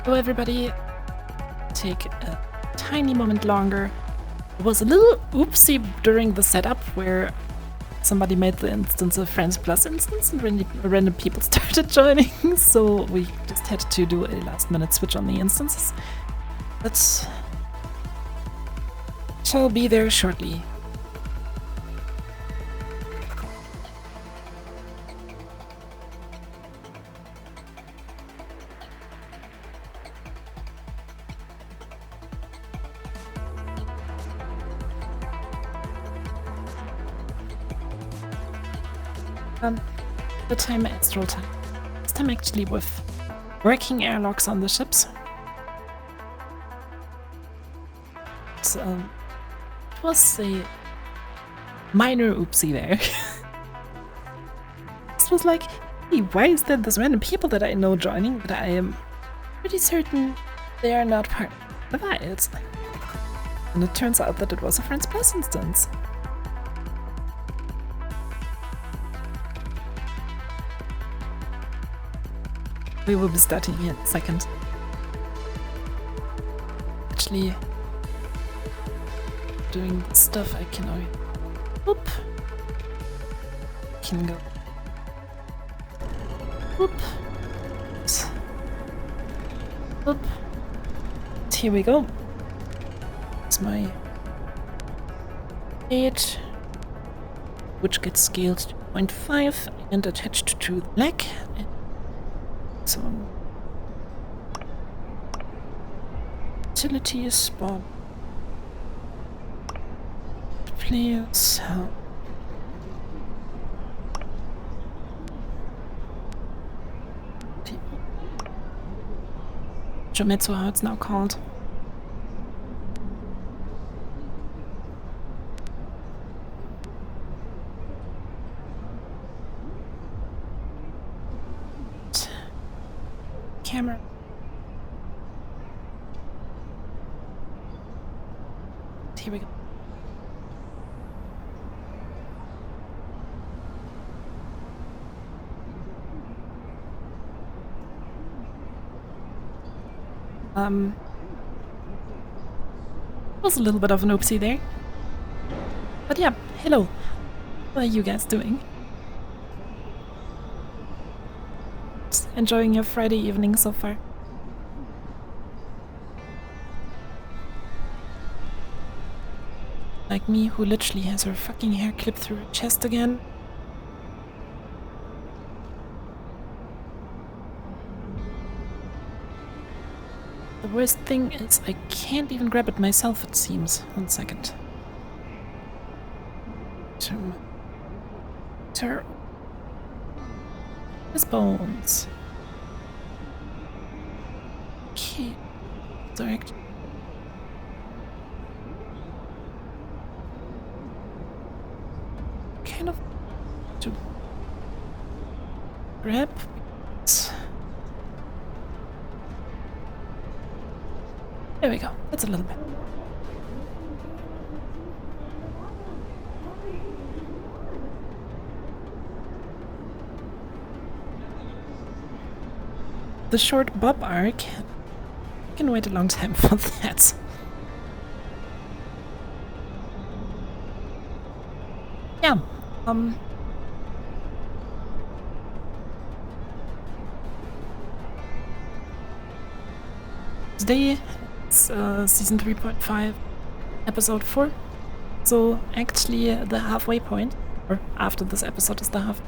Hello everybody, take a tiny moment longer. It was a little oopsie during the setup where somebody made the instance a Friends Plus instance and random people started joining, so we just had to do a last minute switch on the instances. But shall be there shortly. The time astral time. This time actually with working airlocks on the ships. So, it was a minor oopsie there. This was like, hey, why is there this random people that I know joining, but I am pretty certain they are not part of the Wilds. And it turns out that it was a Friends Plus instance. We will be starting in a second. Actually, doing stuff I can already. Whoop. Can go. Whoop. Whoop. Here we go. It's my page, which gets scaled to 0.5 and attached to the leg. So, utilities, spawn players. Jometsu, how it's now called. Camera. here we go. Was a little bit of an oopsie there. But yeah, hello. How are you guys doing? Enjoying your Friday evening so far? Like me, who literally has her fucking hair clipped through her chest again. The worst thing is I can't even grab it myself, it seems. 1 second. His bones. Okay. Direct. Kind of to grab it. There we go. That's a little bit. The short bob arc. I can wait a long time for that. Yeah. Today it's season 3.5, episode 4. So actually the halfway point, or after this episode is the half.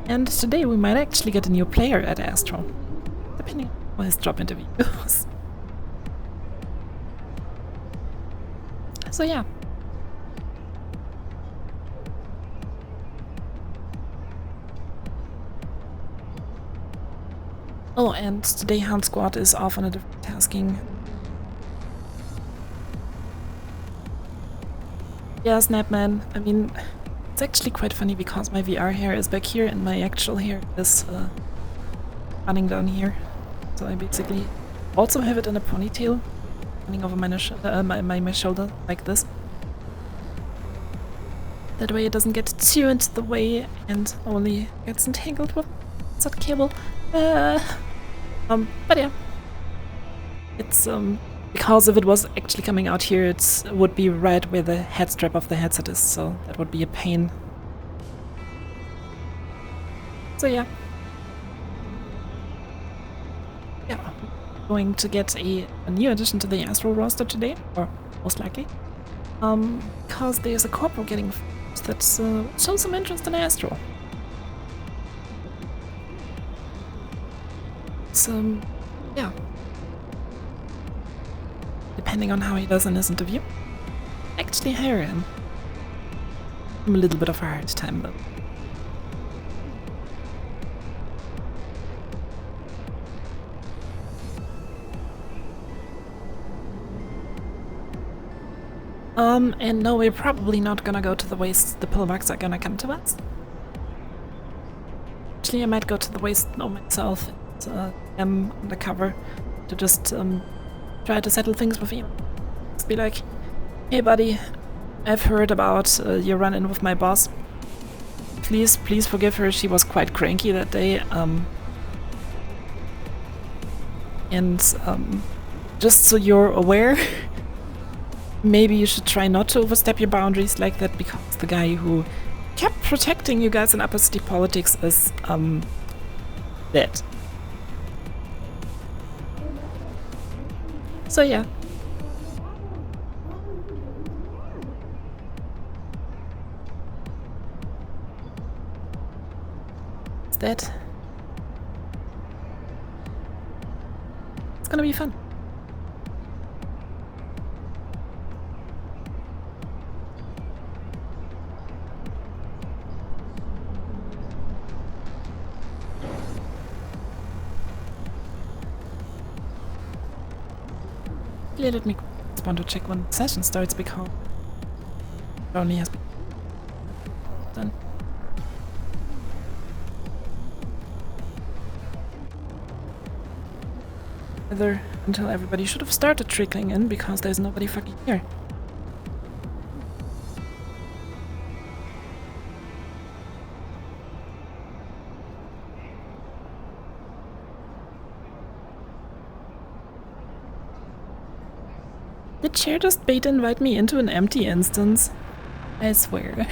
And today we might actually get a new player at Astro, depending on his job interview goes. So yeah. Oh, and today Hound Squad is off on a different tasking. Yeah, Snapman. I mean, it's actually quite funny because my VR hair is back here and my actual hair is running down here. So I basically also have it in a ponytail running over my shoulder like this. That way it doesn't get too into the way and only gets entangled with that cable. But yeah. It's because if it was actually coming out here, it would be right where the head strap of the headset is, so that would be a pain. So yeah. Yeah, going to get a new addition to the Astro roster today, or most likely. Because there's a corpo getting that shows some interest in Astro. So, yeah. Depending on how he does in his interview, actually hire him. I'm a little bit of a hard time though. And no, we're probably not gonna go to the waste. The pillbox are gonna come to us. Actually, I might go to the waste myself. I'm undercover to just try to settle things with you. Just be like, hey buddy, I've heard about your run-in with my boss. Please forgive her. She was quite cranky that day. Just so you're aware. Maybe you should try not to overstep your boundaries like that, because the guy who kept protecting you guys in upper city politics is dead. So yeah. It's dead. It's gonna be fun. Let me respond to check when the session starts, because it only has been done. Whether until everybody should have started trickling in because there's nobody fucking here. Did Chair just beta invite me into an empty instance? I swear.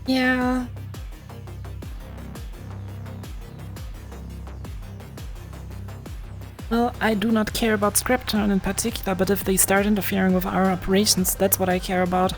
Yeah. Well, I do not care about Scraptown in particular, but if they start interfering with our operations, that's what I care about.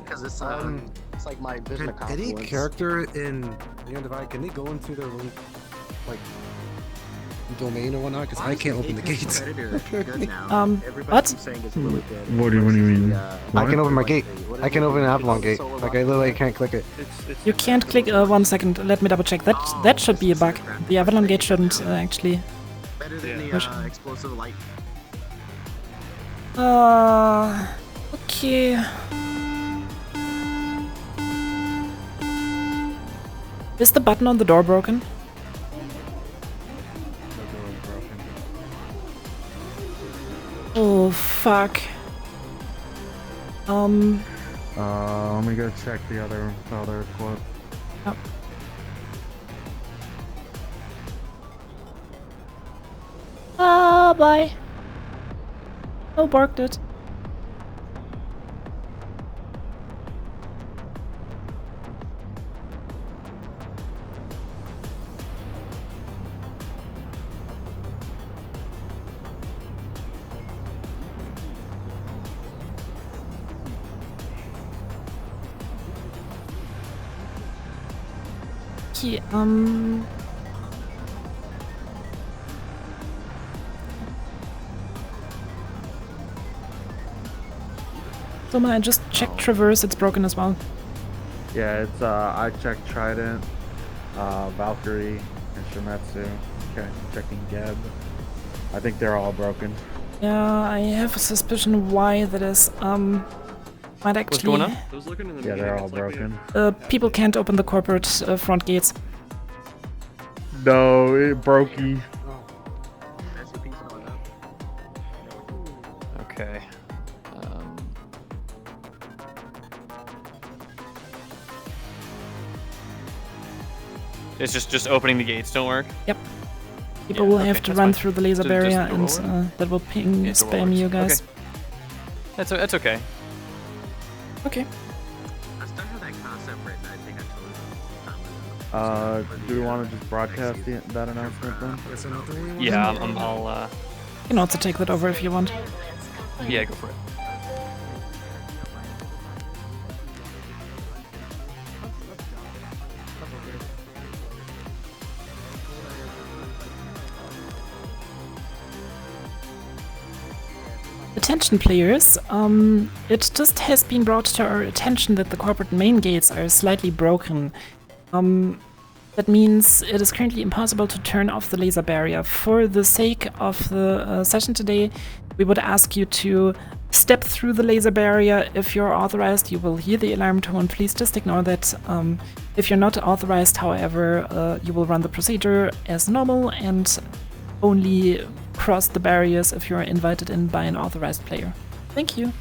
Because it's like my business. Can any character in Beyond Divide, can they go into their own like domain or whatnot? Because I can't open the gates. What? What do you mean? I can open my gate. I can open an Avalon gate. Like I literally can't click it. You can't click. 1 second. Let me double check. That should be a bug. The Avalon gate shouldn't actually. Better than the explosive light. Okay. Is the button on the door broken? Oh fuck. Let me go check the other quote. Oh. Ah, bye. Oh, barked it. Okay, so I just checked Traverse, it's broken as well. Yeah, it's I checked Trident, Valkyrie, and Shimetsu. Okay, checking Geb. I think they're all broken. Yeah, I have a suspicion why that is. Might actually. What's going on? Yeah, they're all broken. People can't open the corporate front gates. No, it brokey. Okay. It's just opening the gates don't work? Yep. People will have to run through the laser barrier and that will ping spam you guys. Okay. That's okay. Okay. I still have that concept written. I think I told you. Do we want to just broadcast that announcement then? Yeah, I'll You can also take that over if you want. yeah, go for it. Attention players, it just has been brought to our attention that the corporate main gates are slightly broken. That means it is currently impossible to turn off the laser barrier. For the sake of the session today, we would ask you to step through the laser barrier. If you're authorized, you will hear the alarm tone. Please just ignore that. If you're not authorized, however, you will run the procedure as normal and only cross the barriers if you're invited in by an authorized player. Thank you.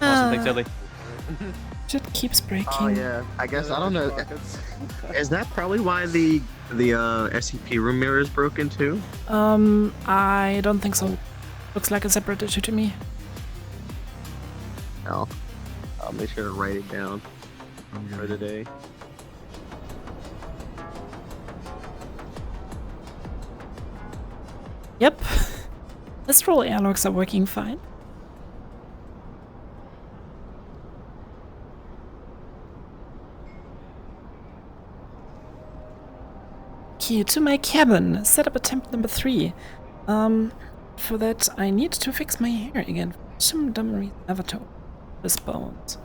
Awesome, thanks, Ellie. It keeps breaking. Oh yeah, I guess I don't know. Is that probably why the SCP room mirror is broken too? I don't think so. Looks like a separate issue to me. No. I'll make sure to write it down for the day. Yep. Astral airlocks are working fine. Okay, to my cabin. Set up attempt number 3. For that I need to fix my hair again. Some dumb reason never told. This bones.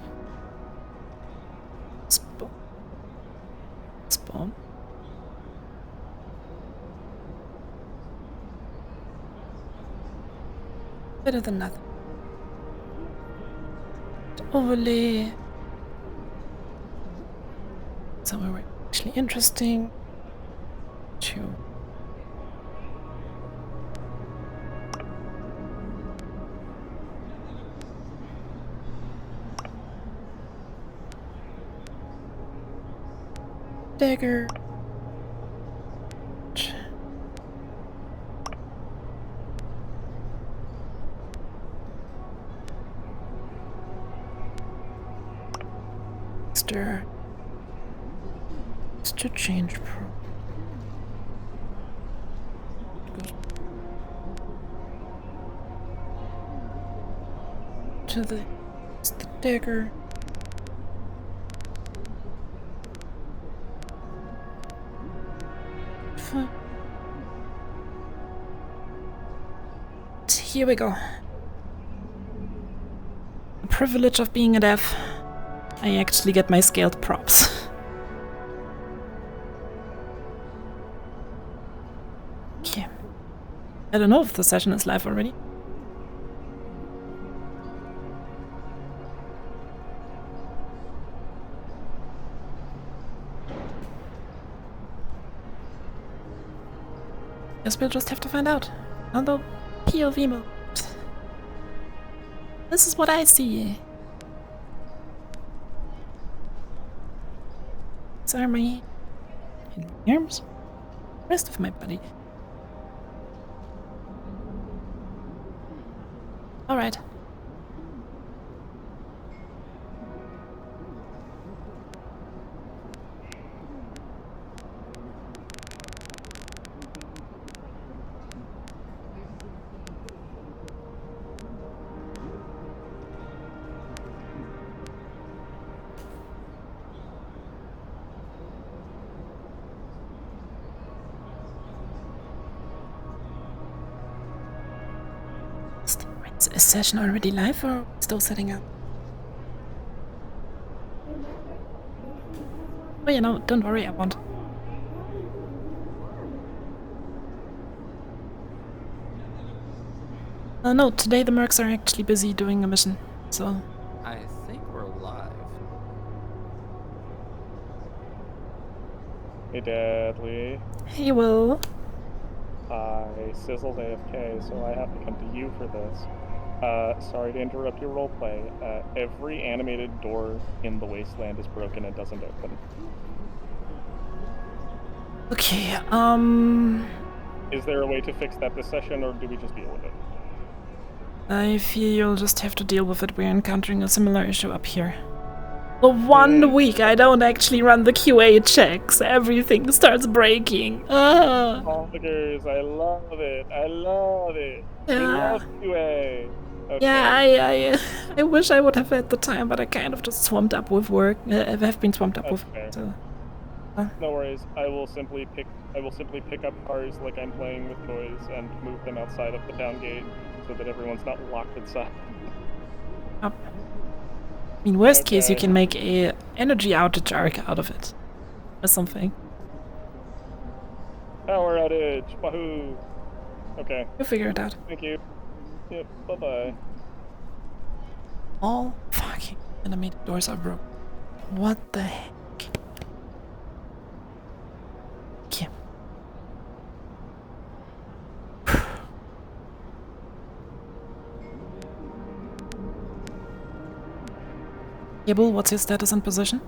Spawn. Better than nothing. Overlay. Somewhere actually interesting. Two. Dagger. Extra change pro. To the dagger. Fine. Here we go. The privilege of being a dev. I actually get my scaled props. Okay. I don't know if the session is live already. Guess we'll just have to find out. Although, POV mode. This is what I see. These are my arms. Rest of my body. Alright. Is the session already live or still setting up? Oh yeah, no, don't worry, I won't. No, today the mercs are actually busy doing a mission, so... I think we're live. Hey Deadly. Hey, Will. I sizzled AFK, so I have to come to you for this. Sorry to interrupt your roleplay. Every animated door in the wasteland is broken and doesn't open. Okay, Is there a way to fix that this session, or do we just deal with it? I fear you'll just have to deal with it. We're encountering a similar issue up here. The 1 week I don't actually run the QA checks, everything starts breaking. Poggers, I love it. I love it. We Yeah. love QA. Okay. Yeah, I wish I would have had the time, but I kind of just swamped up with work. I've been swamped up That's with fair. so. No worries. I will simply pick up cars like I'm playing with toys and move them outside of the town gate so that everyone's not locked inside. Up. I mean, worst case, you Okay. can make a energy outage arc out of it, or something. Power outage. Wahoo. Okay. You'll figure it out. Thank you. Yep. Bye bye. All fucking animated doors are broken. What the heck? Okay. Yabul, what's your status and position?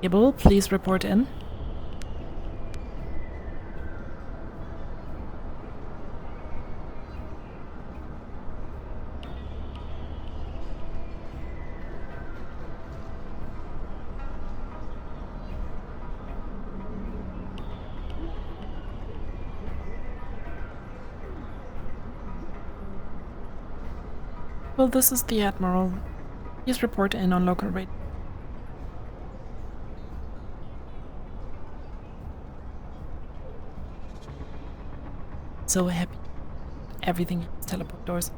Cable, please report in. Well, this is the Admiral. Please report in on local radio. So happy. Everything is teleport doors.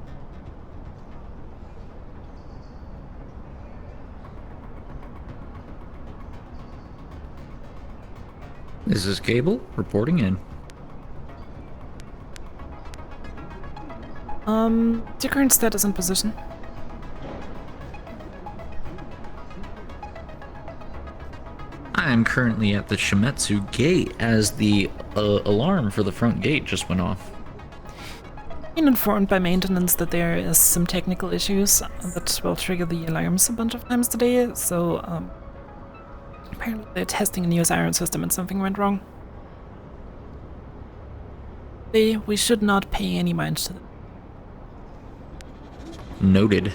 This is Cable, reporting in. Your current status and position. I am currently at the Shimetsu gate as the alarm for the front gate just went off. Been informed by maintenance that there is some technical issues that will trigger the alarms a bunch of times today, so apparently they're testing a new siren system and something went wrong. We should not pay any mind to them. Noted.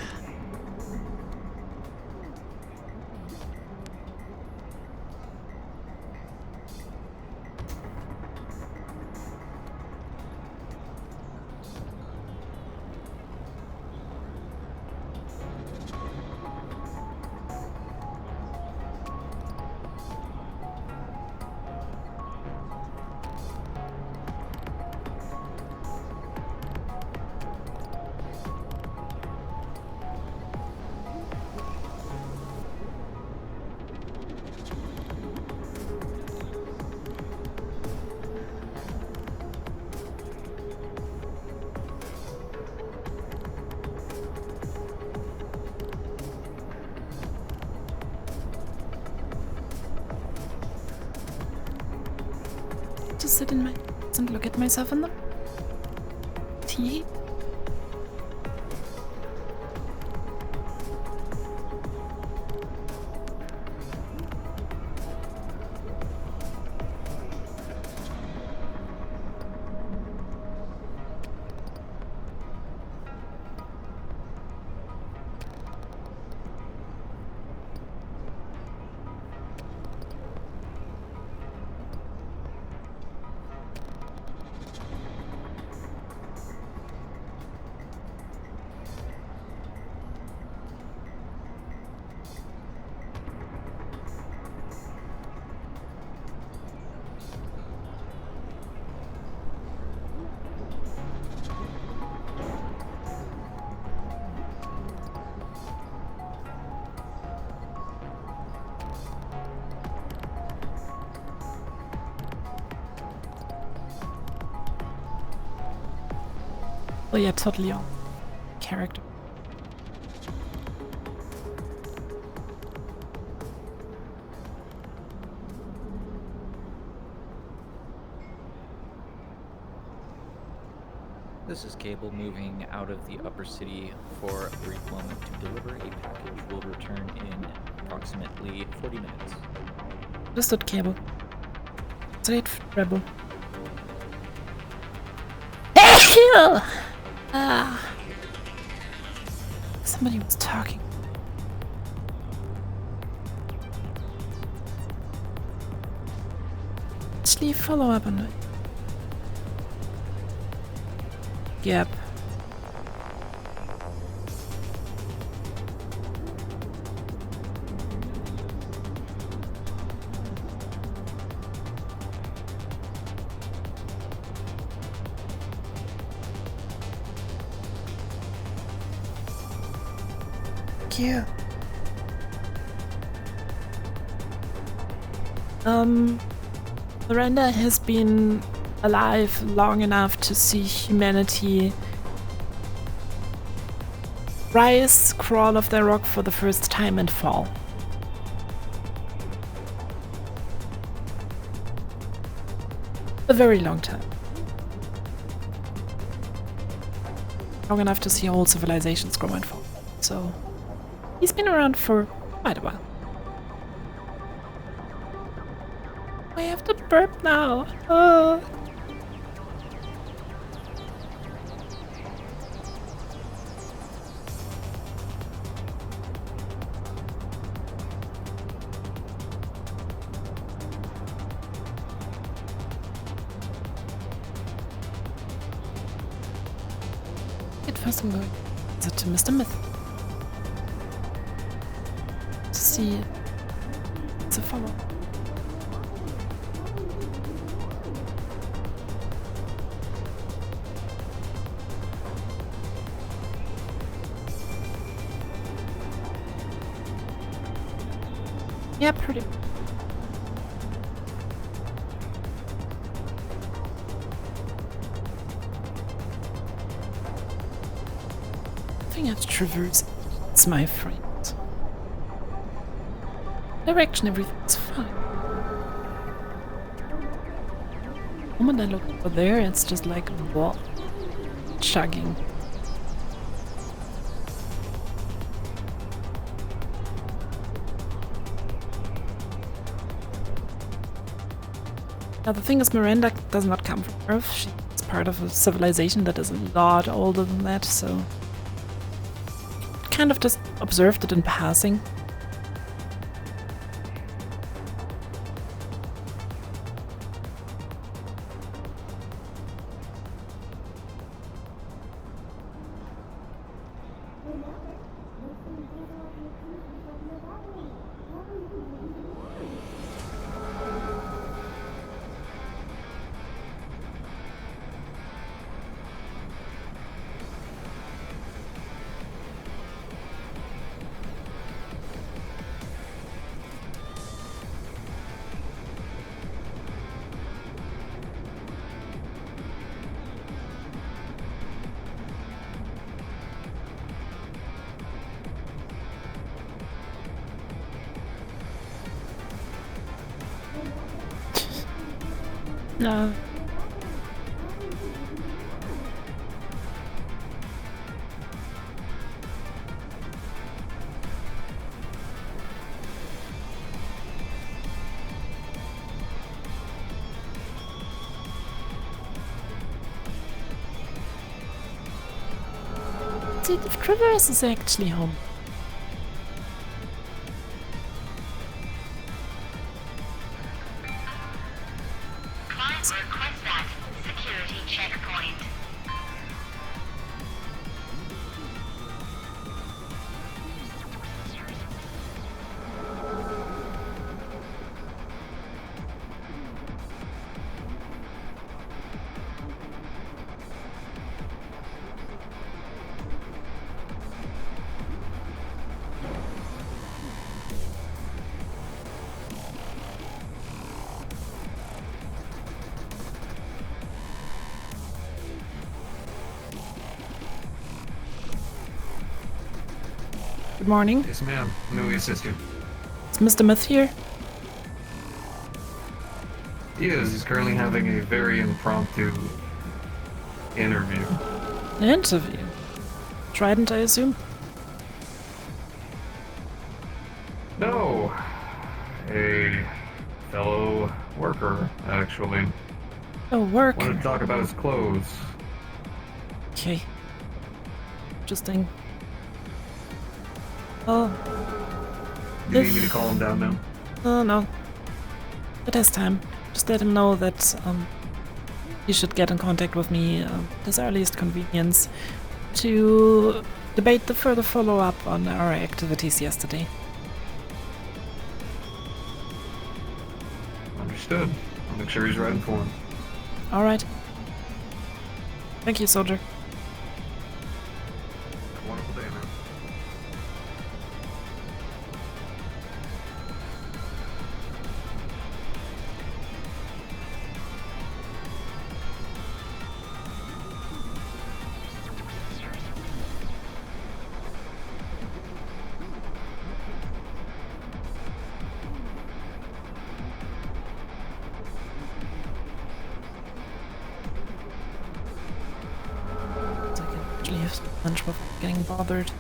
Just sit in my and look at myself in them. Tea? Oh yeah, totally on character. This is Cable moving out of the upper city for a brief moment to deliver a package. Will return in approximately 40 minutes. Understood, Cable. Straight rebel. Somebody was talking. Actually, follow up on it. Yep. Yeah. Miranda has been alive long enough to see humanity rise, crawl off their rock for the first time and fall. A very long time. Long enough to see whole civilizations grow and fall. So, he's been around for quite a while. I have to burp now. Oh. First I'm going to Mr. Myth to see it's a follow. Yeah, pretty. I think I have to traverse. It's my friend. Direction, everything's fine. The moment I look over there, it's just like a wall chugging. Now the thing is, Miranda does not come from Earth. She's part of a civilization that is a lot older than that, so kind of just observed it in passing. No. See, the Traverse is actually home. Good morning. Yes, ma'am. May we assist you? Is Mr. Myth here? He is. He's currently having a very impromptu interview. An interview? Trident, I assume? No. A fellow worker, actually. Oh, work. Wanted to talk about his clothes. Okay. Interesting. Oh. Do you need me to call him down now? No. It has time. Just let him know that he should get in contact with me at his earliest convenience to debate the further follow-up on our activities yesterday. Understood. I'll make sure he's right informed. Alright. Thank you, soldier. Have a wonderful day, man. So I can actually have some lunch without getting bothered.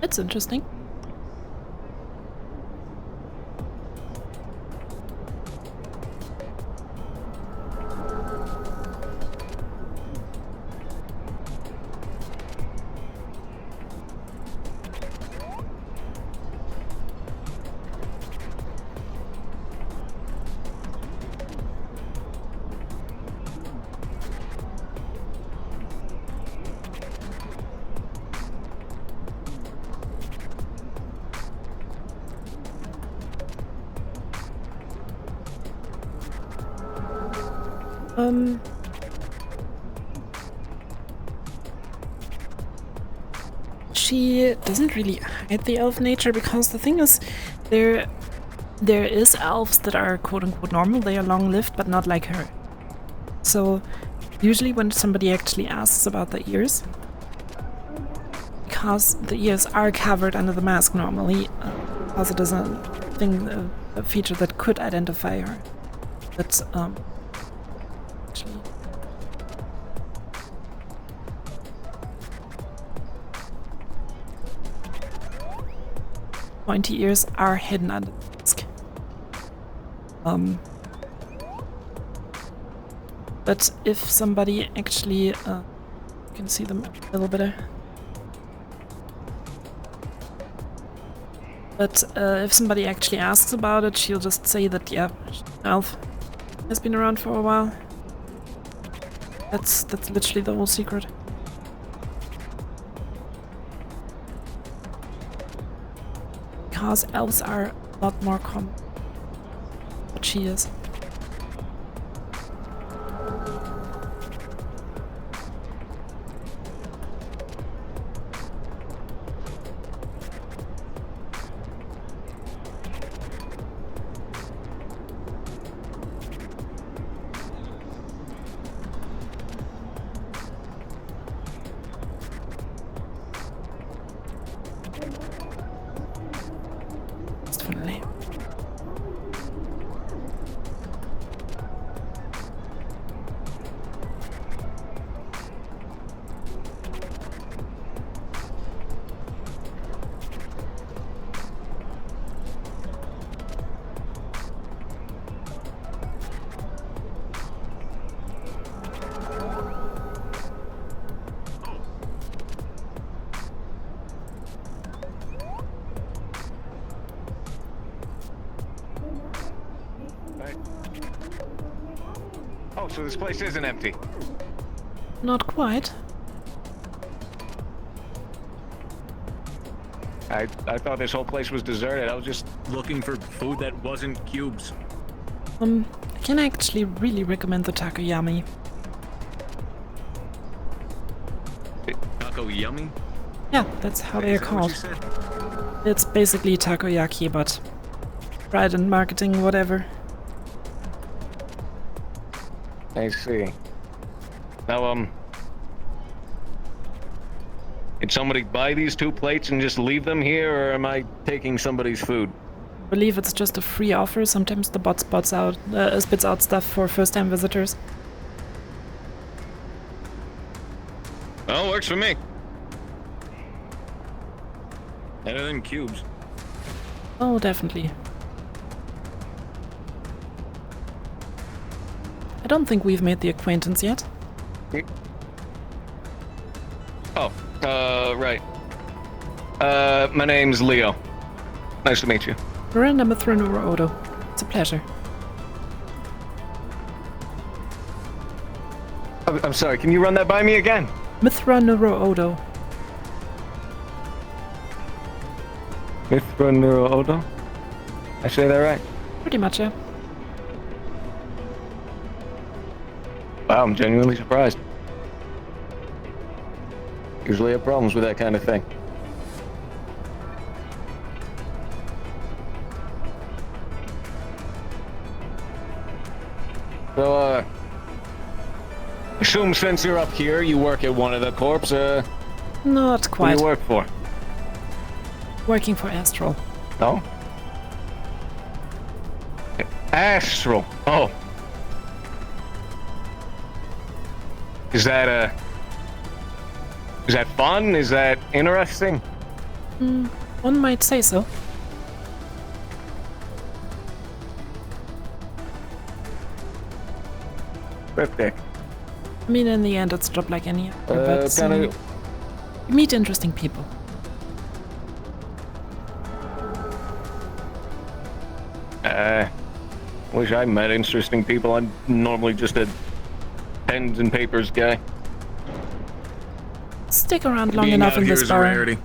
That's interesting. She doesn't really hide the elf nature, because the thing is, there is elves that are quote-unquote normal. They are long-lived, but not like her. So usually when somebody actually asks about the ears, because the ears are covered under the mask normally, because it is a thing, a feature that could identify her. But actually, pointy ears are hidden under the mask. But if somebody actually, you can see them a little better. But if somebody actually asks about it, she'll just say that, yeah, elf has been around for a while. That's literally the whole secret. Because elves are a lot more common. But she is. Definitely. Oh, so this place isn't empty. Not quite. I thought this whole place was deserted. I was just looking for food that wasn't cubes. I can actually really recommend the takoyami. Taco yummy? Yeah, that's how they are Is that what you called. said? It's basically takoyaki, but fried and marketing, whatever. I see. Now, did somebody buy these 2 plates and just leave them here, or am I taking somebody's food? I believe it's just a free offer. Sometimes the bot spits out stuff for first-time visitors. Well, works for me. Better than cubes. Oh, definitely. I don't think we've made the acquaintance yet. Oh, right. My name's Leo. Nice to meet you. Miranda Odo. It's a pleasure. I'm sorry, can you run that by me again? Mithra Odo. Mithra Odo? I say that right? Pretty much, yeah. Wow, I'm genuinely surprised. Usually have problems with that kind of thing. So, assume since you're up here, you work at one of the corps, Not who quite. do you work for? Working for Astral. No? Astral. Oh. Is that fun? Is that interesting? One might say so. Cryptic. I mean, in the end, it's a job like any other, but you meet interesting people. Wish I met interesting people. I'm normally just a pens and papers guy. Stick around long Being enough out in here this is a bar. rarity.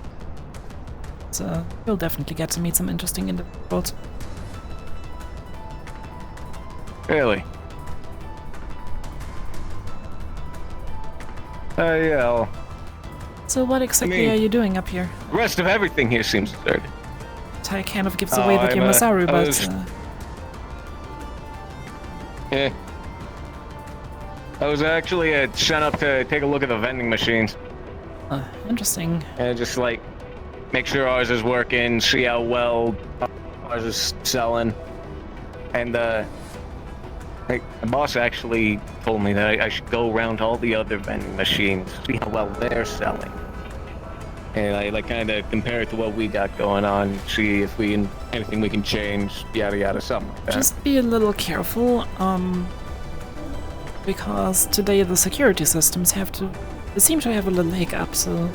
So you'll definitely get to meet some interesting individuals. Really? Yeah, well, So what exactly mean- are you doing up here? the rest of everything here seems deserted. Tai kind of gives Oh, away that I'm, you're Masaru, I but was- Yeah. I was actually sent up to take a look at the vending machines. interesting. And just like make sure ours is working, see how well ours is selling. And like, the boss actually told me that I should go around all the other vending machines, see how well they're selling. And I like kind of compare it to what we got going on, see if we can anything we can change, yada yada, something like that. Just be a little careful, because today the security systems they seem to have a little hiccup, so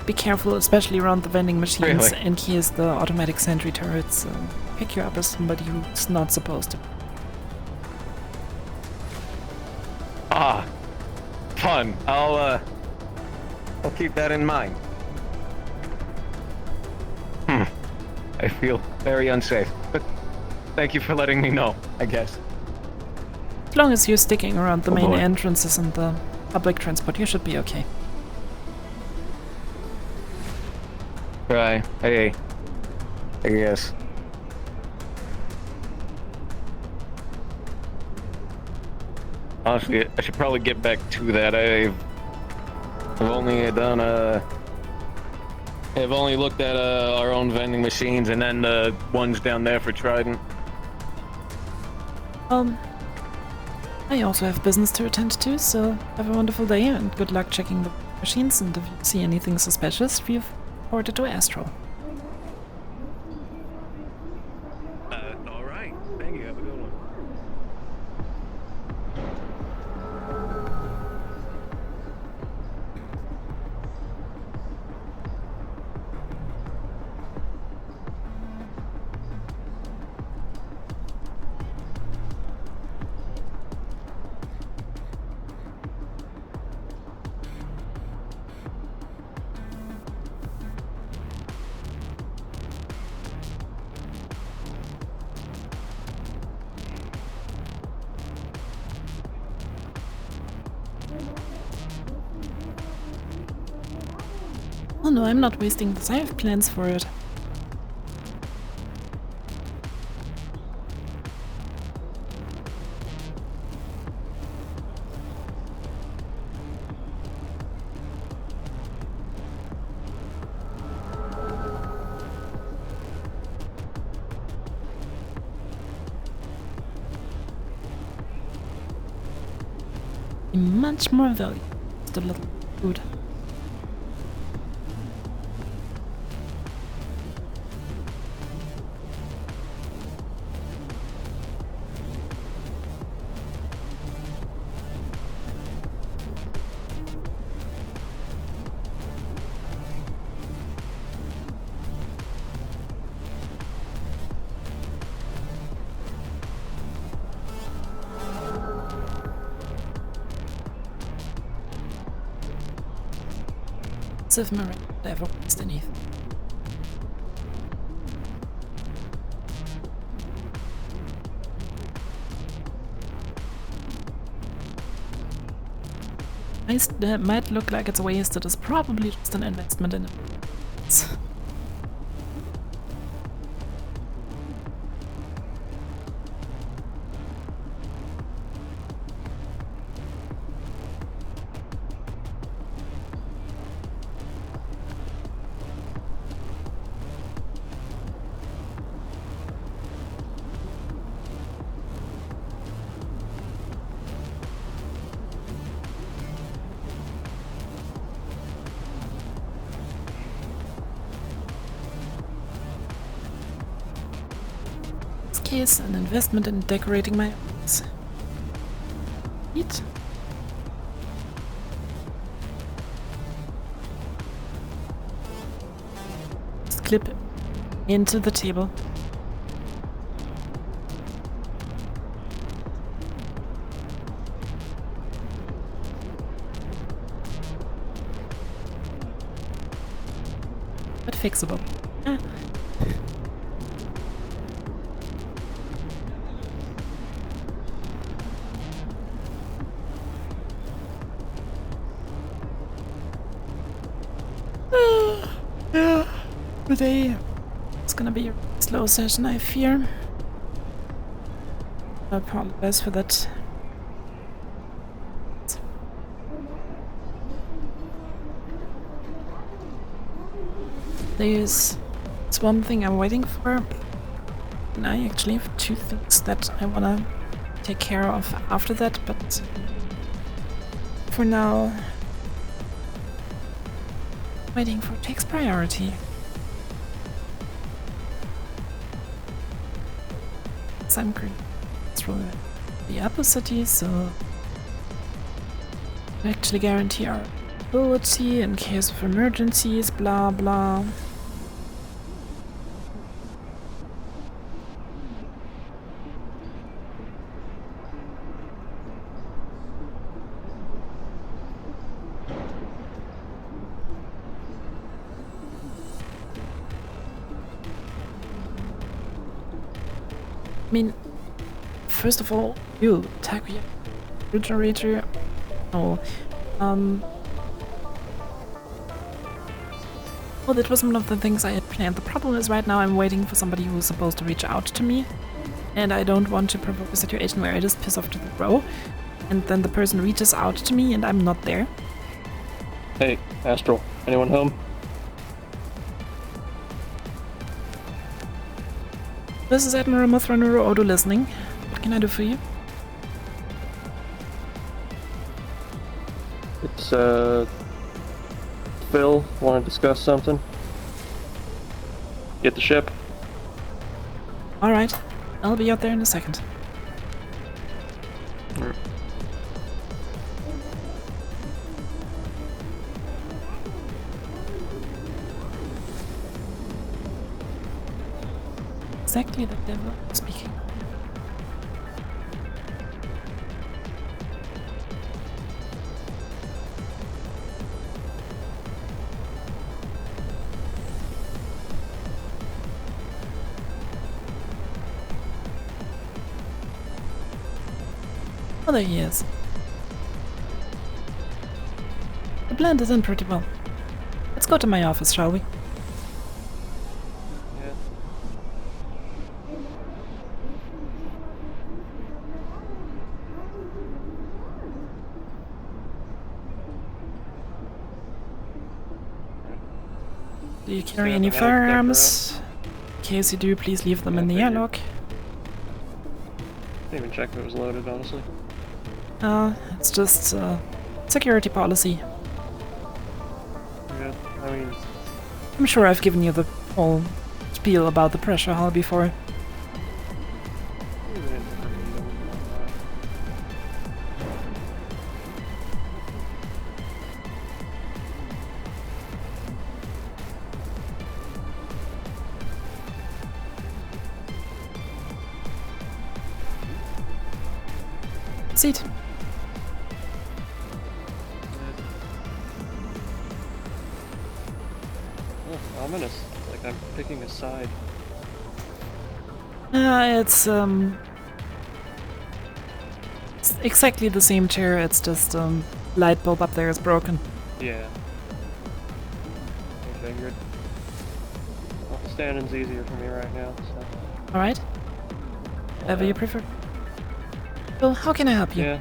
be careful, especially around the vending machines. Really? And here's the automatic sentry turrets. Pick you up as somebody who's not supposed to. Ah, fun. I'll keep that in mind. I feel very unsafe, but thank you for letting me know, I guess. As long as you're sticking around the Oh main boy. entrances and the public transport, you should be okay. Right. Hey. I guess. Honestly, I should probably get back to that. I've only done I've only looked at our own vending machines and then the ones down there for Trident. I also have business to attend to, so have a wonderful day and good luck checking the machines, and if you see anything suspicious, feel forwarded to Astral. All right. Thank you. Have a good one. Oh no, I'm not wasting this. I have plans for it. Much more value. Just a little food. If Miranda ever waste anything. That might look like it's a waste, it is probably just an investment in it. case, an investment in decorating my office. Eat. Just clip into the table. But fixable. Ah. Yeah, today it's gonna be a slow session, I fear. I apologize for that. There's one thing I'm waiting for, and I actually have two things that I wanna take care of after that, but for now, waiting for takes priority. So I'm through the upper city, so I actually guarantee our ability in case of emergencies, blah blah. I mean, first of all, you Takuya refrigerator. Oh, well, that was one of the things I had planned. The problem is right now I'm waiting for somebody who's supposed to reach out to me, and I don't want to provoke a situation where I just piss off to the bro, and then the person reaches out to me and I'm not there. Hey, Astral, anyone home? This is Admiral Mothranuro Odo listening. What can I do for you? It's, Phil. Want to discuss something? Get the ship. Alright, I'll be out there in a second. Exactly the devil speaking. Oh, there he is. The blended in pretty well. Let's go to my office, shall we? Do you carry any firearms? In case you do, please leave them in the airlock. Didn't even check if it was loaded, honestly. It's just security policy. Yeah, I mean, I'm sure I've given you the whole spiel about the pressure hull before. Seat. oh, ominous. It's like I'm picking a side. It's exactly the same chair, it's just light bulb up there is broken. Yeah. I figured. Well, standing's easier for me right now, so. Alright. Whatever you prefer. Well, how can I help you? Yeah.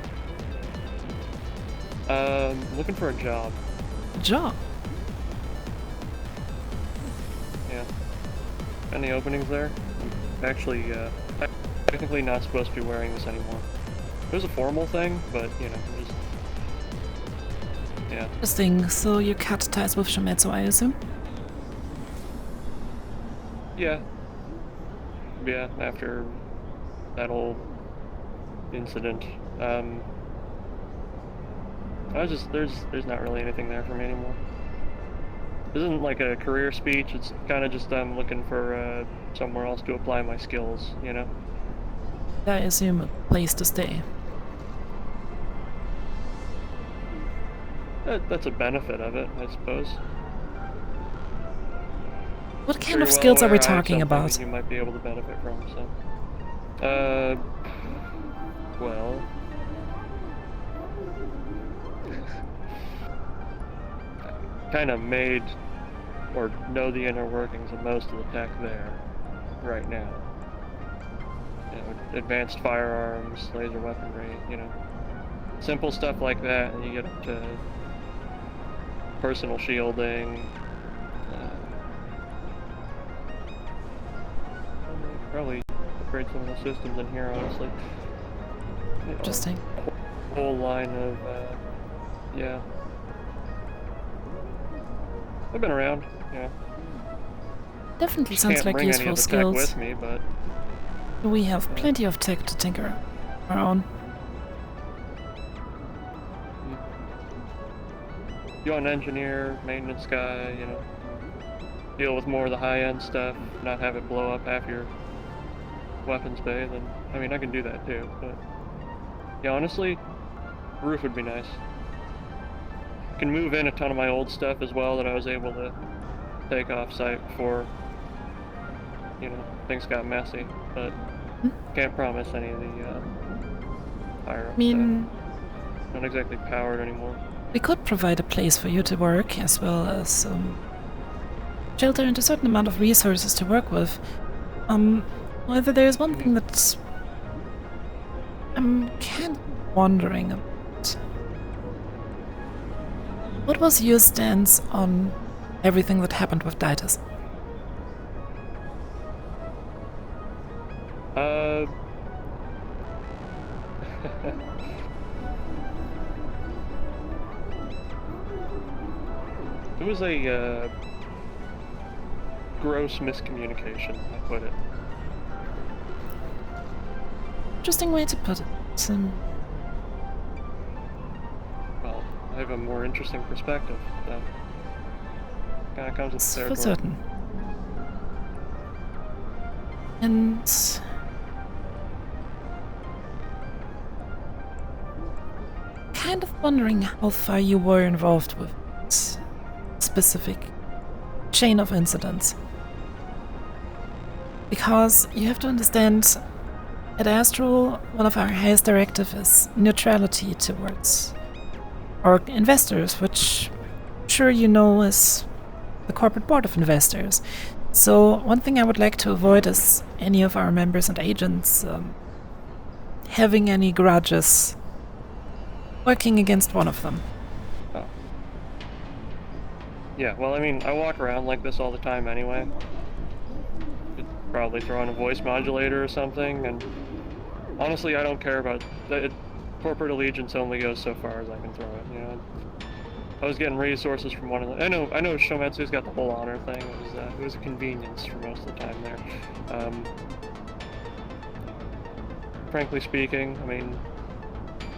Looking for a job. A job? Yeah. Any openings there? I'm actually, technically not supposed to be wearing this anymore. It was a formal thing, but, you know, just... Yeah. Interesting. So you cut ties with Shimetsu, I assume? Yeah. Yeah, after that whole incident. There's not really anything there for me anymore. This isn't like a career speech. It's kind of just I'm looking for somewhere else to apply my skills. You know. I assume a place to stay. That's a benefit of it, I suppose. What kind of skills are we talking about? That you might be able to benefit from. So, well, kind of made or know the inner workings of most of the tech there right now. You know, advanced firearms, laser weaponry, you know, simple stuff like that, and you get up to personal shielding. Probably upgrade some of the systems in here, honestly. You know, Interesting. Whole line of, yeah. I've been around, yeah. Definitely sounds like Can't bring any useful of the skills. tech with me, but We have plenty of tech to tinker our own. you're an engineer, maintenance guy, you know, deal with more of the high-end stuff, not have it blow up half your weapons bay, then, I mean, I can do that too, but, yeah, honestly, roof would be nice. Can move in a ton of my old stuff as well that I was able to take off-site before, you know, things got messy, but can't promise any of the higher-up I mean, stuff. Not exactly powered anymore. we could provide a place for you to work, as well as shelter and a certain amount of resources to work with. However, there is one thing that I'm kind of wondering about. What was your stance on everything that happened with Ditus? It was a gross miscommunication, I put it. Interesting way to put it. Well, I have a more interesting perspective, so kind of comes with the For territory. certain. And kind of wondering how far you were involved with this specific chain of incidents. Because you have to understand, at Astral, one of our highest directives is neutrality towards our investors, which I'm sure you know is the corporate board of investors. So one thing I would like to avoid is any of our members and agents having any grudges working against one of them. Oh. Yeah, well, I mean, I walk around like this all the time anyway. Could probably throw in a voice modulator or something, and honestly, I don't care about that. Corporate allegiance only goes so far as I can throw it, you know. I was getting resources from one of the. I know Shometsu's got the whole honor thing. It was a convenience for most of the time there. Frankly speaking, I mean,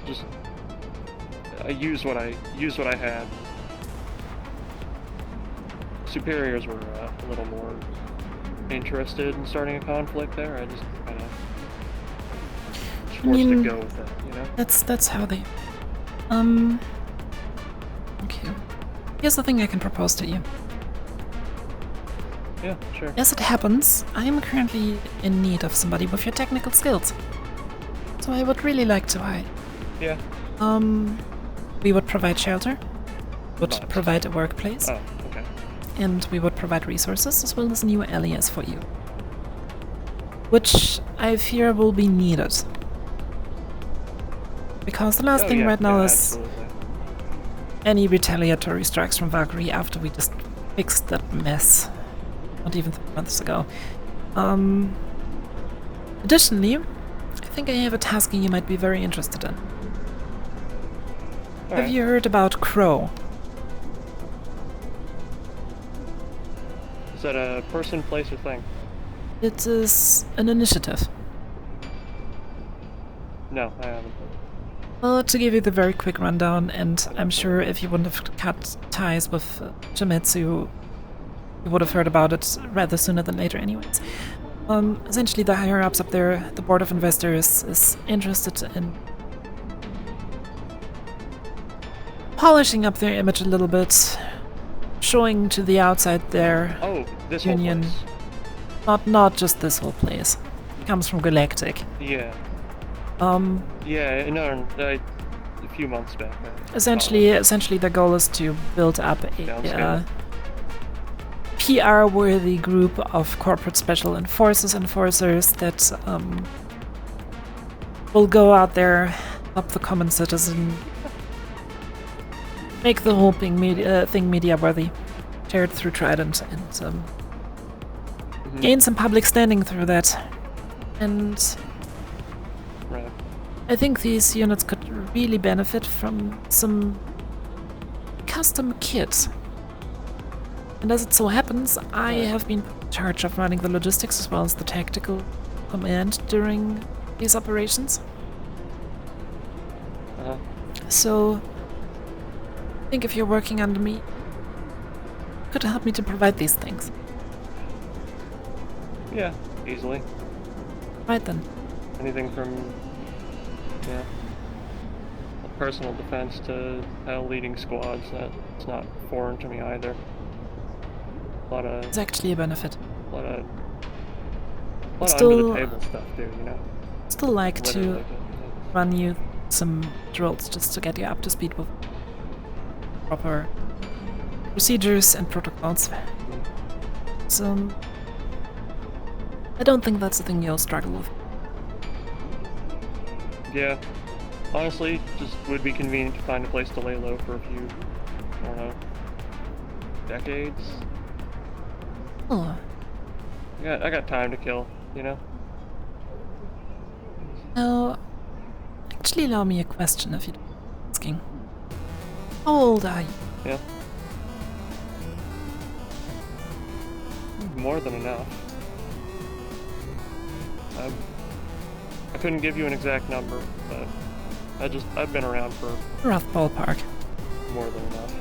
just I used what I had. Superiors were a little more interested in starting a conflict there. I just kind of forced to go with it, you know. That's how they. Okay. Here's the thing I can propose to you. Yeah, sure. As it happens, I am currently in need of somebody with your technical skills. So I would really like to hire. Yeah. We would provide shelter, would provide a workplace, Oh, okay. and we would provide resources as well as a new alias for you. Which I fear will be needed. Because the last thing right now is absolutely. any retaliatory strikes from Valkyrie after we just fixed that mess. Not even 3 months ago. Additionally, I think I have a task you might be very interested in. Have you heard about Crow? Is that a person, place, or thing? It is an initiative. No, I haven't. Well, to give you the very quick rundown, and I'm sure if you wouldn't have cut ties with Shimizu, you would have heard about it rather sooner than later anyways. Essentially, the higher-ups up there, the board of investors, is interested in polishing up their image a little bit, showing to the outside their This union. whole place. Not just this whole place. It comes from Galactic. Yeah. Yeah, no, a few months back. Essentially, the goal is to build up a PR-worthy group of corporate special enforcers that will go out there, help the common citizen, make the whole thing media-worthy, share it through Trident, and gain some public standing through that. And right. I think these units could really benefit from some custom kit. And as it so happens, I have been in charge of running the logistics as well as the tactical command during these operations. So, I think if you're working under me, you could help me to provide these things. Yeah, easily. Right then. Anything from, personal defense to leading squads, that's not foreign to me either. It's actually a benefit. A lot of Still, under the table stuff too, you know. Still like Literally, to run you some drills just to get you up to speed with proper procedures and protocols. So I don't think that's the thing you'll struggle with. Yeah. Honestly, just would be convenient to find a place to lay low for a few, I don't know, decades. Oh. I got time to kill, you know? Now, actually allow me a question if you're asking. How old are you? Yeah. More than enough. I couldn't give you an exact number, but I've been around for Rough ballpark. more than enough.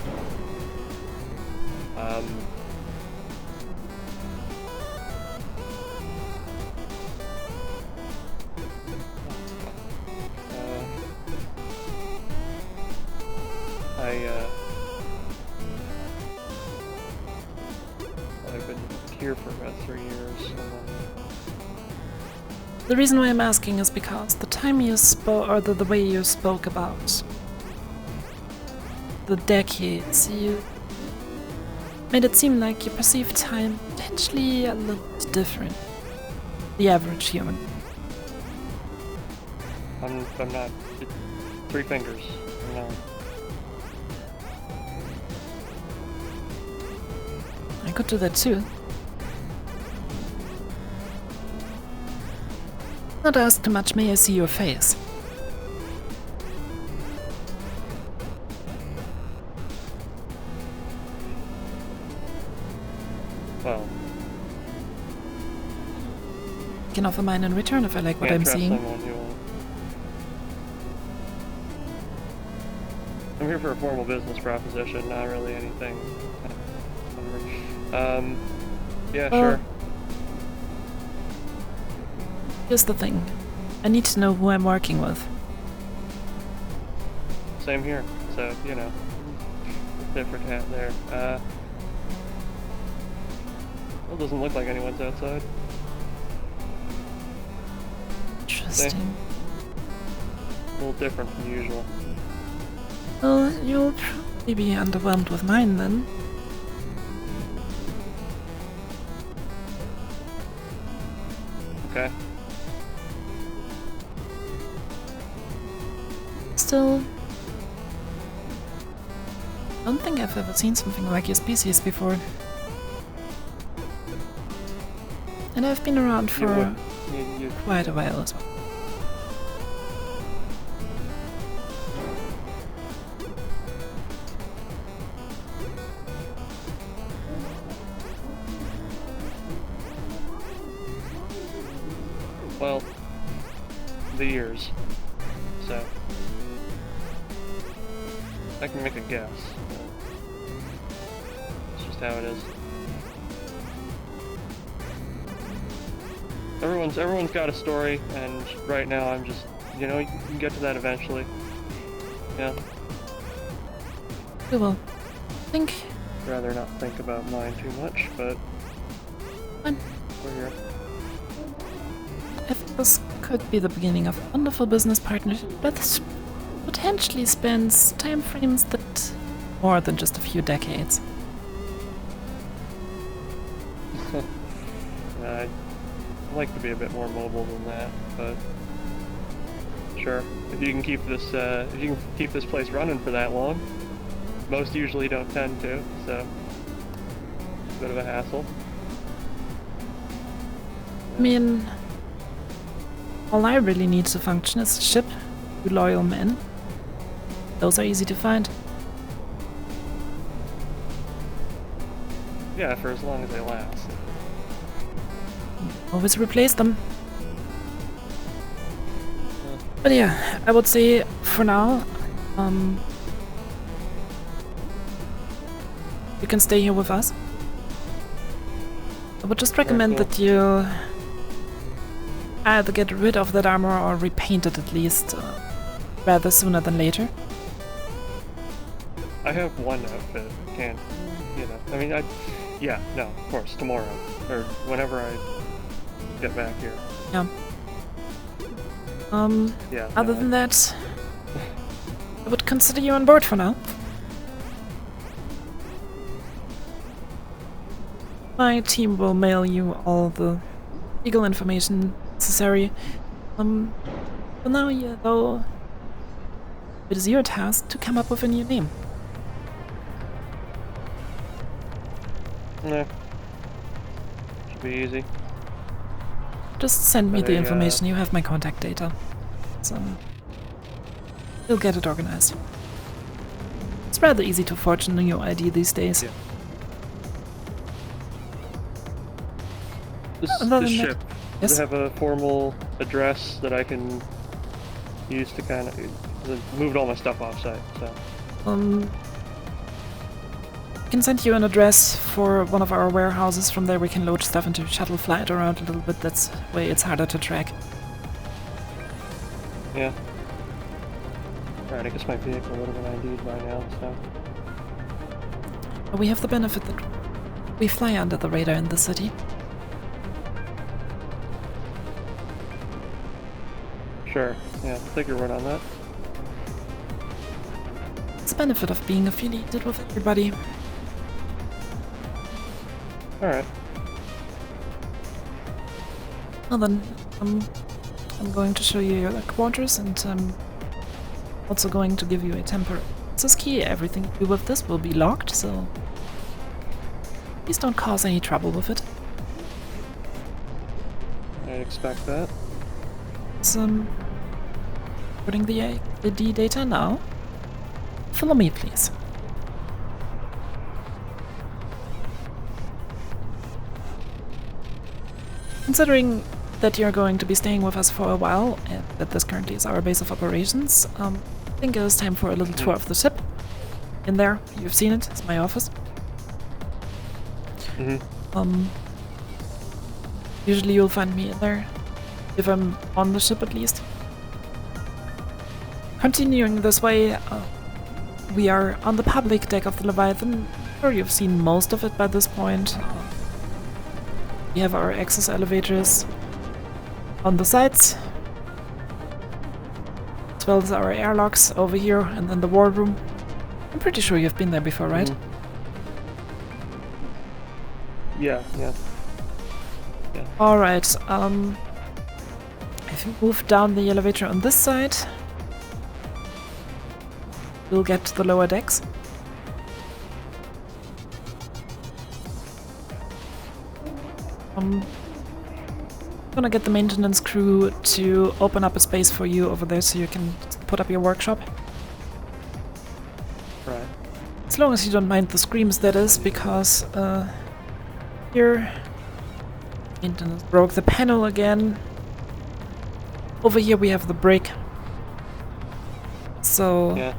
I've been here for about 3 years. The reason why I'm asking is because the time you spoke, or the way you spoke about the decades, you made it seem like you perceive time potentially a little bit different. The average human. I'm not. 3 fingers. No. I could do that too. Not ask too much, may I see your face? Well. I can offer mine in return if I like what I'm seeing. I'm here for a formal business proposition, not really anything. Yeah, sure. Here's the thing. I need to know who I'm working with. Same here. So, you know, different hat there. Well, it doesn't look like anyone's outside. Interesting. A little different from usual. Well, you'll probably be underwhelmed with mine then. Okay. Still, I don't think I've ever seen something like your species before. And I've been around for quite a while as well. Well, the years. so I can make a guess. It's just how it is. Everyone's got a story, and right now I'm just, you know, you can get to that eventually. Yeah. We will think. Rather not think about mine too much, but Fine. we're here. I think this could be the beginning of a wonderful business partnership, but this potentially spans time frames that more than just a few decades. I'd like to be a bit more mobile than that, but sure. If you can keep this place running for that long, most usually don't tend to, so it's a bit of a hassle. I mean, all I really need to function is a ship, 2 loyal men. Those are easy to find. Yeah, for as long as they last. Always replace them. But yeah, I would say for now, you can stay here with us. I would just recommend cool. that you either get rid of that armor or repaint it at least, rather sooner than later. I have one outfit. Can't, you know. I mean, yeah, no, of course, tomorrow or whenever I get back here. Yeah. Yeah. Other than that, I would consider you on board for now. My team will mail you all the legal information necessary. For now, though, it is your task to come up with a new name. Yeah. Should be easy. Just send me But the I, information. You have my contact data. So we'll get it organized. It's rather easy to forge a new ID these days. Yeah. This Other than ship, that, does yes? it have a formal address that I can use to kind of... moved all my stuff offsite, so... I can send you an address for one of our warehouses. From there we can load stuff into shuttle, fly it around a little bit. That's way it's harder to track. Yeah. Alright, I guess my vehicle would have been ID'd by now, so... But we have the benefit that we fly under the radar in the city. Sure, yeah, I'll take your word on that. It's the benefit of being affiliated with everybody. Alright. Well then, I'm going to show you your quarters, and I'm also going to give you a temporary access key. Everything you do with this will be locked, so please don't cause any trouble with it. I expect that. So, putting the ID data now. Follow me, please. Considering that you're going to be staying with us for a while, and that this currently is our base of operations, I think it is time for a little tour of the ship. In there, you've seen it, it's my office. Usually you'll find me in there, if I'm on the ship at least. Continuing this way, we are on the public deck of the Leviathan. I'm sure you've seen most of it by this point. We have our access elevators on the sides, as well as our airlocks over here, and then the war room. I'm pretty sure you've been there before, right? Yeah. Alright, if you move down the elevator on this side, we'll get to the lower decks. I'm gonna get the maintenance crew to open up a space for you over there so you can put up your workshop. Right. As long as you don't mind the screams, that is, because here maintenance broke the panel again. Over here we have the brick. So Yeah.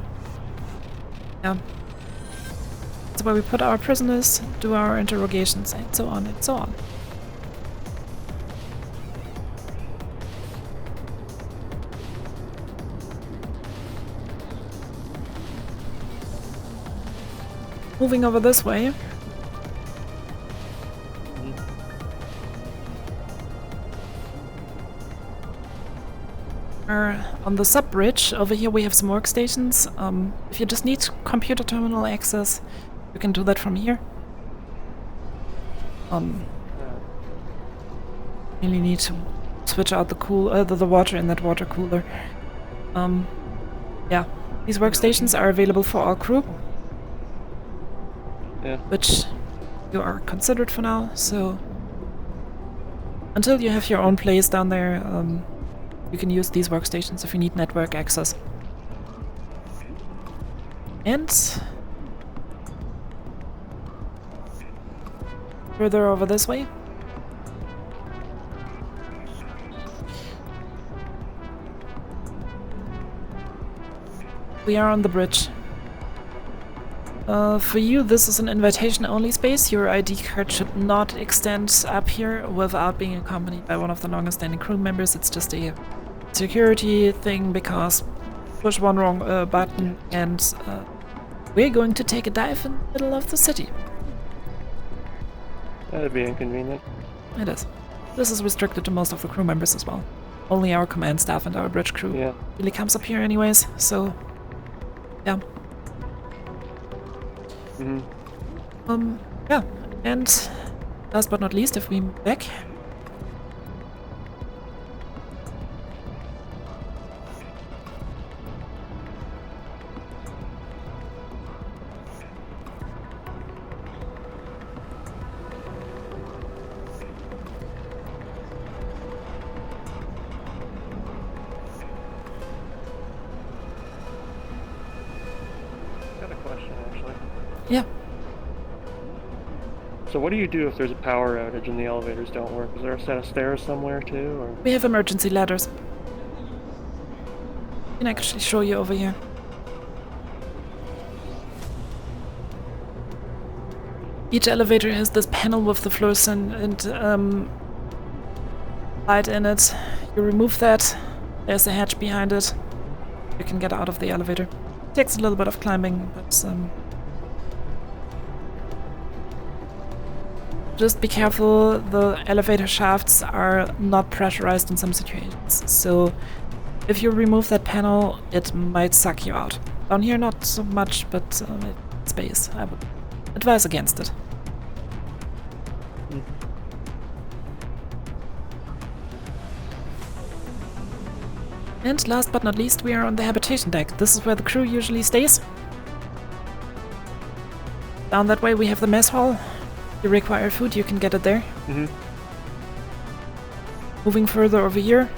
yeah. That's where we put our prisoners, do our interrogations, and so on and so on. Moving over this way. On the sub-bridge, over here we have some workstations. If you just need computer terminal access, you can do that from here. Really need to switch out the water in that water cooler. Yeah, these workstations are available for all crew. Yeah. Which you are considered for now, so until you have your own place down there, you can use these workstations if you need network access. And further over this way. We are on the bridge. For you, this is an invitation-only space. Your ID card should not extend up here without being accompanied by one of the longest-standing crew members. It's just a security thing because push one wrong button and we're going to take a dive in the middle of the city. That'd be inconvenient. It is. This is restricted to most of the crew members as well. Only our command staff and our bridge crew really comes up here anyways, so yeah. Yeah, and last but not least, if we move back. Got a question, actually. Yeah. So what do you do if there's a power outage and the elevators don't work? Is there a set of stairs somewhere too, or? We have emergency ladders. I can actually show you over here. Each elevator has this panel with the fluorescent and light in it. You remove that, there's a hatch behind it. You can get out of the elevator. Takes a little bit of climbing, but just be careful, the elevator shafts are not pressurized in some situations, so if you remove that panel, it might suck you out. Down here not so much, but space. I would advise against it. And last but not least, we are on the habitation deck. This is where the crew usually stays. Down that way we have the mess hall. If you require food, you can get it there. Moving further over here,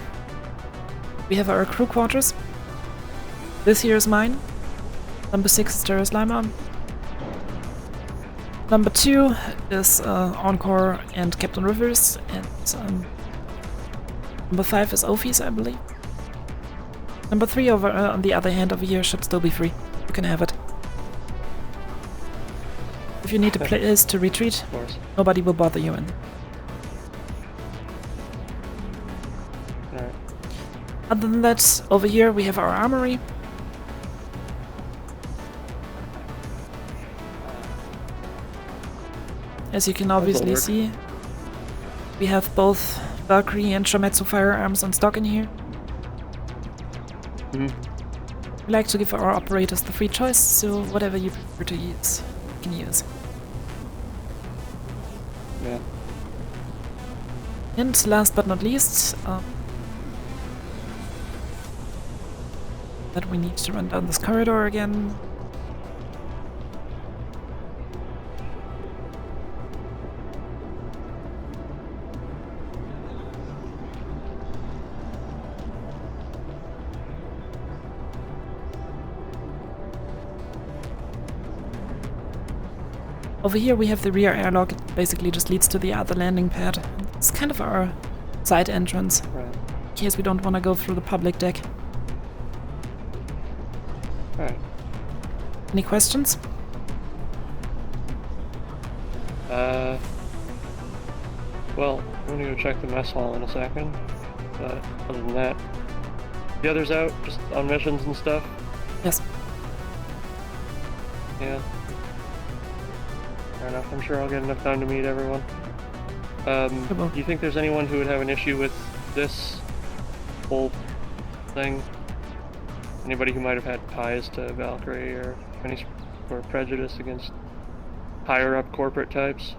we have our crew quarters. This here is mine. Number 6 is Terrace Lima. Number 2 is Encore and Captain Rivers. And number 5 is Ophi's, I believe. Number 3 over on the other hand over here should still be free. You can have it. If you need a place to retreat, nobody will bother you in. Alright. Other than that, over here we have our armory. As you can obviously see, we have both Valkyrie and Shometsu firearms on stock in here. We like to give our operators the free choice, so whatever you prefer to use, you can use. Yeah. And last but not least, that we need to run down this corridor again. Over here we have the rear airlock. It basically just leads to the other landing pad. It's kind of our side entrance, Right. in case we don't want to go through the public deck. Alright. Any questions? Well, I'm gonna go check the mess hall in a second. But other than that, the others out, just on missions and stuff? Yes. Yeah. Fair enough. I'm sure I'll get enough time to meet everyone. Do you think there's anyone who would have an issue with this whole thing? Anybody who might have had ties to Valkyrie or any sort of prejudice against higher up corporate types?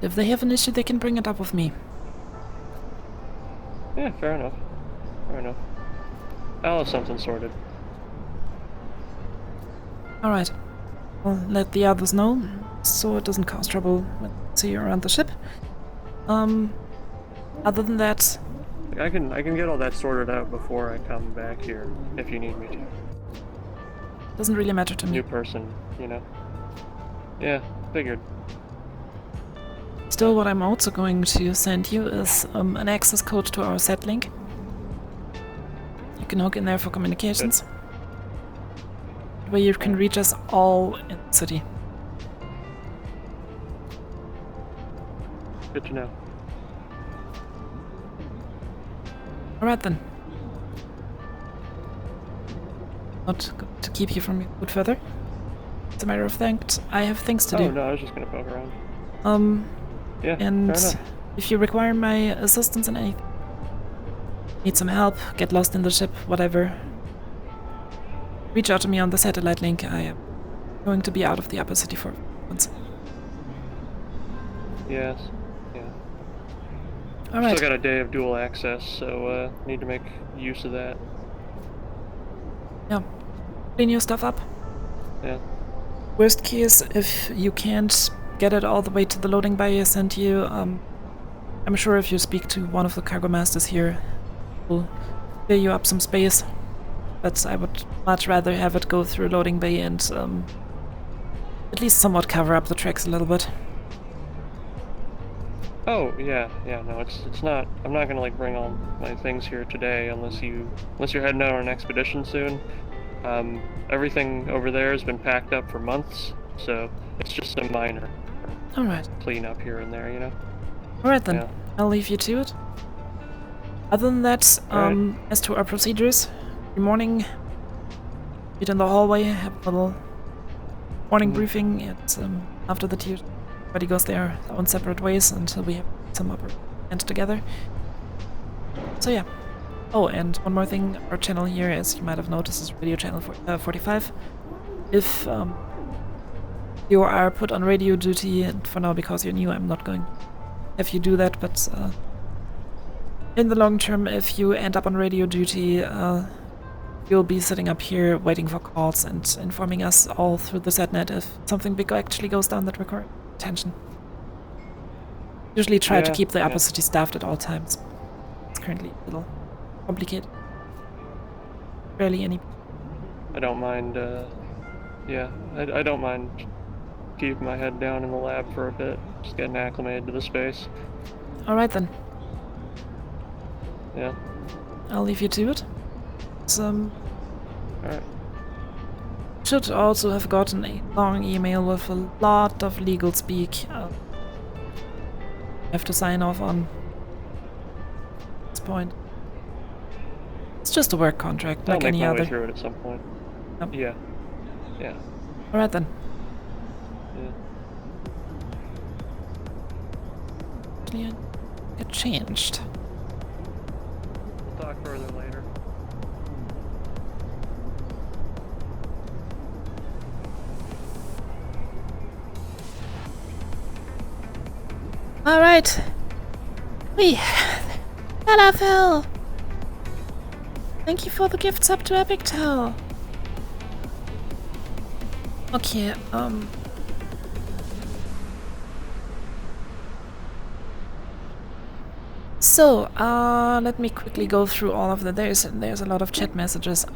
If they have an issue, they can bring it up with me. Yeah, fair enough. Fair enough. I'll have something sorted. Alright. I'll let the others know, so it doesn't cause trouble when I see you around the ship. Other than that... I can get all that sorted out before I come back here, if you need me to. Doesn't really matter to me. New person, you know? Yeah, figured. Still, what I'm also going to send you is an access code to our set link. You can hook in there for communications. Where you can reach us all in the city. Good to know. Alright then. Not going to keep you from your food further. As a matter of fact, I have things to do. Oh no, I was just gonna poke around. Yeah, and fair enough. if you require my assistance in anything, need some help, get lost in the ship, whatever, reach out to me on the satellite link. I am going to be out of the upper city for once. Yes, yeah. Alright. Still got a day of dual access, so need to make use of that. Yeah. Clean your stuff up. Yeah. Worst case, if you can't get it all the way to the loading bay I sent you, I'm sure if you speak to one of the cargo masters here, will clear you up some space. But I would much rather have it go through loading bay and at least somewhat cover up the tracks a little bit. Oh yeah, no, it's not. I'm not gonna like bring all my things here today unless you're heading out on an expedition soon. Everything over there has been packed up for months, so it's just a minor Alright. cleanup here and there, you know. Alright then, Yeah. I'll leave you to it. Other than that, as to our procedures, every morning, meet in the hallway, have a little morning briefing, and after the tea, everybody goes their own separate ways until we have some upper end together. So yeah. Oh, and one more thing, our channel here, as you might have noticed, is radio channel 45. If you are put on radio duty, and for now because you're new, I'm not going to have you do that, but in the long term, if you end up on radio duty, you'll be sitting up here waiting for calls and informing us all through the SatNet if something big actually goes down that requires attention. Usually try to keep the upper city staffed at all times. It's currently a little complicated. Barely any. I don't mind. I don't mind keeping my head down in the lab for a bit, just getting acclimated to the space. All right then. Yeah. I'll leave you to it. Alright. Should also have gotten a long email with a lot of legal speak. I have to sign off on this point. It's just a work contract, like any I'll other. make my way through it at some point. Yep. Yeah. Alright then. Yeah. It changed. We'll talk further later. Alright. Hello, Phil. Thank you for the gifts up to Epic Tower. Okay, so, let me quickly go through all of the... There's a lot of chat messages.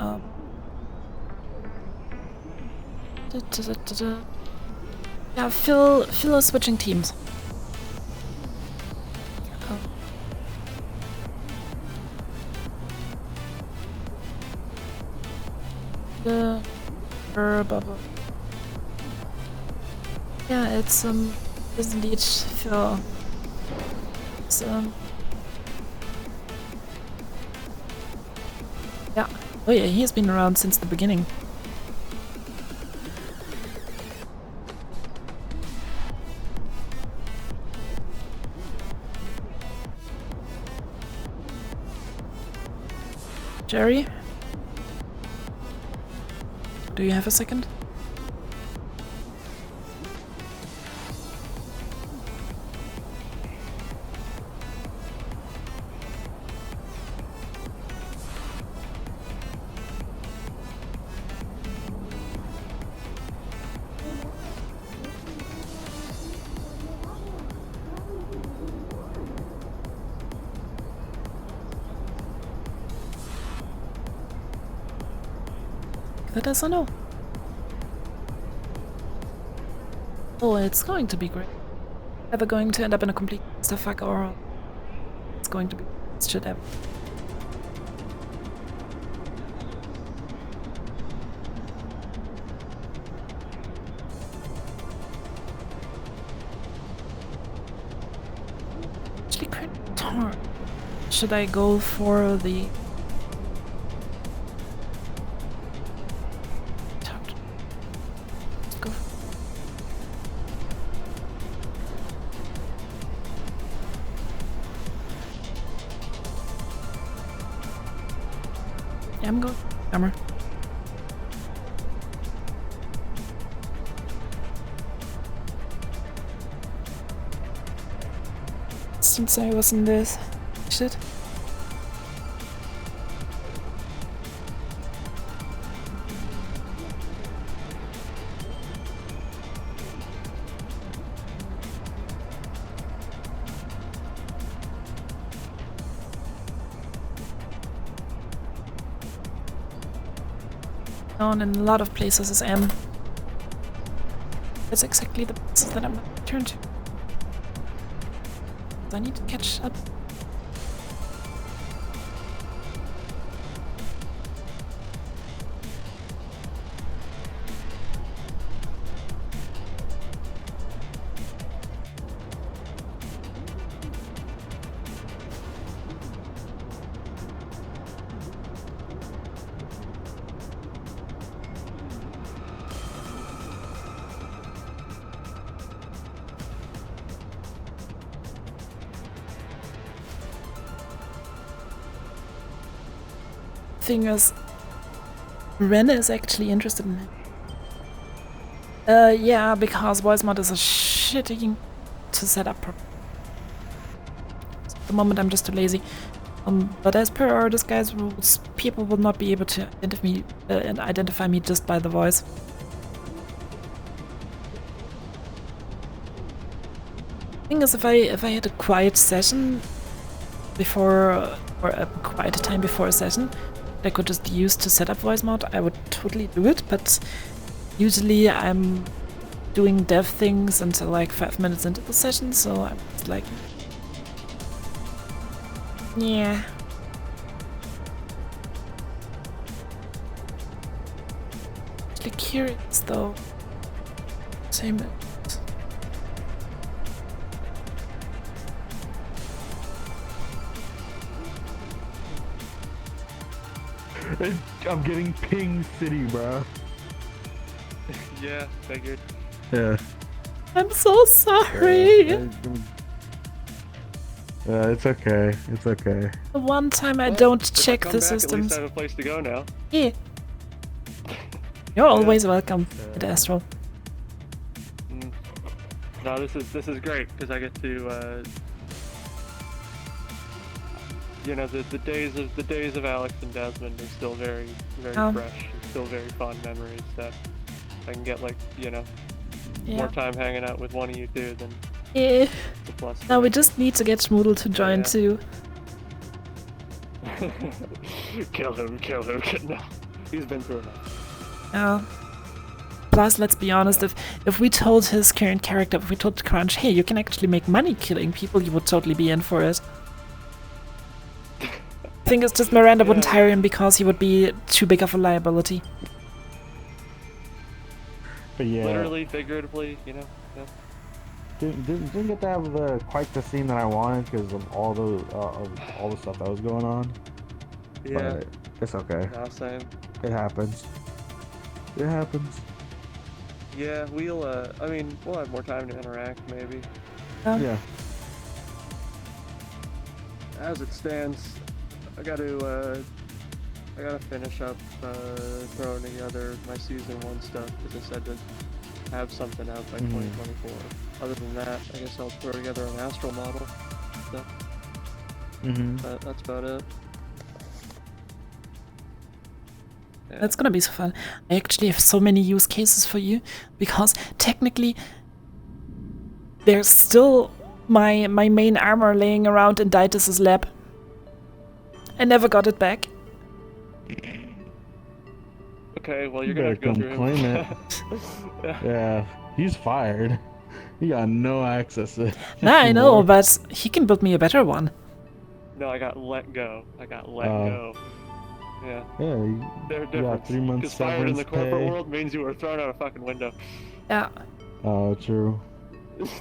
Yeah, Phil is switching teams. The bubble. Yeah, it's indeed Phil. It's yeah. Oh yeah, he's been around since the beginning. Jerry? Do you have a second? That is a no. Oh, it's going to be great. Either going to end up in a complete stufffuck or it's going to be shit ever. Actually, quite torn. Should I go for the I'm going hammer. Since I was in this shit. Known in a lot of places as M. That's exactly the places that I'm gonna return to. I need to catch up. Thing is, Miranda is actually interested in him. Yeah, because voice mod is a shitty to set up properly. So at the moment I'm just too lazy. But as per our disguise rules, people will not be able to identify me just by the voice. Thing is, if I had a quiet session before, or a quiet time before a session, I could just use to set up voice mod, I would totally do it, but usually I'm doing dev things until like 5 minutes into the session, so I'm just like, yeah. Actually curious though. Same. I'm getting ping city, bro. Yeah, figured. Yeah. I'm so sorry. It's okay. It's okay. The one time I Well, don't if I check come the back, systems. At least I have a place to go now. Yeah. You're always welcome at Astral. No, this is great because I get to, you know, the days of Alex and Desmond are still very fresh, and still very fond memories that I can get, like, you know, more time hanging out with one of you two than Yeah. the plus. Now we just need to get Schmoodle to join too. Kill him. No, he's been through enough. Plus, let's be honest, if we told his current character, if we told Crunch, hey, you can actually make money killing people, he would totally be in for it. I think it's just Miranda wouldn't hire him because he would be too big of a liability. But yeah, Literally, figuratively, you know. Yeah. didn't get to have quite the scene that I wanted because of all the stuff that was going on. Yeah. But it's okay. No, same. It happens. It happens. Yeah, we'll have more time to interact, maybe. Yeah. As it stands, I gotta finish up throwing together my season 1 stuff because I said to have something out by 2024. Other than that, I guess I'll throw together an astral model. So, that's about it. Yeah. That's gonna be so fun. I actually have so many use cases for you because technically there's still my main armor laying around in Ditus's lab. I never got it back. Okay, well you're gonna have to go through claim him. it. Yeah, he's fired. He got no access to it. Nah, I know, anymore. but he can build me a better one. No, I got let go. Yeah. Yeah, They're you got different. 3 months Because fired in the severance corporate pay. world means you were thrown out a fucking window. Yeah. Oh, true.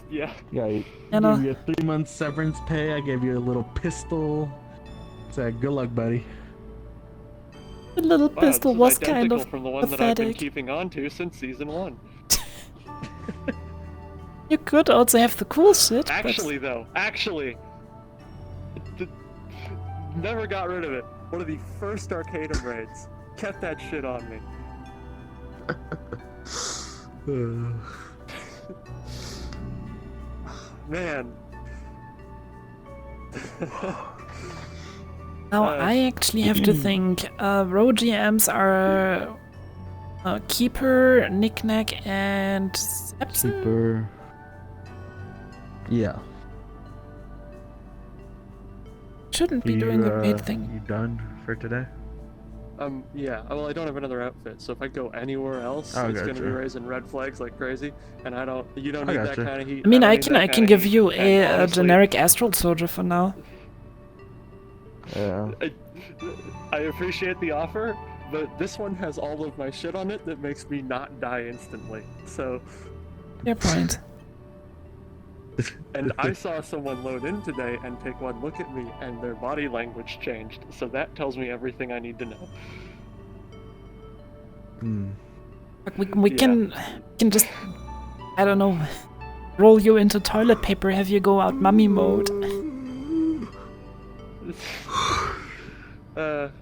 Yeah. Yeah, I You know. gave you a 3 month severance pay. I gave you a little pistol. Said, good luck, buddy. The little Wow, pistol this was is kind identical of from the one that I've been pathetic. keeping on to since season 1. You could also have the cool shit, Actually, never got rid of it. One of the first Arcanum raids. Kept that shit on me. Man. Now I actually have to think. Row GMs are Keeper, Knickknack, and Sepson? Super. Yeah. Shouldn't be doing the raid thing. You done for today? Yeah. Well, I don't have another outfit, so if I go anywhere else, it's gonna be raising red flags like crazy, and you don't need that kind of heat. I mean, I don't need that can kinda give heat, you and a honestly, generic Astral Soldier for now. Yeah. I appreciate the offer, but this one has all of my shit on it that makes me not die instantly. So. Fair point. And I saw someone load in today and take one look at me, and their body language changed. So that tells me everything I need to know. We can just, I don't know, roll you into toilet paper, have you go out mummy mode. But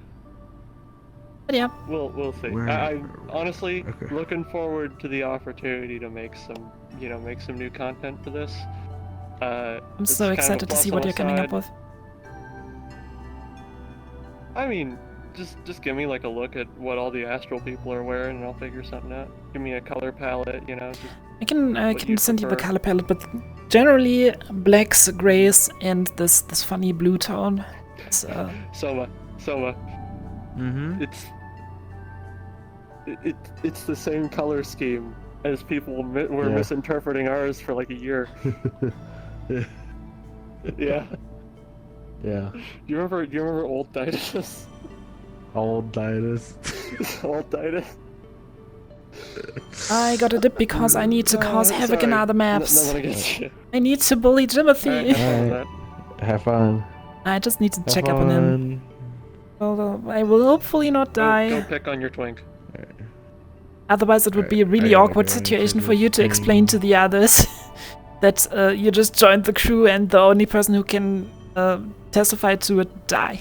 yeah. We'll see. I'm honestly looking forward to the opportunity to make some new content for this. I'm so excited to see what you're coming up with. I mean, just give me like a look at what all the astral people are wearing, and I'll figure something out. Give me a color palette, Just I can send you the color palette, but generally blacks, grays, and this funny blue tone. Soma. It's the same color scheme as people were misinterpreting ours for like a year. Yeah. Yeah. Do you remember old Titus? Old Titus. Old Titus. I got a dip because I need to cause havoc in other maps. Nothing against you. I need to bully Jimothy. Alright. Have fun. I just need to check up on him. Although I will hopefully not die. Go pick on your twink. Otherwise it would be a really awkward situation for you to explain to the others that you just joined the crew and the only person who can testify to it died.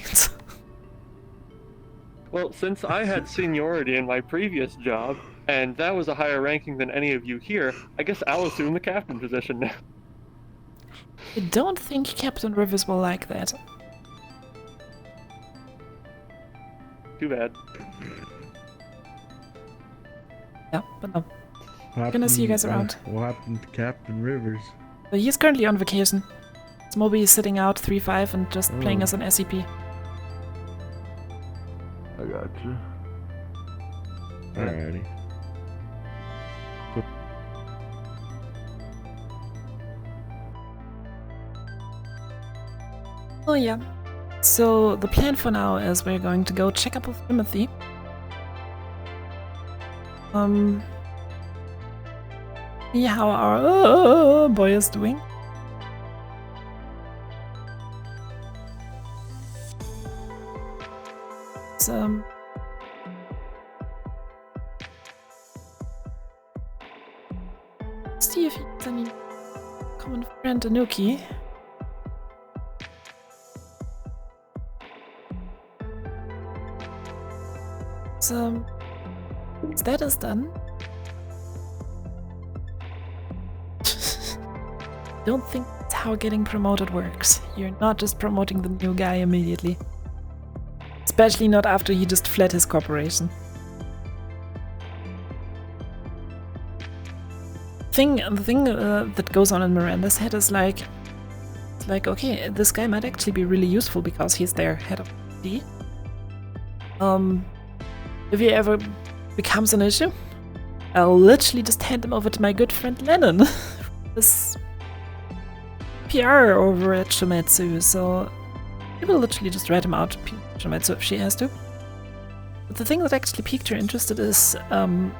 Well, since I had seniority in my previous job, and that was a higher ranking than any of you here, I guess I'll assume the captain position now. I don't think Captain Rivers will like that. Too bad. Yeah, but no. I'm gonna see you guys around. What happened to Captain Rivers? So he's currently on vacation. Moby is sitting out 3-5 and just playing as an SCP. I got you. Alrighty. Oh yeah. So the plan for now is we're going to go check up with Timothy. See how our boy is doing. So, see if he's any common friend Anuki. So, that is done. Don't think that's how getting promoted works. You're not just promoting the new guy immediately. Especially not after he just fled his corporation. The thing that goes on in Miranda's head is like, okay, this guy might actually be really useful because he's their head of D. If he ever becomes an issue, I'll literally just hand him over to my good friend Lennon. This PR over at Shumetsu, so he will literally just write him out to Shumetsu if she has to. But the thing that actually piqued her interest is the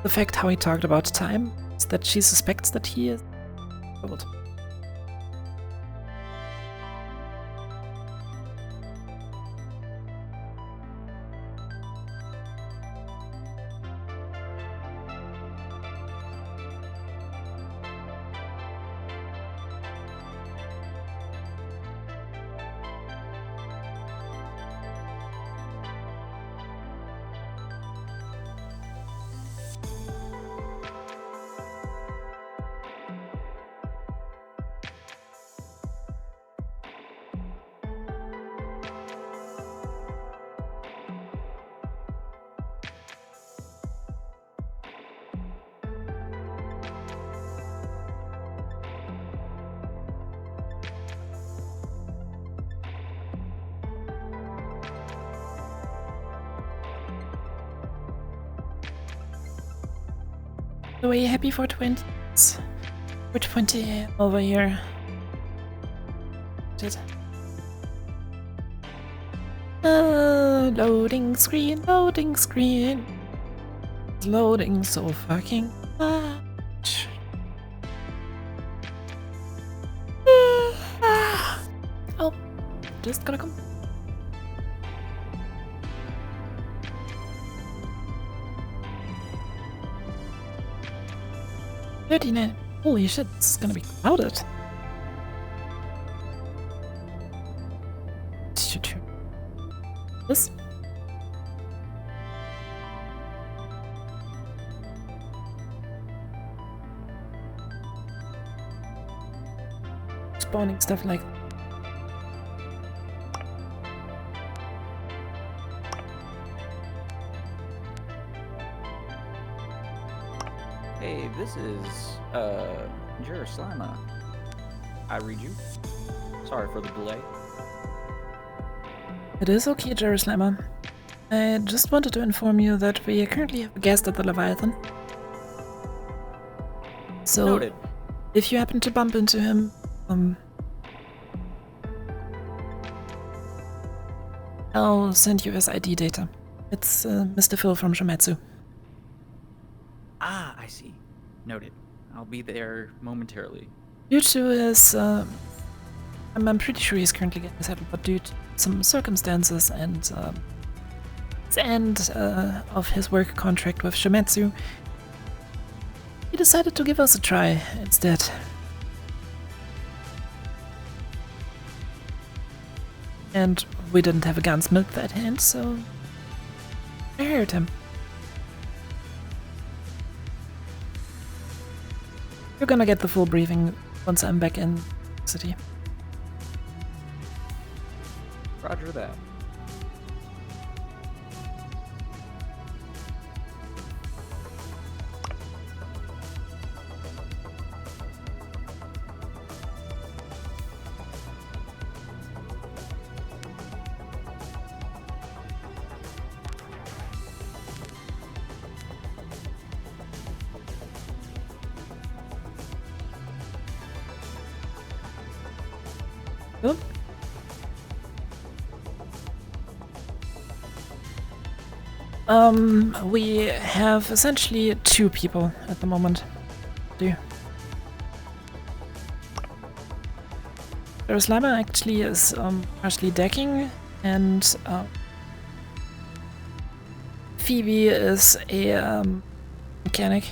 fact how he talked about time, is that she suspects that he is old. So are you happy for 20s? We're 20 over here. Loading screen, loading screen. It's loading so fucking much. Oh, just gonna come. Holy shit, this is gonna be crowded. This? Spawning stuff like Hey, this is, Jerusalem. I read you. Sorry for the delay. It is okay, Jerusalem. I just wanted to inform you that we currently have a guest at the Leviathan. So, Noted. if you happen to bump into him, I'll send you his ID data. It's Mr. Phil from Shumetsu. Ah, I see. Noted. I'll be there momentarily. Due to his, I'm pretty sure he's currently getting settled, but due to some circumstances and the end of his work contract with Shumetsu, he decided to give us a try instead. And we didn't have a gunsmith that hand, so I hired him. You're gonna get the full briefing once I'm back in the city. Roger that. Oop. We have essentially two people at the moment. do. Slimer actually is partially decking, and Phoebe is a mechanic.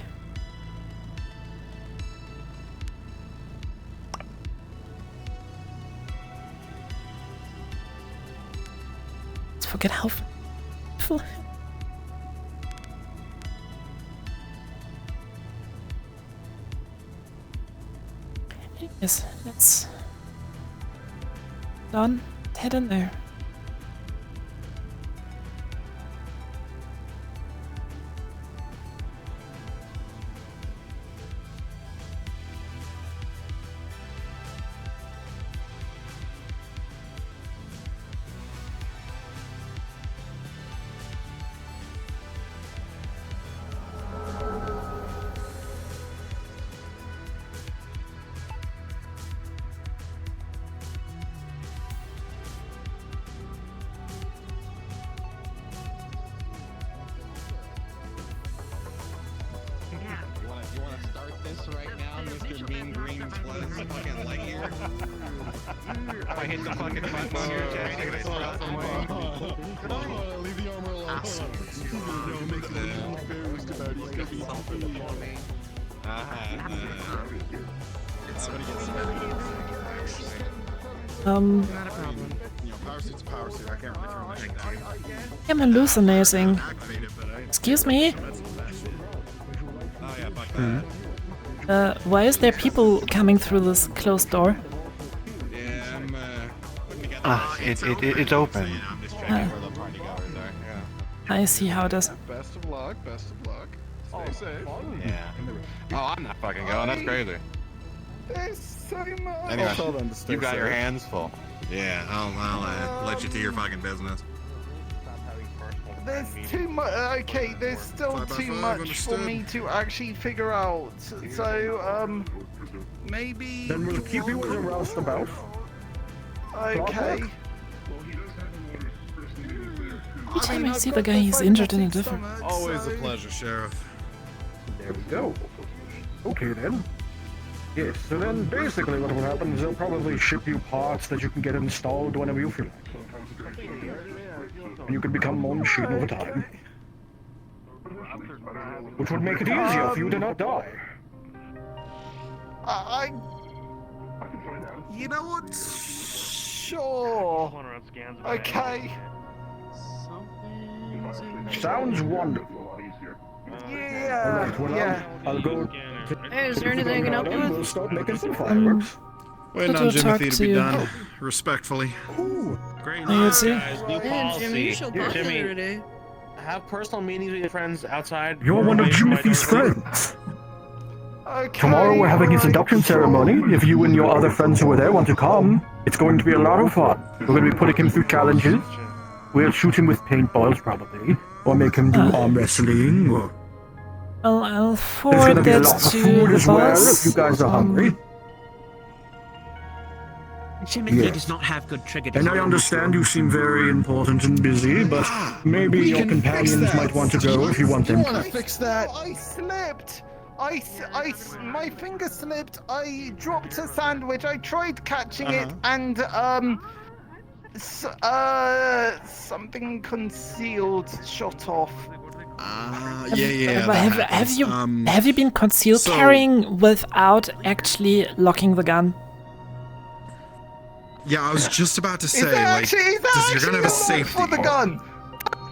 Let's forget how. Yes, let's. Done. Head in there. If I hit the fucking button on your chest, you're gonna throw out the way. Leave the armor alone. Not a problem. You know, power suit's a power suit. I can't really throw anything down. I'm hallucinating. Excuse me? Why is there people coming through this closed door? It's open. I see how it is. Best of luck. Best of luck. Stay safe. Yeah. Oh, I'm not fucking going. That's crazy. There's so much. Anyway, you got your hands full. Yeah, I'll let you do your fucking business. There's too much. Okay, there's still too much for me to actually figure out. So, maybe. Then we'll keep you as a roustabout. Okay. Every time I see the guy, he's injured in a different. Always a pleasure, Sheriff. There we go. Okay then. Yes, so then basically what will happen is they'll probably ship you parts that you can get installed whenever you feel like. And you can become more machine over time. Which would make it easier for you to not die. You know what? Sure. Okay. Sounds wonderful. Yeah. Alright, well, I'll go. Hey, is there anything I can help you with? We'll start making some fireworks. Waiting on Jimothy to be done. Respectfully. Great Hey, news, see? guys. New policy. Jimmy, you showed popular Jimmy, today. have personal meetings with your friends outside. You're one of away from my Jimothy's door. friends. Okay. Tomorrow we're having his induction ceremony. If you and your other friends who are there want to come, it's going to be a lot of fun. We're going to be putting him through challenges. We'll shoot him with paintballs probably, or make him do arm wrestling. Or... I'll There's forward going to be a that lot of to food the as well boss. if you guys are hungry. Timothy Yes. does not have good trigger And I understand you seem very important and busy, but maybe your companions might want to go if you want them to. Fix that. I slipped. My finger slipped. I dropped a sandwich. I tried catching it, and something concealed shot off. Have you been concealed carrying without actually locking the gun? Yeah, I was just about to say, Is that you're gonna have a safety for the gun?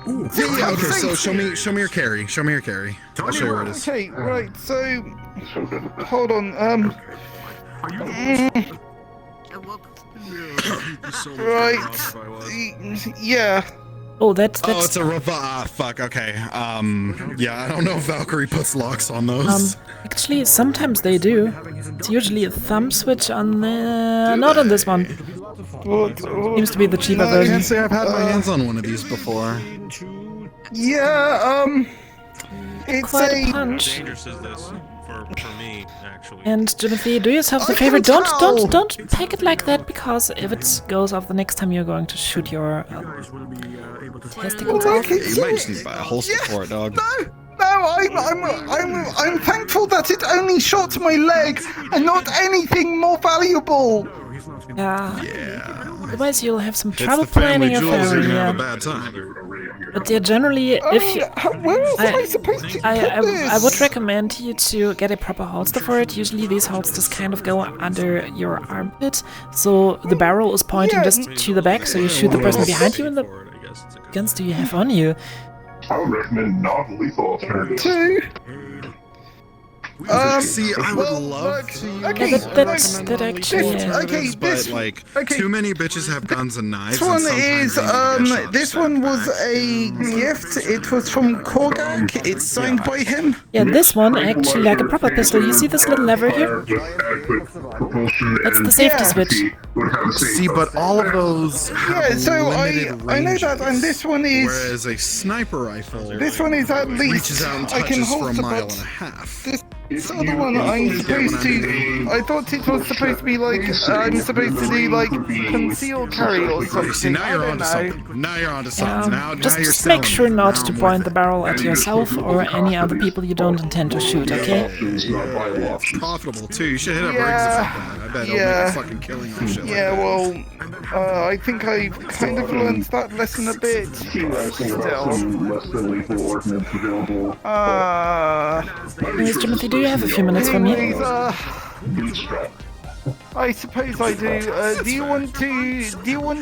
Ooh, yeah, okay, so show me your carry. Show me your carry. I'll show you where it is. Okay, right. So, hold on. Right. Yeah. Oh, that's. Oh, it's a fuck. Okay. Yeah, I don't know if Valkyrie puts locks on those. Actually, sometimes they do. It's usually a thumb switch on the. Not on this one. Seems to be the cheaper I version. can't say I've had my hands on one of these before. Yeah. It's Quite a punch. How dangerous is this for me, actually? And Jimothy, do yourself the favor. Don't pack it like that, because if it goes off the next time you're going to shoot your testicles off. You might just need to buy a holster for it, dog. No, I'm thankful that it only shot my leg and not anything more valuable. Yeah. Otherwise, you'll have some It's trouble the family planning a jewels, you're ferry. gonna have Yeah. a bad time. But yeah, generally, if you, Where else am I supposed to put this? I would recommend you to get a proper holster for it. Usually, these holsters kind of go under your armpit, so the barrel is pointing just to the back, so you shoot the person behind you. And the guns do you have on you? I would recommend non-lethal alternatives. Two. See, I would love to use that actually. too many bitches have guns and knives. This one and is sometimes they get shot this one was a gift. It was from Korgak. It's signed by him. Yeah, this one actually like a proper pistol. You see this little lever here? That's the safety switch. See, but all of those have so limited I know that, and this one is. Whereas a sniper rifle This one is at least reaches out and I can touches for hold a the mile butt. and a half. This other one I'm supposed to. I thought it was supposed to be like I'm supposed to do like concealed carry or something. See, now you're I onto don't know. something. Now you're onto something. Now Just you're make selling sure it. not Now to I'm point with the it. barrel at yourself or any other people you don't intend to shoot, okay? It's profitable too. You should hit up rigs Yeah, about that. I bet it'll make a fucking killing on shit. Yeah, well, I think I've kind of learned that lesson a bit. Still. Anyways, Timothy, do you have a few minutes for me? Anyways, I suppose I do. Do you want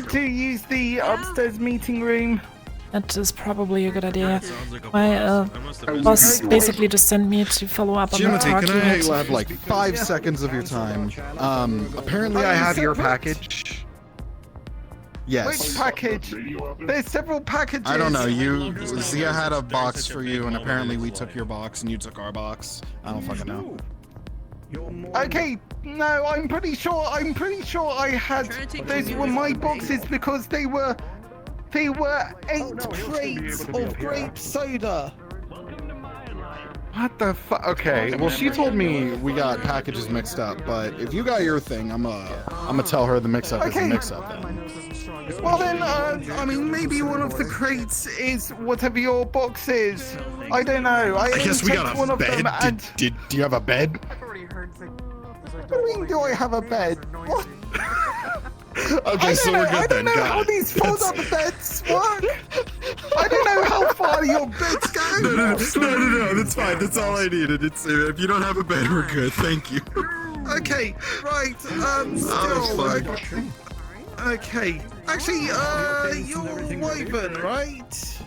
to use the upstairs meeting room? That is probably a good idea. My boss basically just sent me to follow up on the Timothy, talk can you I had. have like 5 seconds of your time? Apparently I have your package. Yes. Which package? There's several packages. I don't know. Zia had a box for you, and apparently we took your box, and you took our box. I don't fucking know. Okay, no, I'm pretty sure I had those were my boxes because they were 8 crates of grape soda. What the fuck? Okay, well she told me we got packages mixed up, but if you got your thing, I'm gonna tell her the mix-up is the mix-up then. Well then, I mean, maybe one of the crates is whatever your box is. I don't know. I guess we got one a of bed. them and... Do you have a bed? What do you mean, do I have a bed? What? Okay, so we're good I don't then. know how these fold-up beds work. I don't know how far your beds go. No, that's fine. That's all I needed. It's if you don't have a bed, we're good. Thank you. Okay, right. Okay. Actually, you're Wyvern, right?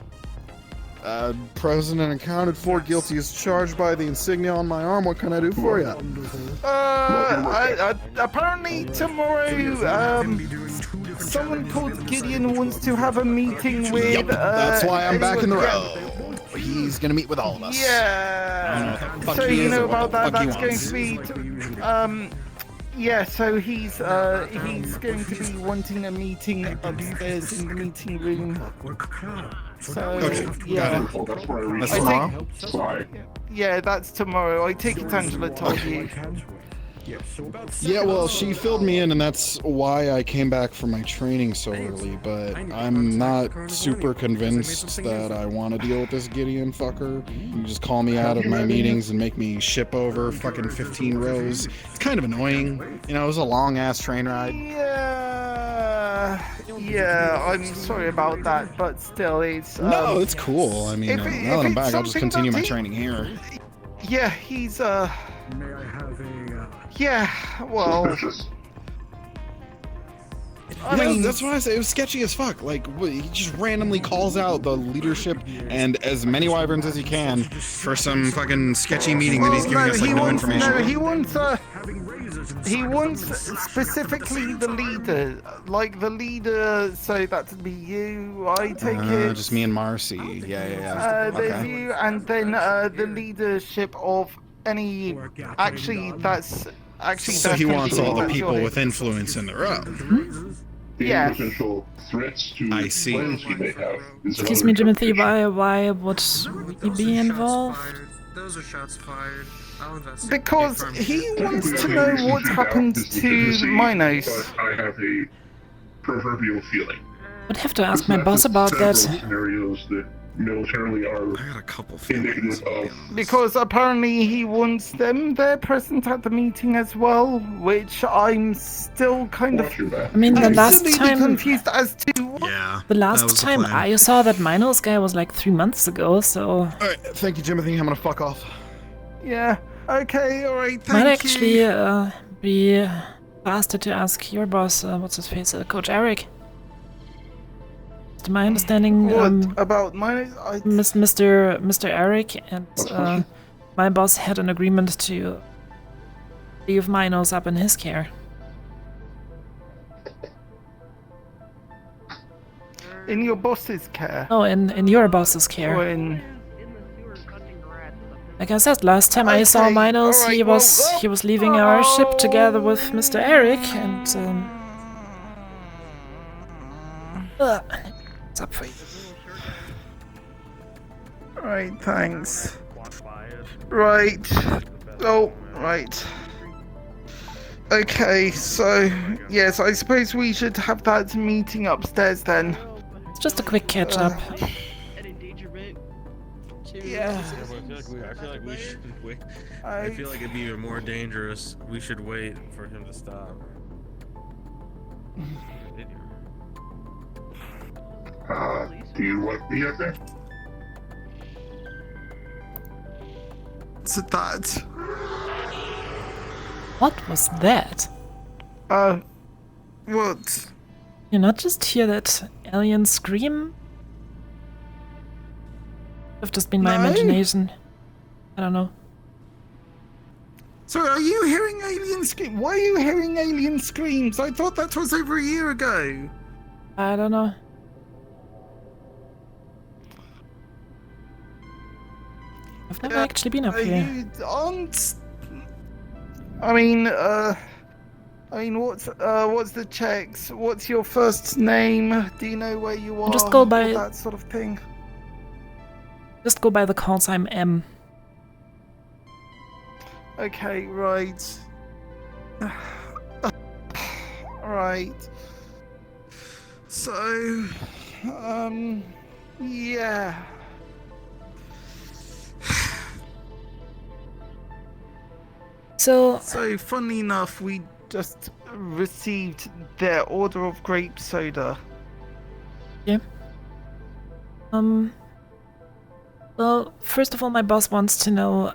Present and accounted for, guilty as charged by the insignia on my arm. What can I do for you? Apparently tomorrow, someone called Gideon wants to have a meeting with. Yep, that's why I'm back in the row. He's gonna meet with all of us. Yeah. So you know about that. That's going to be. Yeah, so he's going to be wanting a meeting upstairs in the meeting room. So yeah, That's tomorrow. Yeah, that's tomorrow. I take it Angela told you. Yeah, well, she filled me in, and that's why I came back from my training so early, but I'm not super convinced that I want to deal with this Gideon fucker. You just call me out of my meetings and make me ship over fucking 15 rows. It's kind of annoying. You know, it was a long-ass train ride. Yeah, I'm sorry about that, but still, it's... No, it's cool. I mean, now that I'm back, I'll just continue my training here. Yeah, he's, Yeah, well... I mean, that's why I say it was sketchy as fuck. Like, he just randomly calls out the leadership and as many wyverns as he can for some fucking sketchy meeting that he's giving us like no information. No, he wants specifically the leader, like the leader. So that'd be you. I take it. Just me and Marcy. Yeah. There's you, and then the leadership of any. Actually, that's. So he wants all the people with influence in the row. Yeah. I see. Excuse me, Timothy, why would he be involved? Those are shots fired. I'll investigate. Because he wants to know what happened to Minos. I have a proverbial feeling. Would have to ask my boss about that. Scenarios that militarily are indicative of. Because apparently he wants them there present at the meeting as well, which I'm still kind of I mean, the last absolutely time, confused as to what. Yeah. the last time I saw that Minos guy was like 3 months ago, so. Alright, thank you, Jimothy. I'm gonna fuck off. Yeah. Okay. All right. Might Thank actually you. be faster to ask your boss, what's his face, Coach Eric. To my understanding, What about my? Mr. Eric and my boss had an agreement to leave Minos up in his care. In your boss's care. Oh, in your boss's care. Or in. Like I said, last time I saw Minos, he was leaving our ship together with Mr. Eric, and it's up for you. Right. Thanks. Right. Oh. Right. Okay. So yes, I suppose we should have that meeting upstairs then. It's just a quick catch up. Yeah. I feel like we should wait. I feel like it'd be even more dangerous. We should wait for him to stop. Do you want me up there? So that. What was that? What? You not just hear that alien scream? Could have just been my No. imagination. I don't know. So are you hearing alien screams? Why are you hearing alien screams? I thought that was over a year ago. I don't know. I've never actually been up here. You aren't. I mean, what's the checks? What's your first name? Do you know where you are? Just go by All that sort of thing. Just go by the call sign M. Okay, right. Right. So, yeah. So, funnily enough, we just received their order of grape soda. Yeah. Well, first of all, my boss wants to know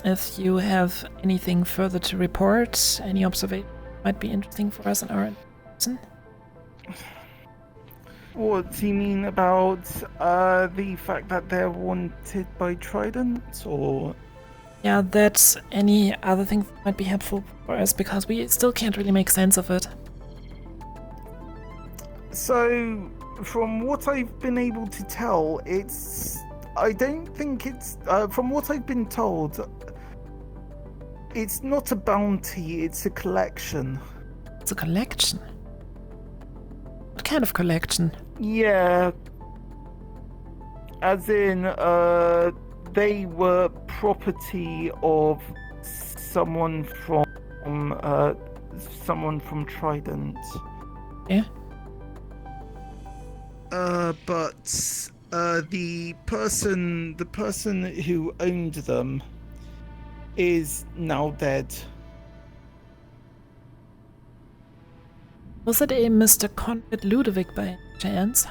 if you have anything further to report, any observation might be interesting for us in our investigation. What do you mean about the fact that they're wanted by Trident, or? Yeah, that's any other thing that might be helpful for us, because we still can't really make sense of it. So, from what I've been able to tell, I don't think it's... from what I've been told, it's not a bounty, it's a collection. It's a collection? What kind of collection? Yeah. As in, they were property of someone from Trident. Yeah. But the person who owned them is now dead. Was it a Mr. Conrad Ludovic by any chance?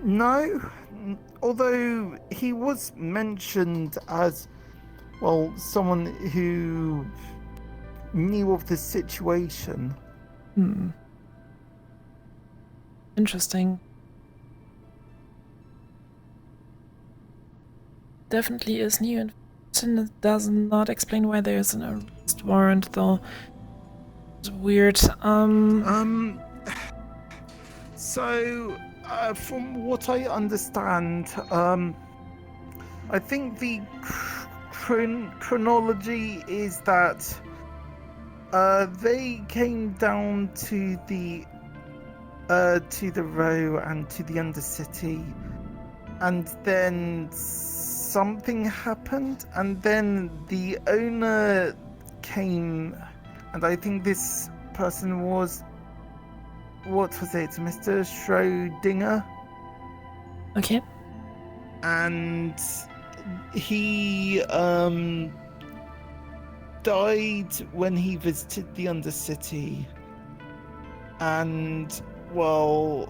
No, although he was mentioned as, well, someone who knew of the situation. Interesting. Definitely is new information. It does not explain why there's an arrest warrant, though. It's weird. So, from what I understand, I think the chronology is that they came down to the Row and to the Undercity, and then something happened, and then the owner came, and I think this person was what was it, Mr. Schrodinger? Okay. And he died when he visited the Undercity. And well,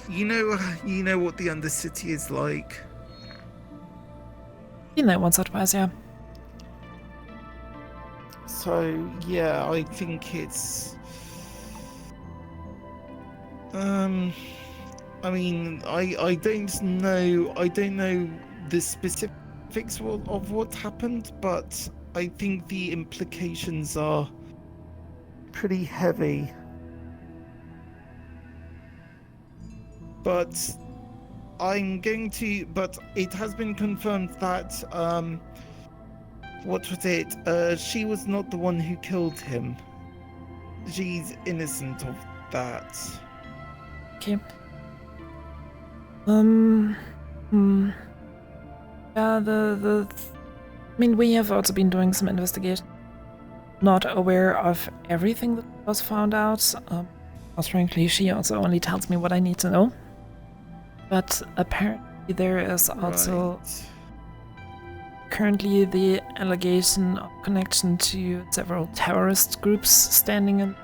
you know what the Undercity is like. Seen that once or twice, yeah. So yeah, I think it's. I mean, I don't know the specifics of what happened, but I think the implications are pretty heavy. But but it has been confirmed that, what was it? She was not the one who killed him. She's innocent of that. Okay. Yeah, I mean, we have also been doing some investigation. Not aware of everything that was found out. Because frankly, she also only tells me what I need to know. But apparently there is also currently the allegation of connection to several terrorist groups standing in,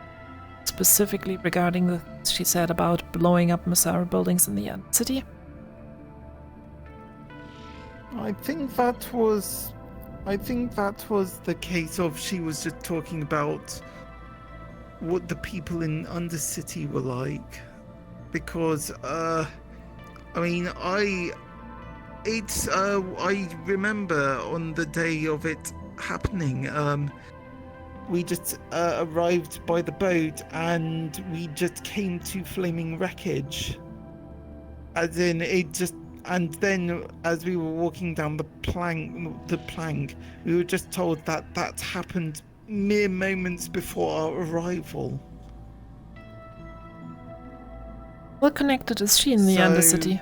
specifically regarding the she said about blowing up Masara buildings in the city. I think that was the case of she was just talking about what the people in Undercity were like, because I mean I remember on the day of it happening, we just arrived by the boat and we just came to flaming wreckage. As in, it just. And then, as we were walking down the plank, we were just told that happened mere moments before our arrival. What connected is she in the Undercity?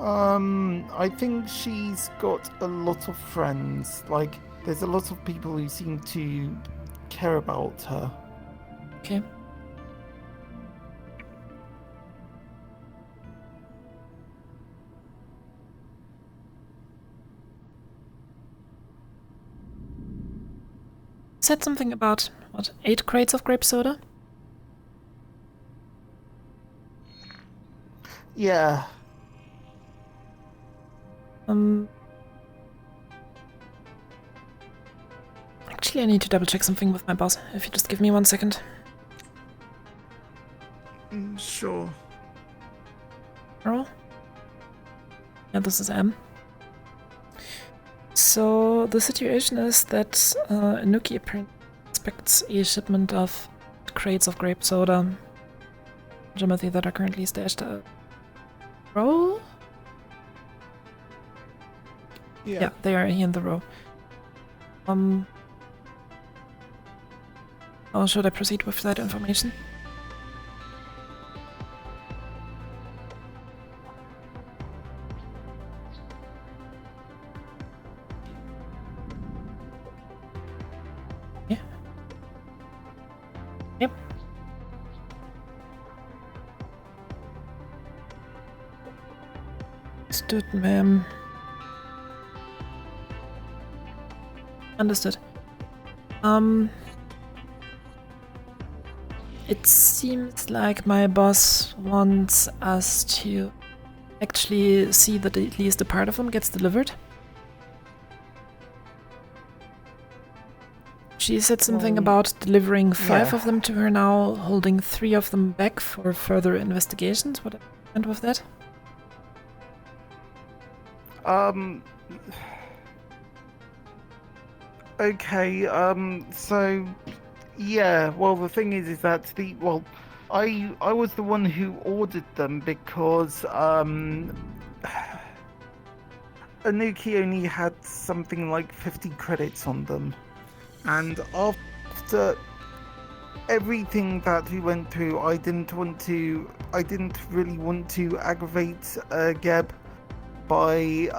I think she's got a lot of friends. Like, there's a lot of people who seem to care about her. Okay. Said something about, what, 8 crates of grape soda? Yeah. Actually, I need to double check something with my boss. If you just give me 1 second. Sure. Earl? Yeah, this is M. So the situation is that Inuki apparently expects a shipment of crates of grape soda, Jimothy, that are currently stashed at row? Yeah, they are here in the row. How should I proceed with that information? Yep. Understood, ma'am. Understood. It seems like my boss wants us to actually see that at least a part of them gets delivered. She said something about delivering 5 of them to her now, holding 3 of them back for further investigations. What happened with that? Okay, so yeah, well the thing is that I was the one who ordered them because Anuki only had something like 50 credits on them. And after everything that we went through, I didn't really want to aggravate Geb by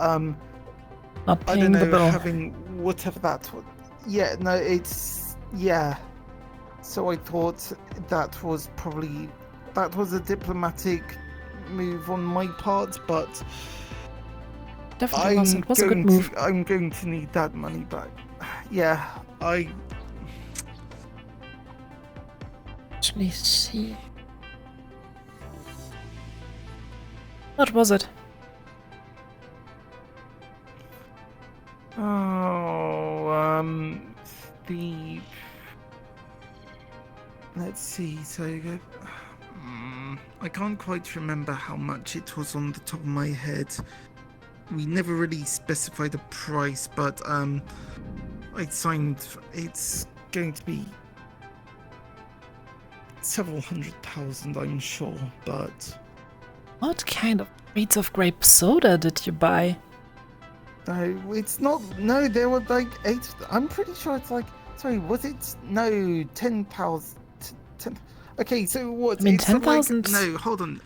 not paying the bill. Having whatever that was. Yeah, no, it's yeah. So I thought that was a diplomatic move on my part, but Definitely was. It was a good move. I'm going to need that money back. Yeah, Actually, see. What was it? Oh, the let's see. So I can't quite remember how much it was on the top of my head. We never really specified a price, but I signed. It's going to be several 100,000, I'm sure. But what kind of crates of grape soda did you buy? No, it's not. No, there were like 8. I'm pretty sure it's like. Sorry, was it? No, 10,000. 10. Okay, so what? I mean, it's 10,000. Like, no, hold on.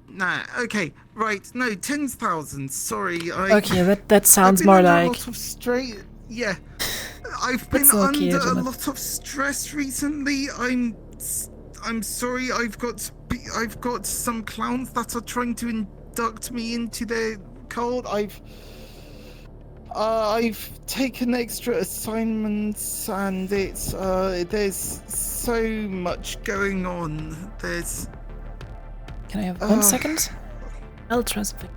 Nah, okay, right. No, 10,000. Sorry, Okay, that sounds I've been more under like. A lot of straight. Yeah, I've been okay, under a lot of stress recently. I'm sorry. I've got some clowns that are trying to induct me into their cult. I've taken extra assignments, and it's there's so much going on. Can I have 1 second? I'll transfer.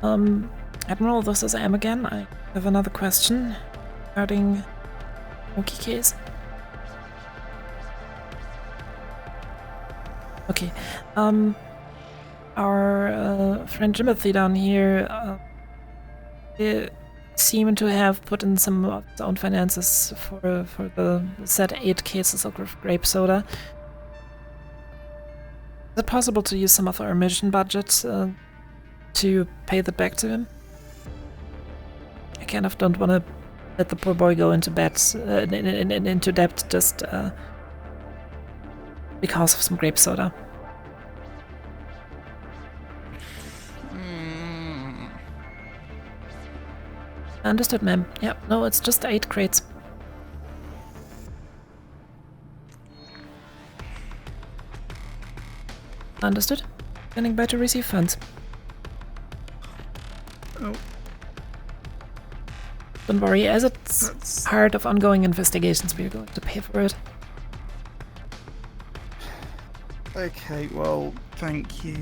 Admiral, this is Am again. I have another question regarding Monkey case. Okay. Our friend Timothy down here seem to have put in some of his own finances for the said 8 cases of grape soda. Is it possible to use some of our mission budget to pay that back to him? I kind of don't want to let the poor boy go into debt just because of some grape soda. Understood, ma'am. Yeah, no, it's just 8 crates. Understood. Standing by to receive funds. Oh. Don't worry, as it's part of ongoing investigations, we're going to pay for it. Okay, well, thank you.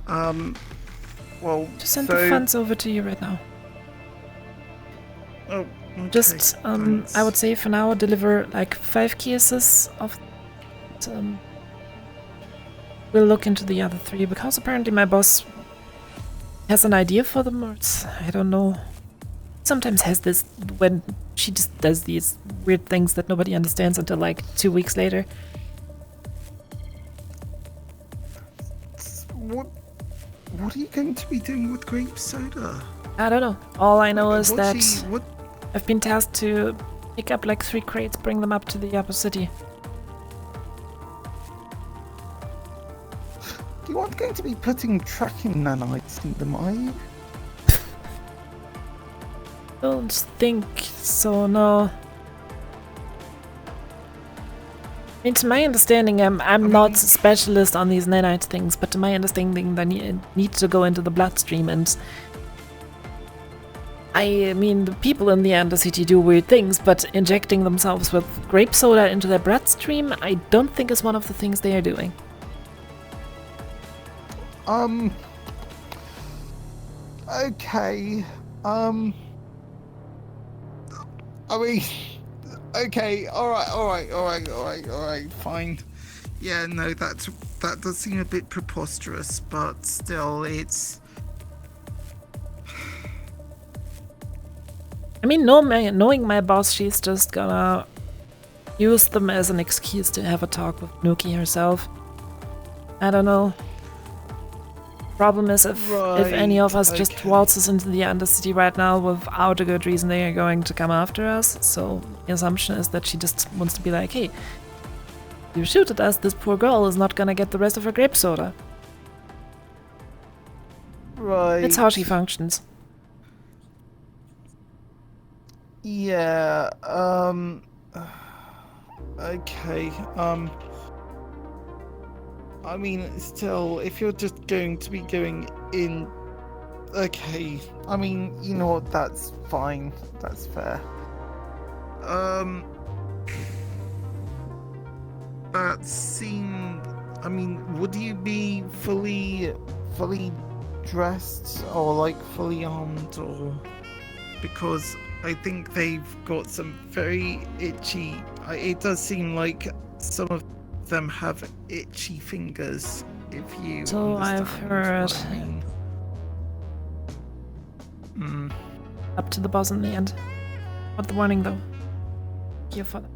Well, Just send the funds over to you right now. Oh, okay, just, I would say for now, deliver like 5 cases of. We'll look into the other 3 because apparently my boss has an idea for them, or I don't know. Sometimes has this when she just does these weird things that nobody understands until like 2 weeks later. What are you going to be doing with grape soda? I don't know. All I know is that I've been tasked to pick up like 3 crates, bring them up to the upper city. You aren't going to be putting tracking nanites in them, are you? Don't think so, no. I mean, to my understanding, I'm not a specialist on these nanite things, but to my understanding, they need to go into the bloodstream, and I mean, the people in the Undercity do weird things, but injecting themselves with grape soda into their bloodstream, I don't think is one of the things they are doing. Okay. I mean, okay, alright, fine. Yeah, no, that does seem a bit preposterous, but still, it's... I mean, knowing my boss, she's just gonna use them as an excuse to have a talk with Nuki herself. I don't know. Problem is, if any of us just waltzes into the Undercity right now without a good reason, they are going to come after us. So the assumption is that she just wants to be like, hey, you shoot at us, this poor girl is not gonna get the rest of her grape soda. Right. That's how she functions. Yeah, okay, I mean, still, if you're just going to be going in... Okay, I mean, you know what, that's fine, that's fair. That seemed... I mean, would you be fully dressed, or, like, fully armed, or... Because I think they've got some very itchy... It does seem like some of them have itchy fingers, if you So I've understand heard. what I mean. Up to the boss in the end. Not the warning though. Here for that.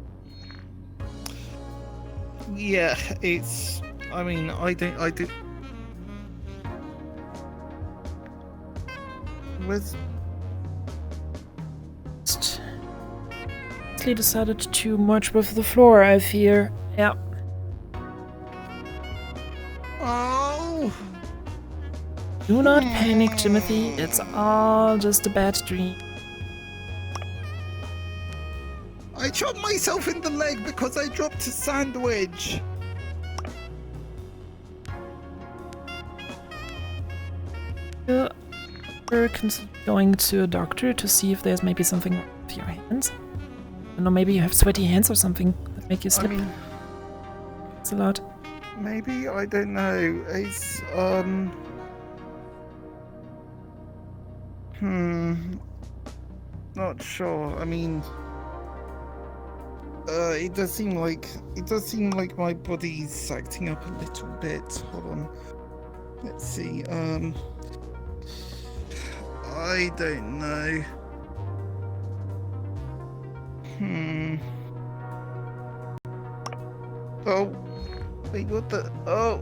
Yeah, it's... I mean, I do... Where's... He decided to merge with the floor, I fear. Yeah. Oh! Do not panic, Timothy. It's all just a bad dream. I chopped myself in the leg because I dropped a sandwich. You're going to a doctor to see if there's maybe something wrong with your hands. I don't know, maybe you have sweaty hands or something that make you slip. I mean, it's a lot. Maybe, I don't know. It's, not sure. I mean, it does seem like my body's acting up a little bit. Hold on. Let's see. I don't know. Oh, wait, what the? Oh.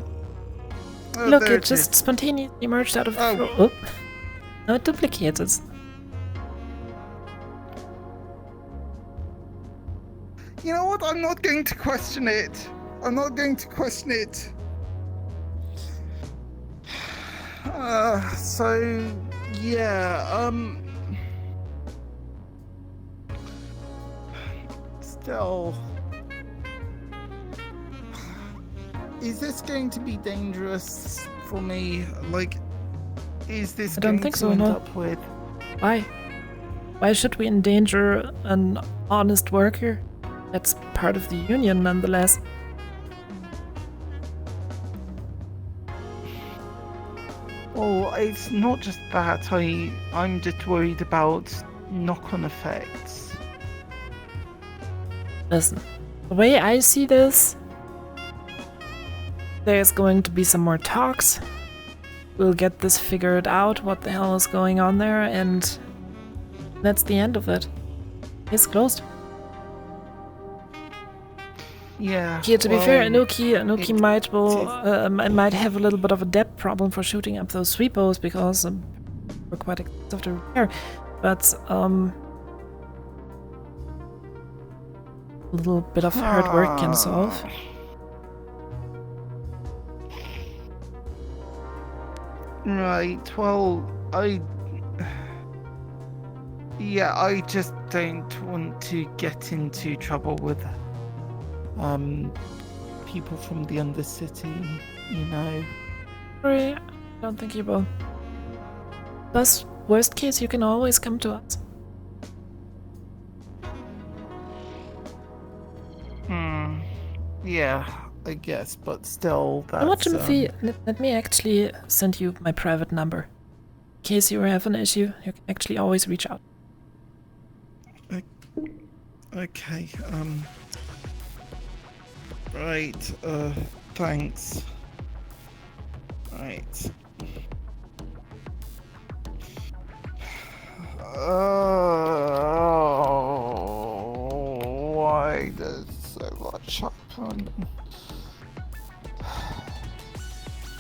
Look, there it just spontaneously emerged out of the floor. Oh. No, it duplicated. You know what? I'm not going to question it. So, yeah, still, is this going to be dangerous for me? Like, is this I don't going think to so, end no. up with... Why? Why should we endanger an honest worker? That's part of the union, nonetheless. Well, it's not just that. I'm just worried about knock-on effects. Listen, the way I see this, there's going to be some more talks. We'll get this figured out, what the hell is going on there, and that's the end of it. It's closed. Yeah. Here, to be fair, Anuki might have a little bit of a depth problem for shooting up those sweepos because we're quite expensive to repair. But a little bit of hard work can solve. Right. Well, I just don't want to get into trouble with people from the Undercity, you know. Sorry, I don't think you will. Plus, worst case, you can always come to us. Yeah, I guess, but still, that's... You know what, Timothy? Let me actually send you my private number. In case you have an issue, you can actually always reach out. Okay, right, thanks. Right. Why does so much happen?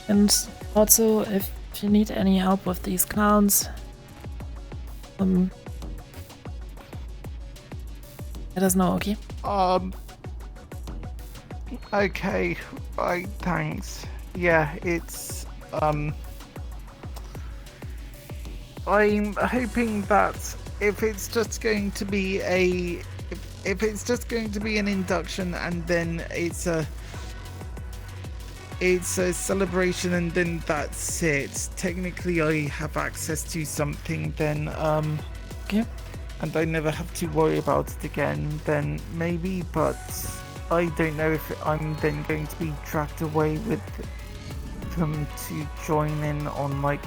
And also, if you need any help with these clowns, let us know, okay? Okay, right, thanks. Yeah, it's, I'm hoping that if it's just going to be if it's just going to be an induction and then it's a celebration and then that's it. Technically, I have access to something then. Okay. And I never have to worry about it again. Then maybe, but I don't know if I'm then going to be dragged away with them to join in on like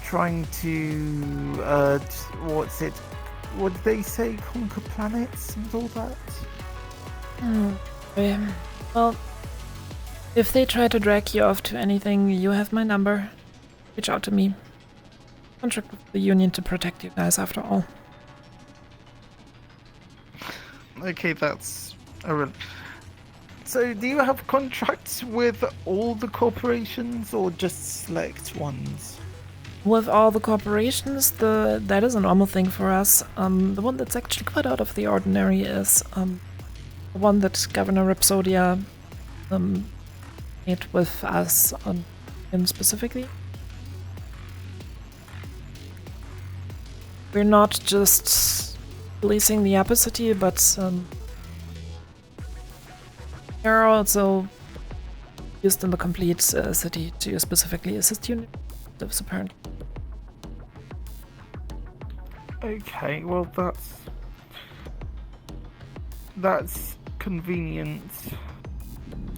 trying to what's it? What did they say? Conquer planets and all that. Well, if they try to drag you off to anything, you have my number. Reach out to me. Contract with the Union to protect you guys, after all. Okay, that's so. Do you have contracts with all the corporations or just select ones? With all the corporations, that is a normal thing for us. The one that's actually quite out of the ordinary is the one that Governor Rhapsodia made with us him specifically. We're not just policing the upper city, but we're also used in the complete city to specifically assist units, apparently. Okay, well that's convenient.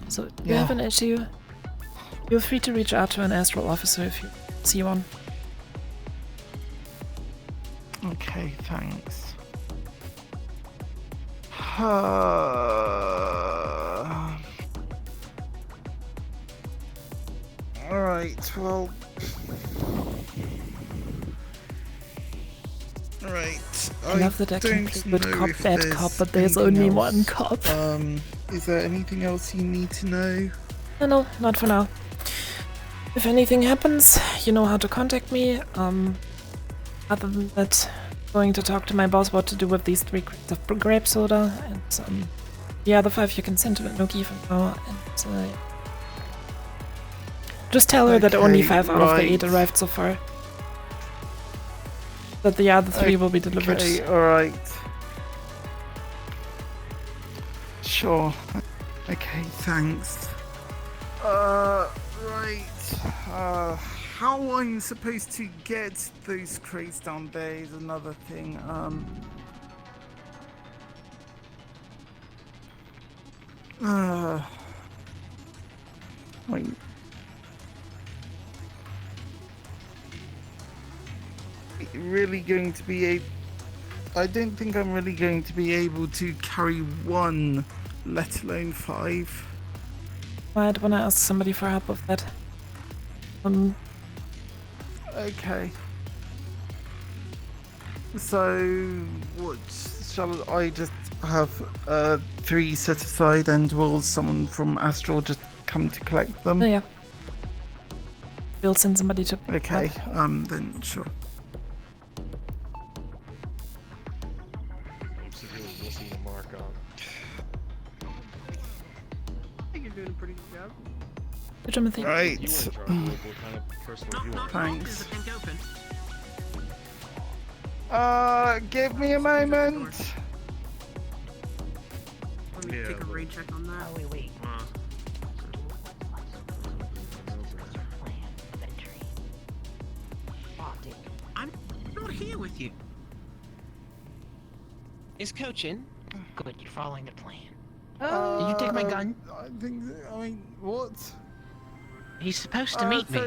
So if you have an issue, feel free to reach out to an astral officer if you see one. Okay, thanks. Alright, well... Right. I love that I can play good cop, bad cop, but there's only one cop. Is there anything else you need to know? No, not for now. If anything happens, you know how to contact me. Other than that, going to talk to my boss what to do with these 3 crates of grape soda, and the other 5 you can send to Nuki for now, and just tell her that only 5 out of the 8 arrived so far. That the other 3 will be delivered. Okay, alright. Sure. Okay, thanks. Right. How I'm supposed to get those crates down there is another thing. Wait. Really going to be I don't think I'm really going to be able to carry 1, let alone 5. I'd wanna ask somebody for help with that. Okay. So, what shall I just have 3 set aside, and will someone from Astral just come to collect them? Oh, yeah. We'll send somebody to. Okay. Then sure. I think you're doing a pretty good job. Good job, Matthew. Right. Thanks. Give me a moment. Let me take a raid check on that. Oh, wait. I'm not here with you. Is Coach in? Good, you're following the plan. Did you take my gun? I mean, what? He's supposed to meet me.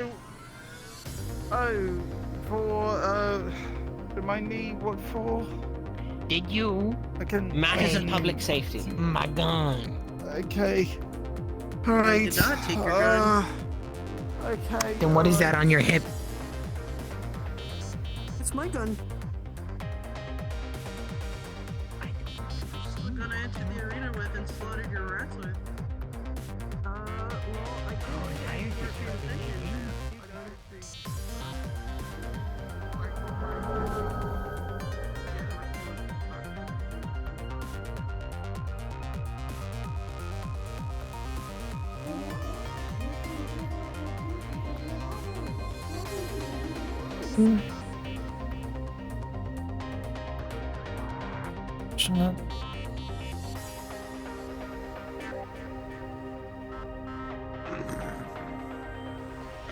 Oh, for, remind me what for? Did you? Matters of public safety. My gun. Okay. Alright. Did I take your gun? Okay. Then what is that on your hip? It's my gun. The gun I entered the arena with and slaughtered your rats with. unfortunate.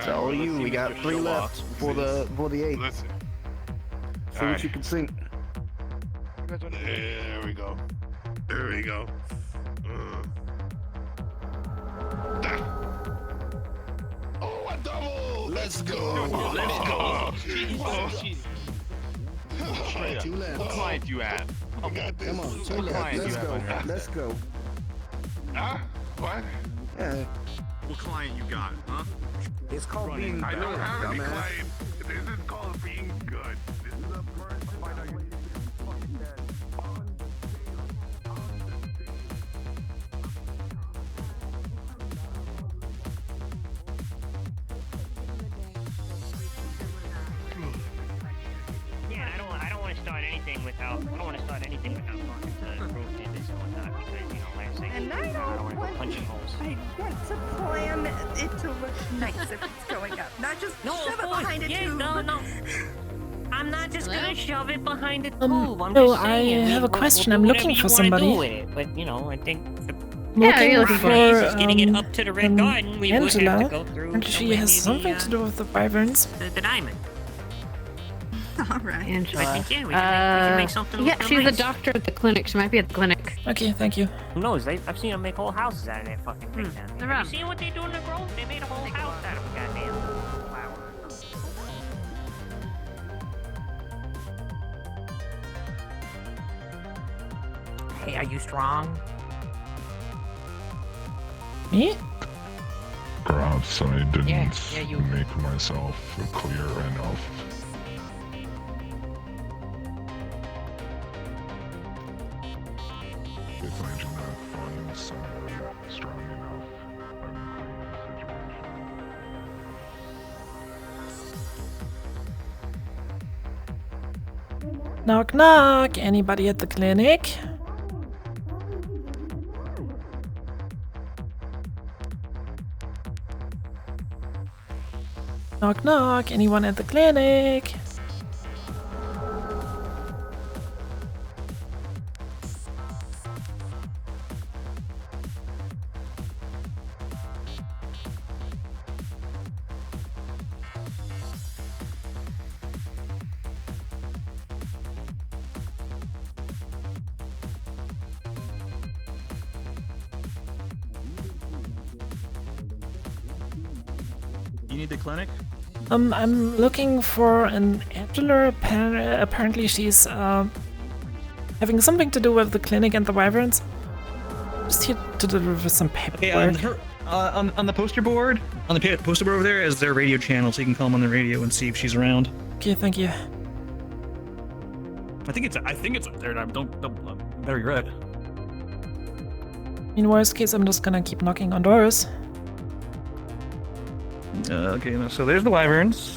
So you, we got 3 left for the 8. Listen. See what you can see. There we go. There we go. Oh, a double! Let's go! Let's go! Two left. What client you have? We got this. Come on, 2 left. Let's go. Let's go. Huh? What? Yeah. What client you got, huh? It's called being I good, don't have any dumbass. claim. This is called being good. This is the first fight I fucking dead. Yeah, I don't want to start anything without talking to group members and whatnot because last thing And I don't don't want to want go punching holes. I want to plan it to look nice if it's going up, not just No, shove of it course. behind a Yeah, tube. no. I'm not just gonna shove it behind a tube. I'm no, just saying. I have a we'll question. do I'm whatever looking you for wanna somebody. Do with it. But I think Looking for is getting it up to the red garden. We would have Angela. to go through. And she has something to do with the wyverns. The diamond. All right. I think we can make something. Yeah, look she's a nice. doctor at the clinic. She might be at the clinic. Okay, thank you. Who knows? I've seen them make whole houses out of that fucking thing down there. They're Have you seen what they do in the Grove? They made a whole house out of a goddamn flower. Hey, are you strong? Me? Perhaps I didn't Yeah, you- make myself clear enough. If I do not find someone strong enough, I will create a situation. Knock knock. Anybody at the clinic? Knock knock. Anyone at the clinic? You need the clinic? I'm looking for an Angela. Apparently she's having something to do with the clinic and the wyverns. Just here to deliver some paperwork. Okay, on the poster board, poster board over there is their radio channel, so you can call them on the radio and see if she's around. Okay, thank you. I think it's up there. Don't better regret. In worst case, I'm just gonna keep knocking on doors. Okay, so there's the wyverns.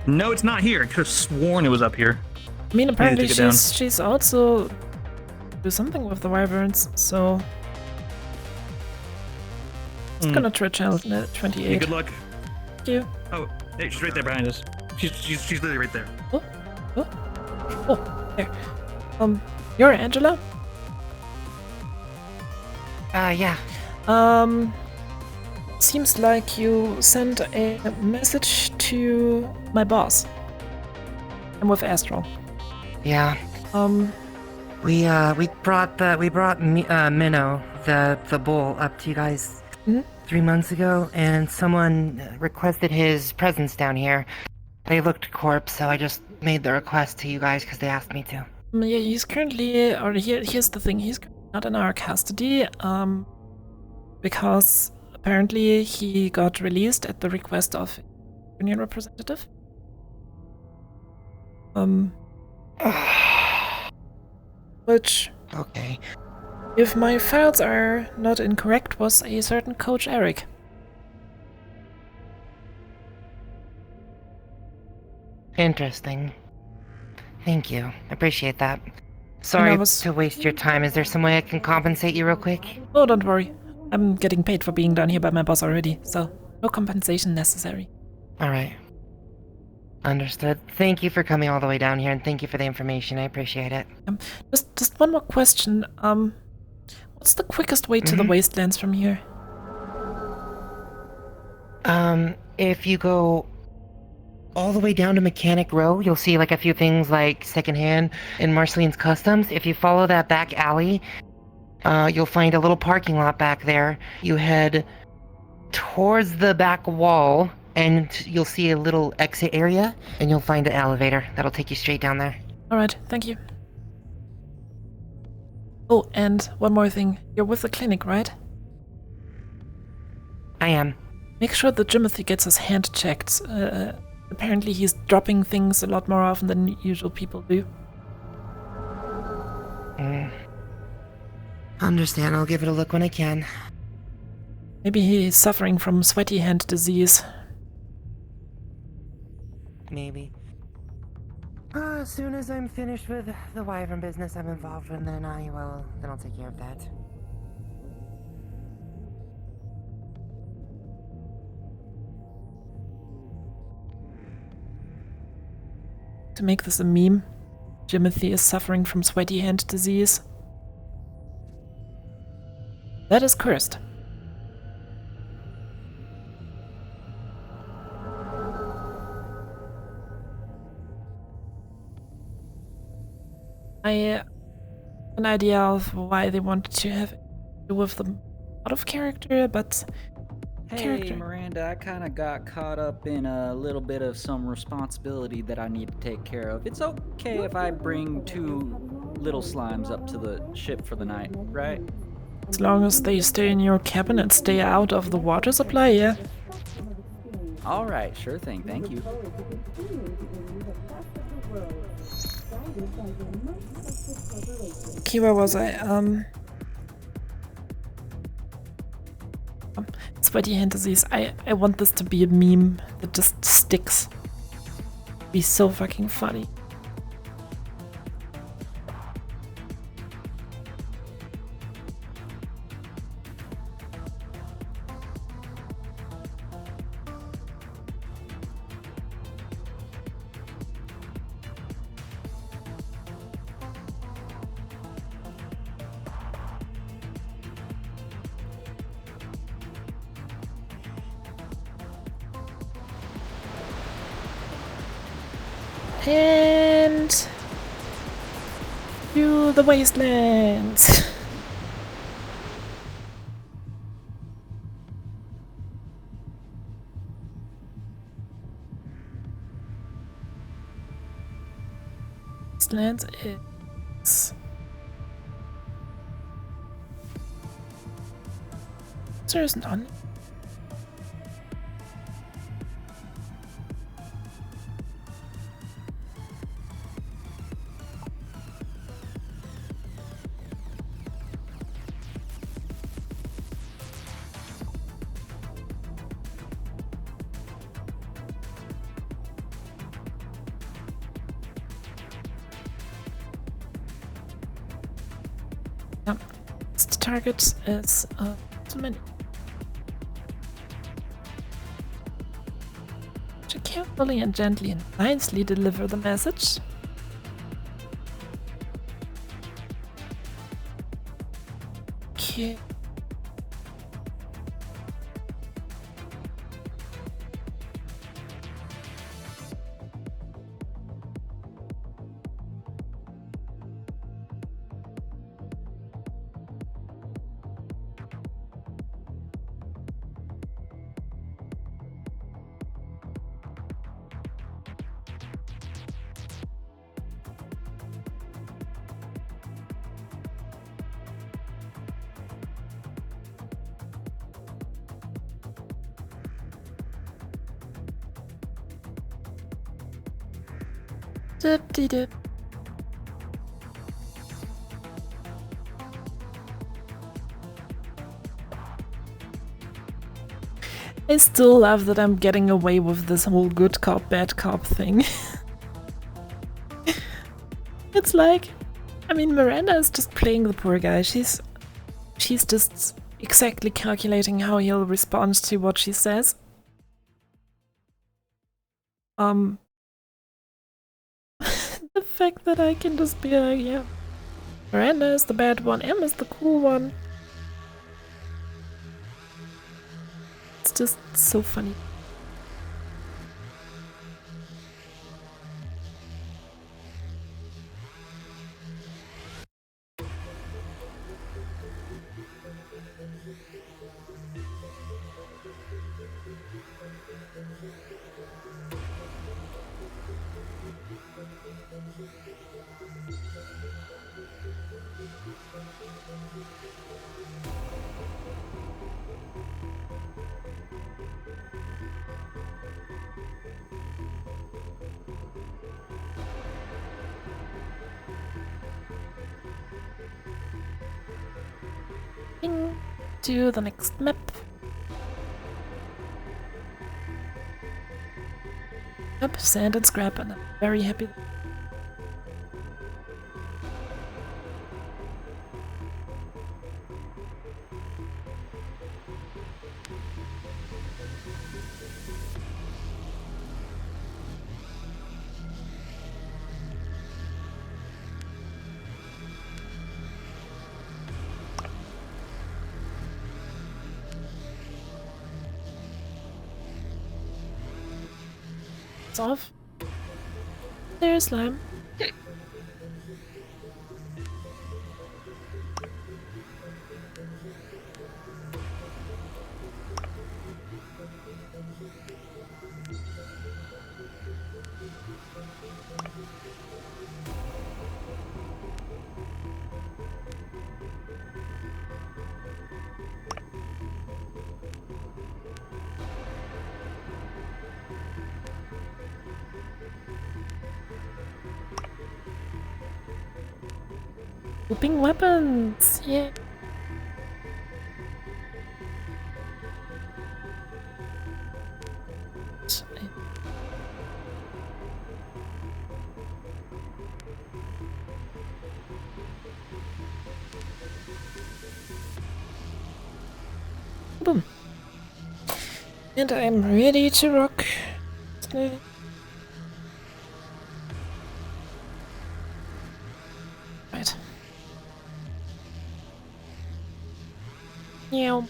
No, it's not here. I could have sworn it was up here. I mean, apparently take it down. she's also do something with the wyverns, so it's gonna try channel 28. Okay, good luck. Thank you. Oh, hey, she's right there behind us. She's literally right there. Oh, there. You're Angela? Yeah. Seems like you sent a message to my boss. I'm with Astral. Yeah. We brought Minnow, the bull, up to you guys 3 months ago, and someone requested his presence down here. They looked corpse, so I just made the request to you guys because they asked me to. Yeah, he's currently, or here's the thing, he's not in our custody, because apparently he got released at the request of a union representative. Which, okay, if my files are not incorrect, was a certain Coach Eric. Interesting. Thank you. Appreciate that. Sorry to waste your time. Is there some way I can compensate you real quick? Oh, don't worry. I'm getting paid for being down here by my boss already, so no compensation necessary. Alright. Understood. Thank you for coming all the way down here, and thank you for the information. I appreciate it. Just one more question. What's the quickest way to the wastelands from here? If you go all the way down to Mechanic Row, you'll see like a few things like Secondhand and Marceline's Customs. If you follow that back alley, you'll find a little parking lot back there. You head towards the back wall, and you'll see a little exit area, and you'll find an elevator that'll take you straight down there. Alright, thank you. Oh, and one more thing. You're with the clinic, right? I am. Make sure that Jimothy gets his hand checked. Apparently he's dropping things a lot more often than usual people do. Understand, I'll give it a look when I can. Maybe he's suffering from sweaty hand disease. Maybe. As soon as I'm finished with the wyvern business I'm involved in, then I'll take care of that. To make this a meme, Jimothy is suffering from sweaty hand disease. That is cursed. I have an idea of why they wanted to have to do with them out of character, but Hey, Miranda, I kind of got caught up in a little bit of some responsibility that I need to take care of. It's okay if I bring 2 little slimes up to the ship for the night, right? As long as they stay in your cabin and stay out of the water supply, yeah. Alright, sure thing, thank you. Okay, where was I? Sweaty hand disease. I want this to be a meme that just sticks. Be so fucking funny. And to the wastelands. Wastelands is there's none. The target is too many. To carefully and gently and nicely deliver the message. Okay. Dip-de-dip. I still love that I'm getting away with this whole good cop, bad cop thing. It's like, I mean, Miranda is just playing the poor guy. She's just exactly calculating how he'll respond to what she says. fact that I can just be like, yeah, Miranda is the bad one, M is the cool one. It's just so funny. To the next map. Yep, sand and scrap, and I'm very happy. Off. There's slime. Whooping weapons! Yeah. Boom. And I'm ready to rock. Right. Yeah.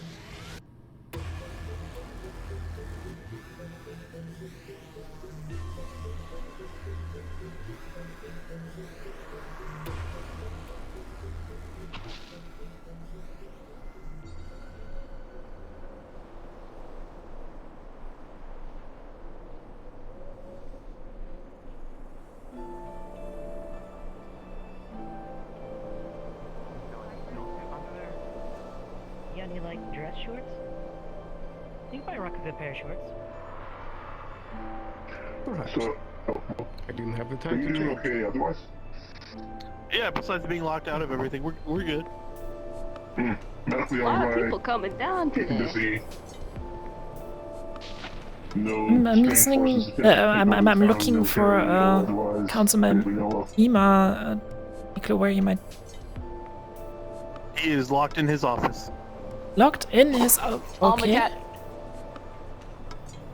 Yeah, and you like dress shorts? You can probably rock a good pair of shorts. Perhaps. So, I didn't have the time to change. Okay, otherwise? Yeah, besides being locked out of everything, we're good. Medically A on lot of my people coming down taking to today. see. No. I'm listening. I'm looking for Councilman Ema. Where he might. He is locked in his office. Locked in his. Okay.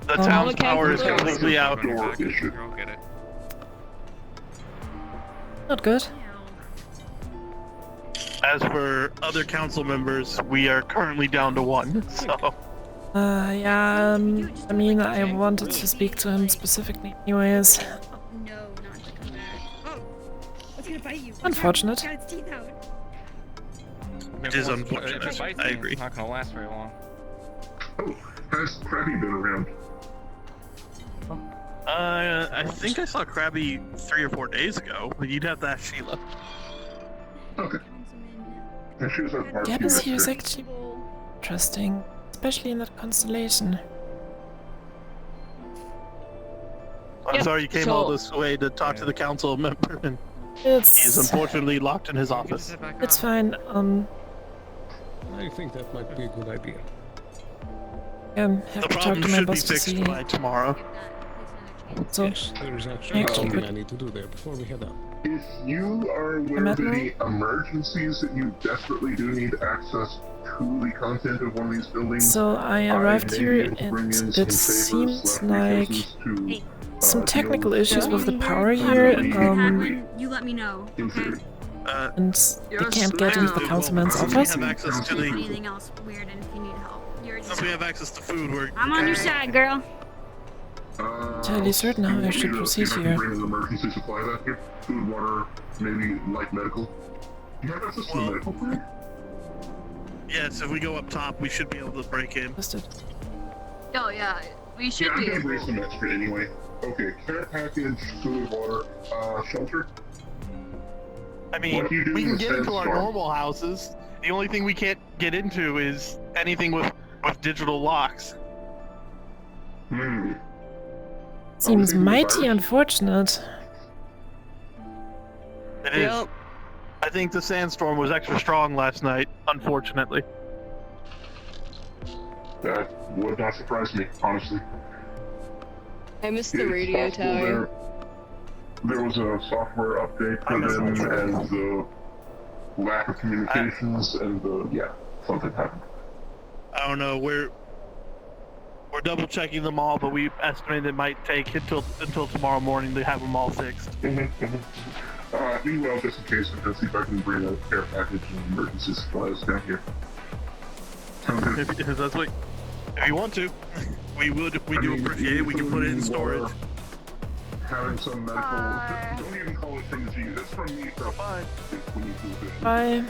The town's power is completely out. Not good. As for other council members, we are currently down to one. So. Yeah. I mean, I wanted to speak to him specifically, anyways. No, not to come back. Oh, I was gonna bite you. Unfortunate. Got its teeth out. It is unfortunate. I agree. It's not gonna last very long. Oh, has Krabby been around? I think I saw Krabby 3 or 4 days ago, but you'd have to ask Sheila. Okay. And she was at barbecue Gab is here is yesterday. actually interesting, especially in that constellation. I'm sorry you came all this way to talk to the council member, and It's. he is unfortunately locked in his office. It's fine. I think that might be a good idea. Have The to talk problem to my should be boss to fixed see. by tomorrow. So, Yes, there's actually actually something could- I need to do there before we head out. If you are aware of any emergencies that you desperately do need access to the content of one of these buildings, So I arrived may here be able to bring and in it some seems favors, like resources to some technical issues with the power here. You let me know, okay? And they can't get into the councilman's office. We have access to the. Anything else weird, and if you need help, you're just. Since we have access to food, we're. I'm on your side, girl. Entirely certain how I should proceed here. Bring an emergency supply that here. Food, water, maybe light medical. Do you have access to the medical plan? Yes, if we go up top, we should be able to break in. Oh yeah, we should Yeah, be I'm gonna bring able. some extra anyway. Okay, care package, food, water, shelter. I mean, What do you do we in can the get into our sandstorm? normal houses. The only thing we can't get into is anything with digital locks. Seems mighty unfortunate. It is. I think the sandstorm was extra strong last night, unfortunately. That would not surprise me, honestly. I missed the It's radio possible tower. There was a software update for them, and the lack of communications, and something happened. I don't know. We're double checking them all, but we estimate it might take until tomorrow morning to have them all fixed. Meanwhile, just in case, I'm gonna see if I can bring a care package and emergency supplies down here. If that's what, if you want to, we do appreciate it. We can put it in storage. Having some medical. Don't even call it things to you. That's from me. So fine. When you do this. Bye.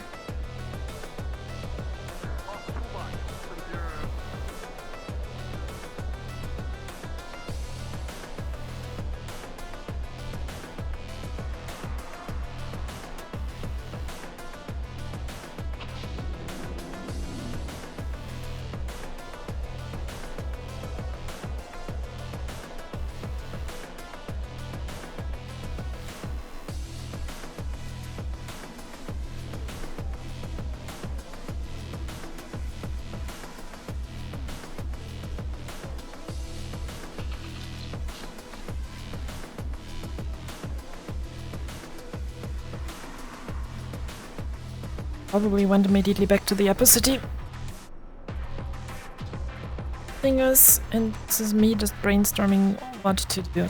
Probably went immediately back to the upper city. Thing is, and this is me just brainstorming what to do.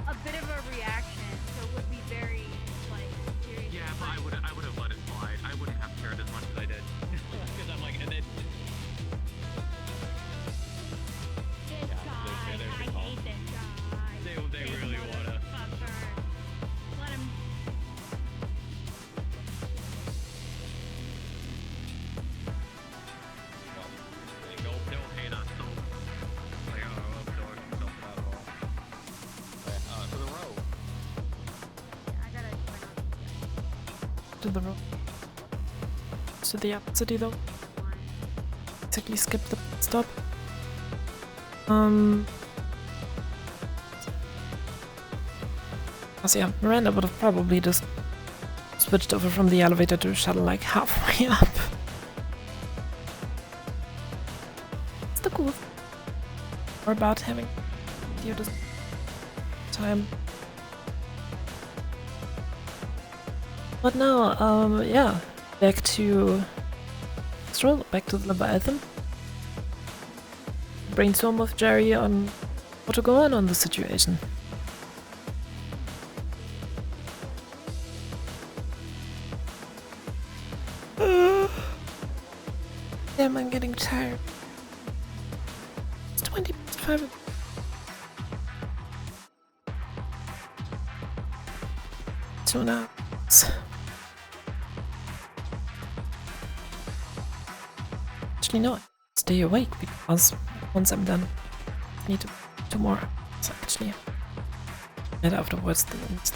A bit of a reaction, so it would be very, like, serious. Yeah, but I would have let it slide. I wouldn't have cared as much as I did. Because I'm like, and then... This guy, I hate this guy. They really wanna... Let him... They'll hate us. Like, oh, dog, don't at all. To the row. To the road. To the upper city though. Exactly skip the stop. So yeah, Miranda would have probably just switched over from the elevator to shuttle like halfway up. It's the cool thing. Or about having the other time. But now, yeah, back to Stroll, back to the Leviathan. Brainstorm with Jerry on what to go on the situation. Damn, I'm getting tired. It's 20 past 5. Two and a half hours. Actually, no, stay awake because once I'm done, I need to do more. So actually, and afterwards,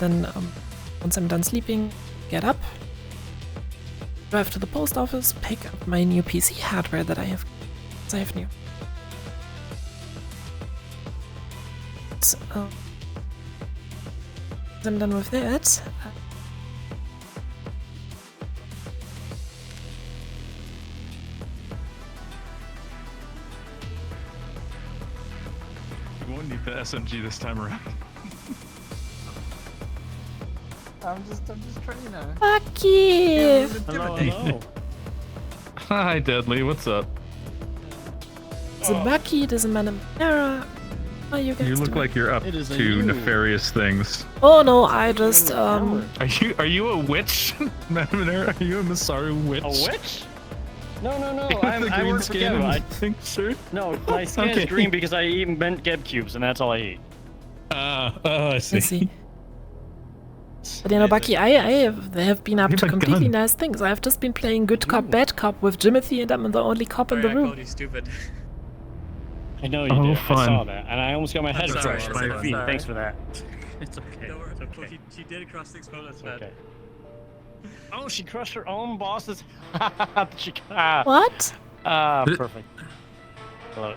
then once I'm done sleeping, get up, drive to the post office, pick up my new PC hardware that I have. So I have new. So, once I'm done with that. We won't need the SMG this time around. I'm just trying to. Bucky! Hello. Hi, Deadly. What's up? Is it Bucky? Does it matter? What are you guys You look doing? like you're up to nefarious things. Oh no, I just Are you a witch, Madam Minera? Are you a Masaru witch? A witch? No. With I the green work for skin Geb. and I think sure. No, my skin Okay. is green because I eat bent Geb cubes, and that's all I eat. I see. I see. But you know, Bucky, they have been up You to have a completely gun. nice things. I've just been playing good cop, bad cop with Jimothy, and I'm the only cop in the room. you stupid. I know you Oh, did. fun. I saw that, and I almost got my head That's crushed alright, by that's feet. alright. Thanks for that. It's okay. It's okay. She did cross 6 bullets, man. Okay. Oh, she crushed her own boss's. What? Perfect. I love it.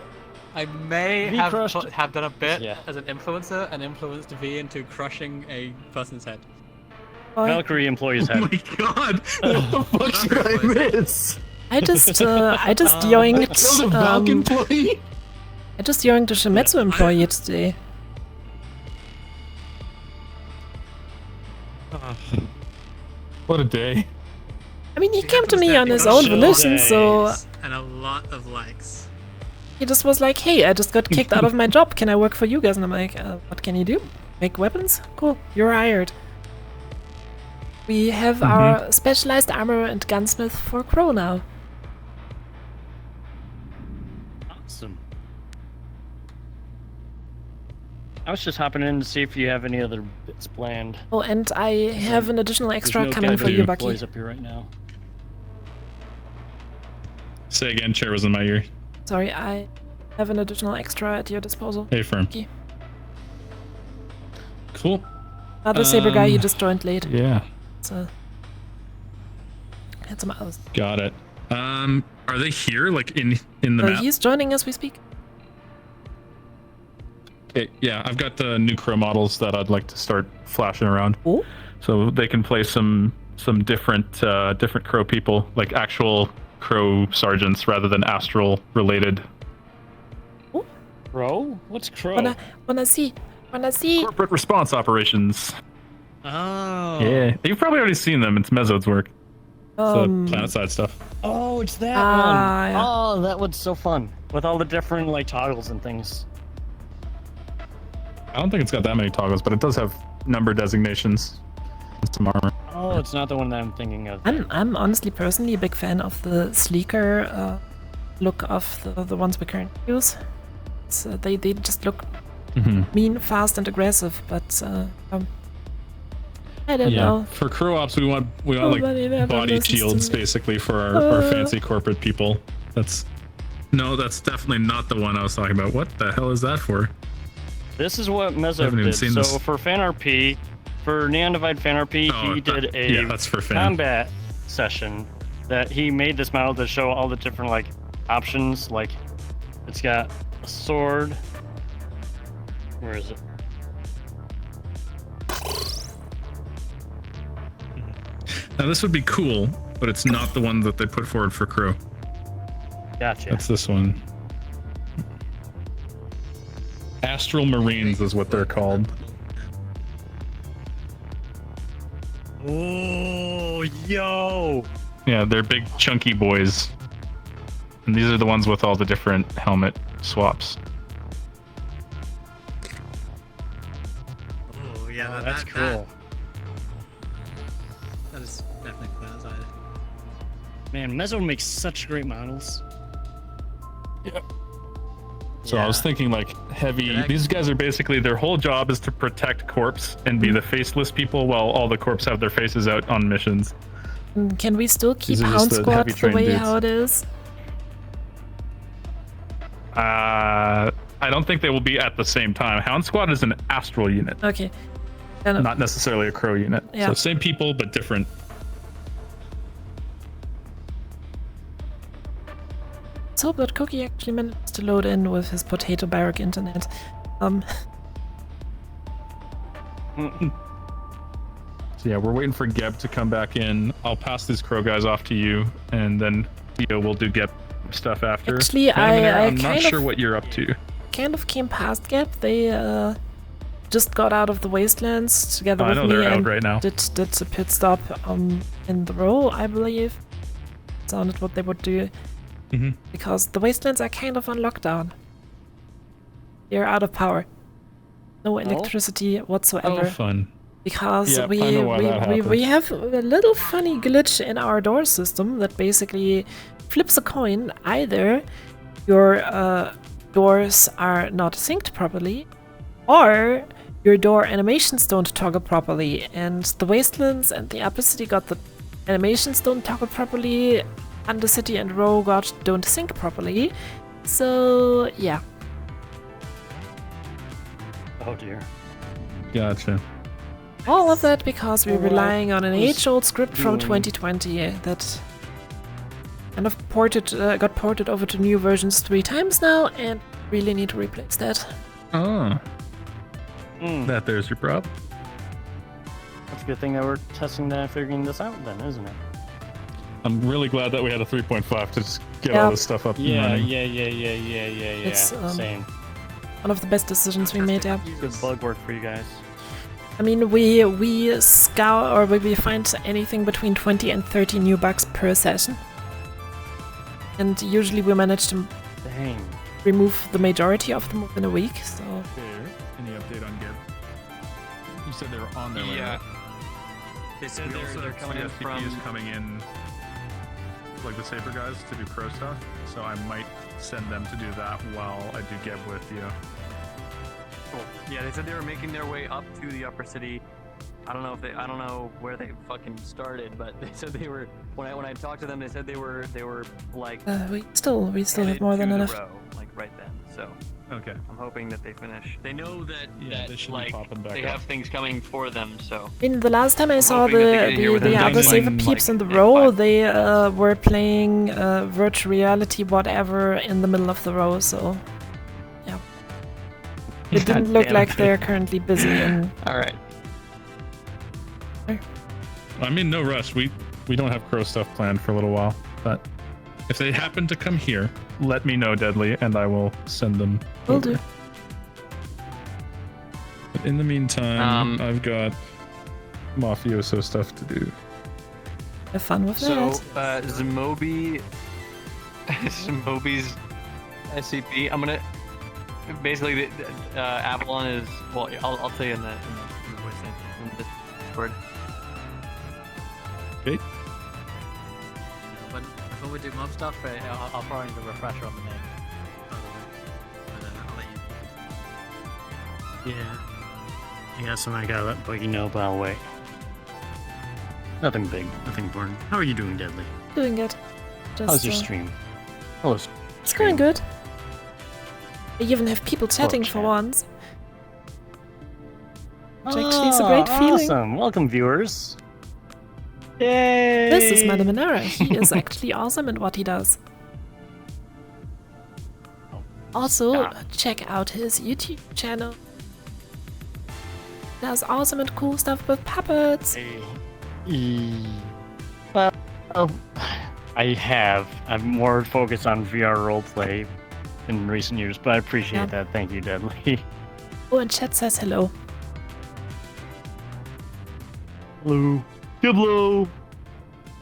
I may V have crushed- have done a bit Yeah. as an influencer and influenced V into crushing a person's head. Valkyrie employee's head. Oh my god! What the fuck did I miss? I just yoinked. Killed a Valk employee? I just yoinked a Shimetsu employee today. What a day. I mean, he came to me on his own volition, so And a lot of likes. he just was like, "Hey, I just got kicked out of my job. Can I work for you guys?" And I'm like, "What can you do? Make weapons? Cool, you're hired." We have our specialized armor and gunsmith for Crow now. Awesome. I was just hopping in to see if you have any other bits planned. Oh, and I have an additional extra There's no coming for goddamn you, Bucky. employees up here right now. Say again, chair was in my ear. Sorry, I have an additional extra at your disposal. Hey, firm. Bucky. Cool. Other saber guy, you just joined late. Yeah. So had some others. Got it. Are they here, like in the map? He's joining as we speak. Okay, yeah, I've got the new Crow models that I'd like to start flashing around. Ooh. So they can play some different different Crow people, like actual Crow sergeants rather than Astral related. Crow? What's Crow? Wanna see? Corporate response operations. Oh. Yeah, you've probably already seen them. It's Mezzo's work. It's the Um, planet side stuff. Oh, it's that Ah, one. yeah. Oh, that one's so fun with all the different like toggles and things. I don't think it's got that many toggles, but it does have number designations and some armor. Oh, it's not the one that I'm thinking of. I'm honestly personally a big fan of the sleeker look of the ones we currently use. So they just look mean, fast, and aggressive, but I don't know. For Crow Ops, we want Nobody like ever body listens to shields me. basically for our fancy corporate people. That's definitely not the one I was talking about. What the hell is that for? This is what Mezzo haven't even did. seen So this. for Fan RP, for Neon Divide Fan RP, he did a yeah, that's for fan. combat session that he made this model to show all the different like options. Like it's got a sword. Where is it? Now this would be cool, but it's not the one that they put forward for Crow. Gotcha. That's this one. Astral Marines is what they're called. Oh, yo! Yeah, they're big chunky boys. And these are the ones with all the different helmet swaps. Oh yeah, That's cool. That is definitely planet side. Man, Mezzo makes such great models. So I was thinking like heavy. These guys are basically their whole job is to protect corpse and be the faceless people while all the corpse have their faces out on missions. Can we still keep These are just Hound the Squad heavy the trained way dudes. how it is? I don't think they will be at the same time. Hound Squad is an astral unit, Okay. not necessarily a Crow unit. Yeah. So same people but different. Let's hope that Cookie actually managed to load in with his potato barrack internet. So yeah, we're waiting for Geb to come back in. I'll pass these Crow guys off to you, and then Theo will do Geb stuff after. Actually, Madam Minera, I I'm not kind sure of- what you're up to. kind of came past Gap. They just got out of the wastelands together I with know me they're out and right now. did a pit stop in the row, I believe. Sounded what they would do. Because the wastelands are kind of on lockdown. They're out of power. No electricity whatsoever. Oh, fun. Because Yep, I know why that we happens. have a little funny glitch in our door system that basically flips a coin. Either your doors are not synced properly, or your door animations don't toggle properly. And the Wastelands and the Upper City got the animations don't toggle properly, Undercity and Row don't sync properly. So yeah. Oh dear. Gotcha. All of that because we're Well, relying on an who's age-old script from doing- 2020 that kind of got ported over to new versions 3 times now, and really need to replace that. Oh. That there's your prop. That's a good thing that we're testing that and figuring this out then, isn't it? I'm really glad that we had a 3.5 to just get Yeah. all this stuff up and Yeah, running. yeah. It's, Same. One of the best decisions we made, yeah. Good bug work for you guys. I mean, we scour or we find anything between 20 and 30 new bugs per session. And usually we manage to Dang. remove the majority of them within a week, so... Any update on Gib? You said they were on their way. Yeah. right? They said We also they're coming in SPP from. is coming in, like the Saber guys, to do pro stuff. So I might send them to do that while I do Gib with you. Cool. Yeah, they said they were making their way up to the upper city. I don't know where they fucking started, but they said they were. When I talked to them, they said they were like. we still have more than enough. Row, like right then. So. Okay. I'm hoping that they finish. They know that they should be like popping back they up. have things coming for them. So. I mean, the last time I saw hoping that they get here the within other like, Saber like, peeps in the row, they were playing virtual reality whatever in the middle of the row, so yeah. It didn't look damn like it. they're currently busy and All right. I mean, no rush. We don't have crow stuff planned for a little while, but if they happen to come here, let me know, Deadly, and I will send them. will over. do. But in the meantime, I've got mafioso stuff to do. Have fun with So, that. Zemobi's SCP. I'm gonna basically Avalon is well. I'll tell you in the voice thing in the Discord. Okay. But before we do mob stuff, I'll probably need a refresher on the name. I'll let you. Yeah. Yeah, something I gotta let Buggy know, but I'll wait. Nothing big, nothing important. How are you doing, Deadly? Doing good. Just, How's your stream? Hello. It's going good. I even have people chatting for once. Which actually is a great feeling. Awesome. Welcome, viewers. Yay! This is Madame Minara. He is actually awesome in what he does. Also, check out his YouTube channel. Does awesome and cool stuff with puppets. Well, I'm more focused on VR roleplay in recent years, but I appreciate that. Thank you, Deadly. Oh, and chat says hello. Hello. Hello.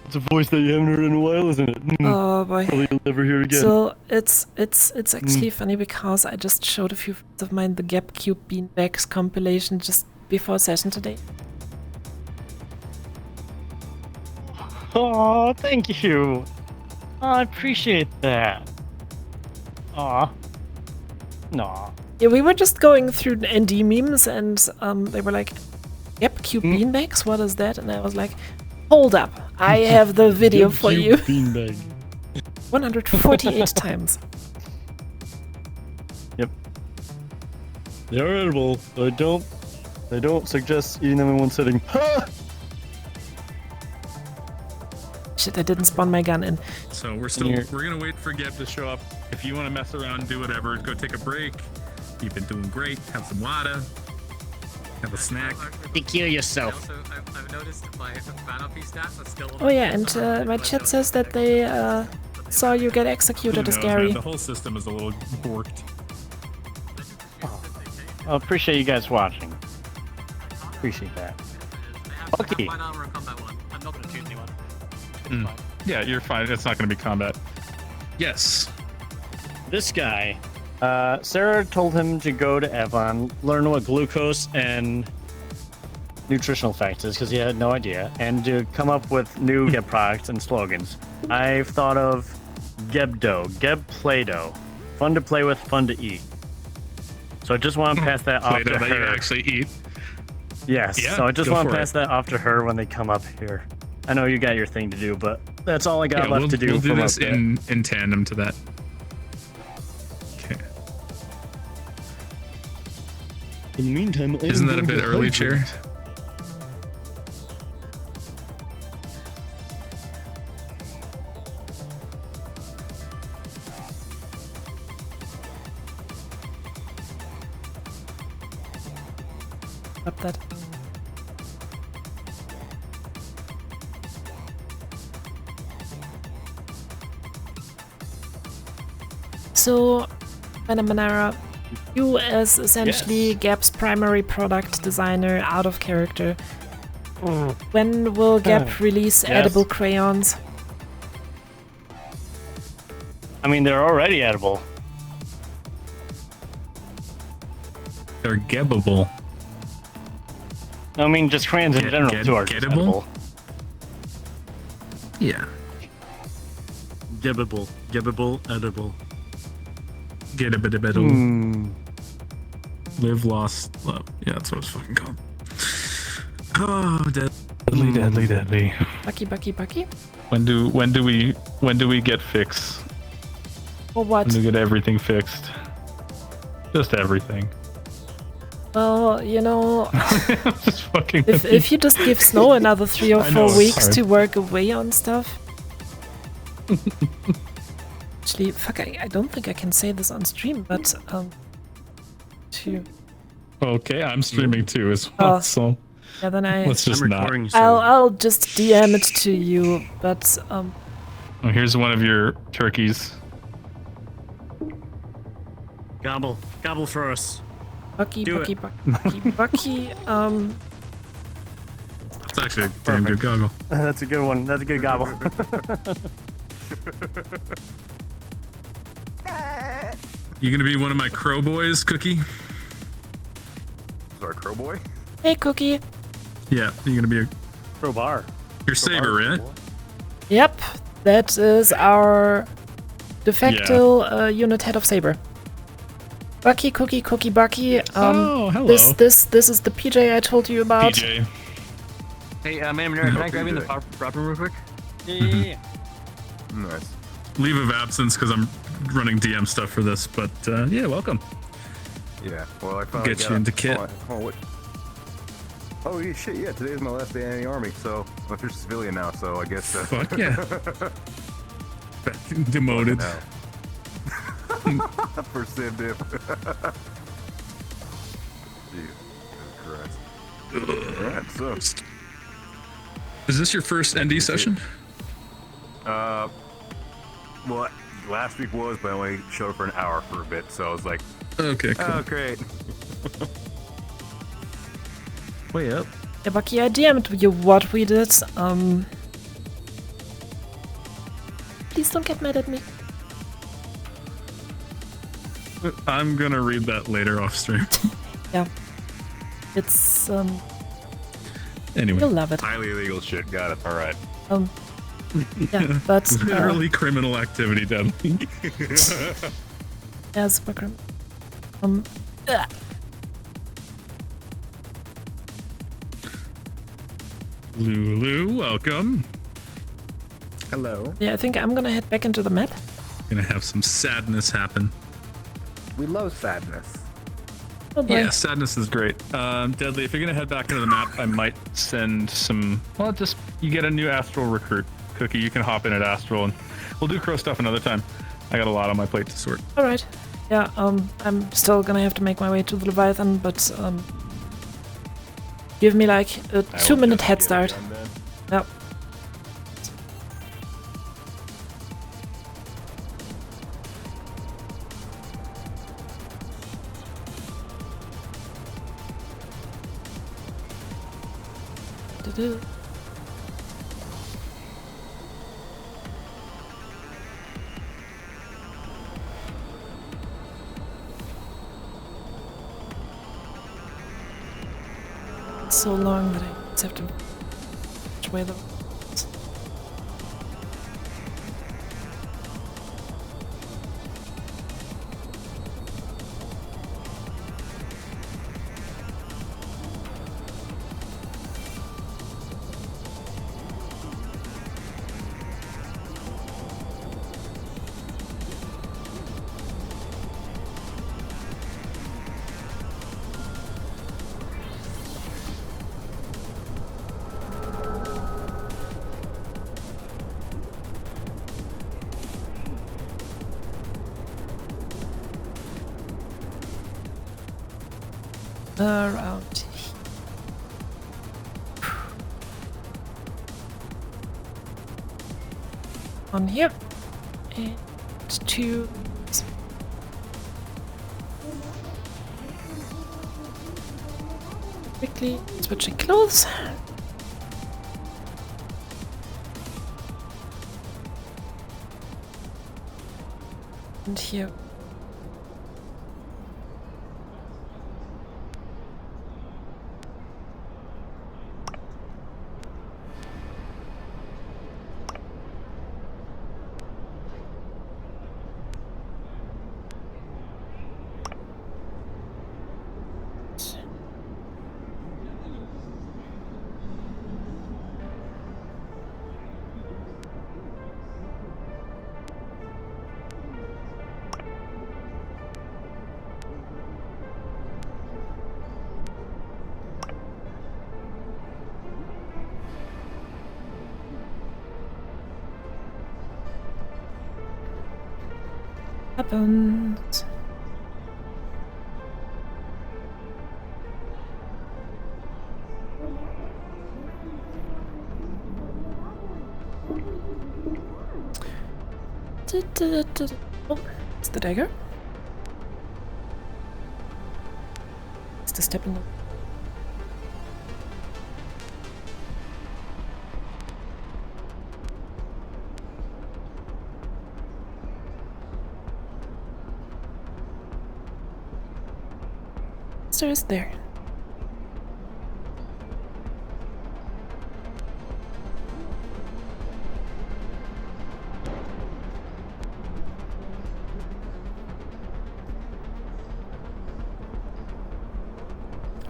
It's a voice that you haven't heard in a while, isn't it? Oh boy. Probably you'll never hear again. So it's actually funny because I just showed a few friends of mine the Gap Cube Beanbags compilation just before session today. Oh, thank you. I appreciate that. Aw. No. Yeah, we were just going through ND memes and they were like, Gap Cube Beanbags, what is that? And I was like, hold up, I have the video for you. Beanbag. 148 times. Yep. They are edible. I don't suggest eating them in one sitting. Ha! Shit, I didn't spawn my gun in. So we're gonna wait for Geb to show up. If you want to mess around, do whatever. Go take a break. You've been doing great. Have some water. Have a snack. Kill yourself. I've noticed my Vanopy stats are still. Oh yeah, and my chat says that they saw you get executed as Who knows, Gary. man? The whole system is a little borked. Well, appreciate you guys watching. Appreciate that. Okay. I'm not going to choose anyone. Yeah, you're fine. It's not going to be combat. Yes. This guy, Sarah told him to go to Avon, learn what glucose and nutritional facts is, because he had no idea, and to come up with new Geb products and slogans. I've thought of Gebdo, Geb Play-Doh. Fun to play with, fun to eat. So I just want to pass that off to Play-Doh that you her. actually eat. Yes, Yeah, so I just go want to for pass it. that off to her when they come up here. I know you got your thing to do, but that's all I got left to do. We'll do from this up there. in tandem to that. Okay. In the meantime, Isn't that a bit early, Chair? Up that. So, Manara, you as essentially Gap's primary product designer out of character. When will Gap release Yes. edible crayons? I mean, they're already edible. They're gebbable. I mean, just crayons in general too are just gettable? edible. Yeah. Gebbable, gebbable, edible. Get a bit of edible. Hmm. Live, lost, love. Yeah, that's what it's fucking called. Oh, deadly, deadly, deadly. Bucky. When do we get fixed? For what? When do we get everything fixed? Just everything. Well, you know, Just fucking. if you just give Snow another 3 or I 4 know, it's weeks hard. to work away on stuff. Actually, fuck, I don't think I can say this on stream, but to Okay, I'm streaming too as well. Oh. So yeah, then let's just not. I'll just DM it to you, but Oh, here's one of your turkeys. Gobble, gobble for us. Bucky. Do it. It's actually a damn good goggle. That's a good one. That's a good gobble. You gonna be one of my crow boys, Cookie? Sorry, crow boy? Hey, Cookie. Yeah, you're gonna be a crowbar. Your saber, right? Yep, that is our de facto unit head of Saber. Bucky, Cookie, Bucky. Oh, hello. This is the PJ I told you about. PJ. Hey, Miranda, can I grab you in the prop room real quick? Yeah. Nice. Leave of absence because I'm running DM stuff for this, but yeah, welcome. Yeah, well, I finally Get got you into up- kit. hold on, what? Oh, yeah, shit, yeah, today's my last day in the army, so I'm official civilian now, so I guess... Fuck yeah. Demoted. For Civ Dip. Jesus Christ. Alright, so... Is this your first ND session? Well, last week was, but I only showed up for an hour for a bit, so I was like... Okay, cool. Oh, great. Way up. Yeah, Bucky, I DM'd you what we did. Please don't get mad at me. I'm gonna read that later off stream. Yeah. It's Anyway. you'll love it. Highly illegal shit, got it, alright. Yeah, but Literally criminal activity, deadly. yeah, super grim. Lulu, welcome. Hello. Yeah, I think I'm gonna head back into the map. Gonna have some sadness happen. We love sadness. Oh boy. Yeah, sadness is great. Deadly, if you're gonna head back into the map, I might send some. Well, just you get a new Astral recruit, Cookie. You can hop in at Astral, and we'll do crow stuff another time. I got a lot on my plate to sort. All right. Yeah. I'm still gonna have to make my way to the Leviathan, but give me like a 2-minute head start. Yep. Du-du-du. It's so long that I just have to which way the around here. On here. And two. Quickly switching clothes. And here. Happens. Oh, it's the dagger. It's the step in the is there.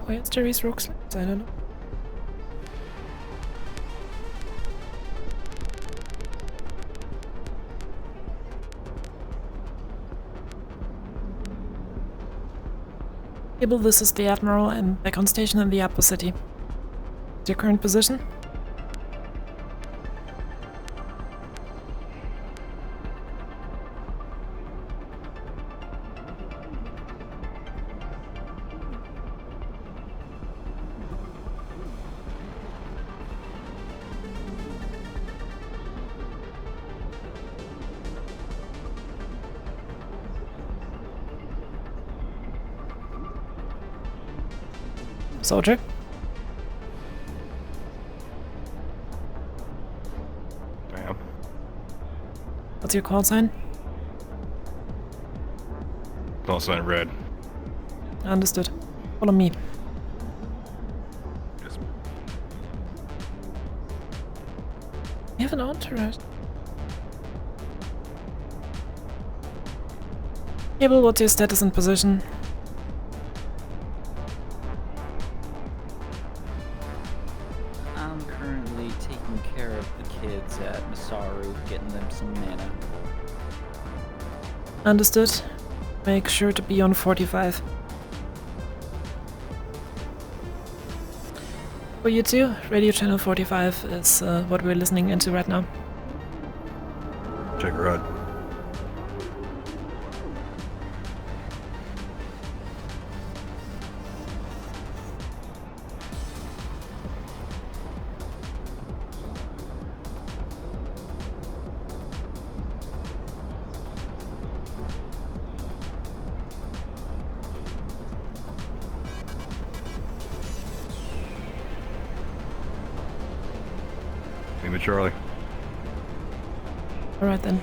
Where's Jerry's rock slides? I don't know. Able, this is the Admiral and back on station in the upper city. Your current position? Soldier? Damn. What's your call sign? Call sign red. Understood. Follow me. Yes. You have an entourage. Cable, what's your status and position? Getting them some mana. Understood. Make sure to be on 45. For you two, radio channel 45 is what we're listening into right now. Check rod. Name it Charlie. All right then.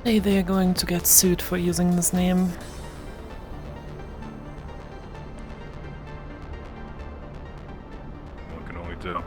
Hey, they are going to get sued for using this name. One can only tell.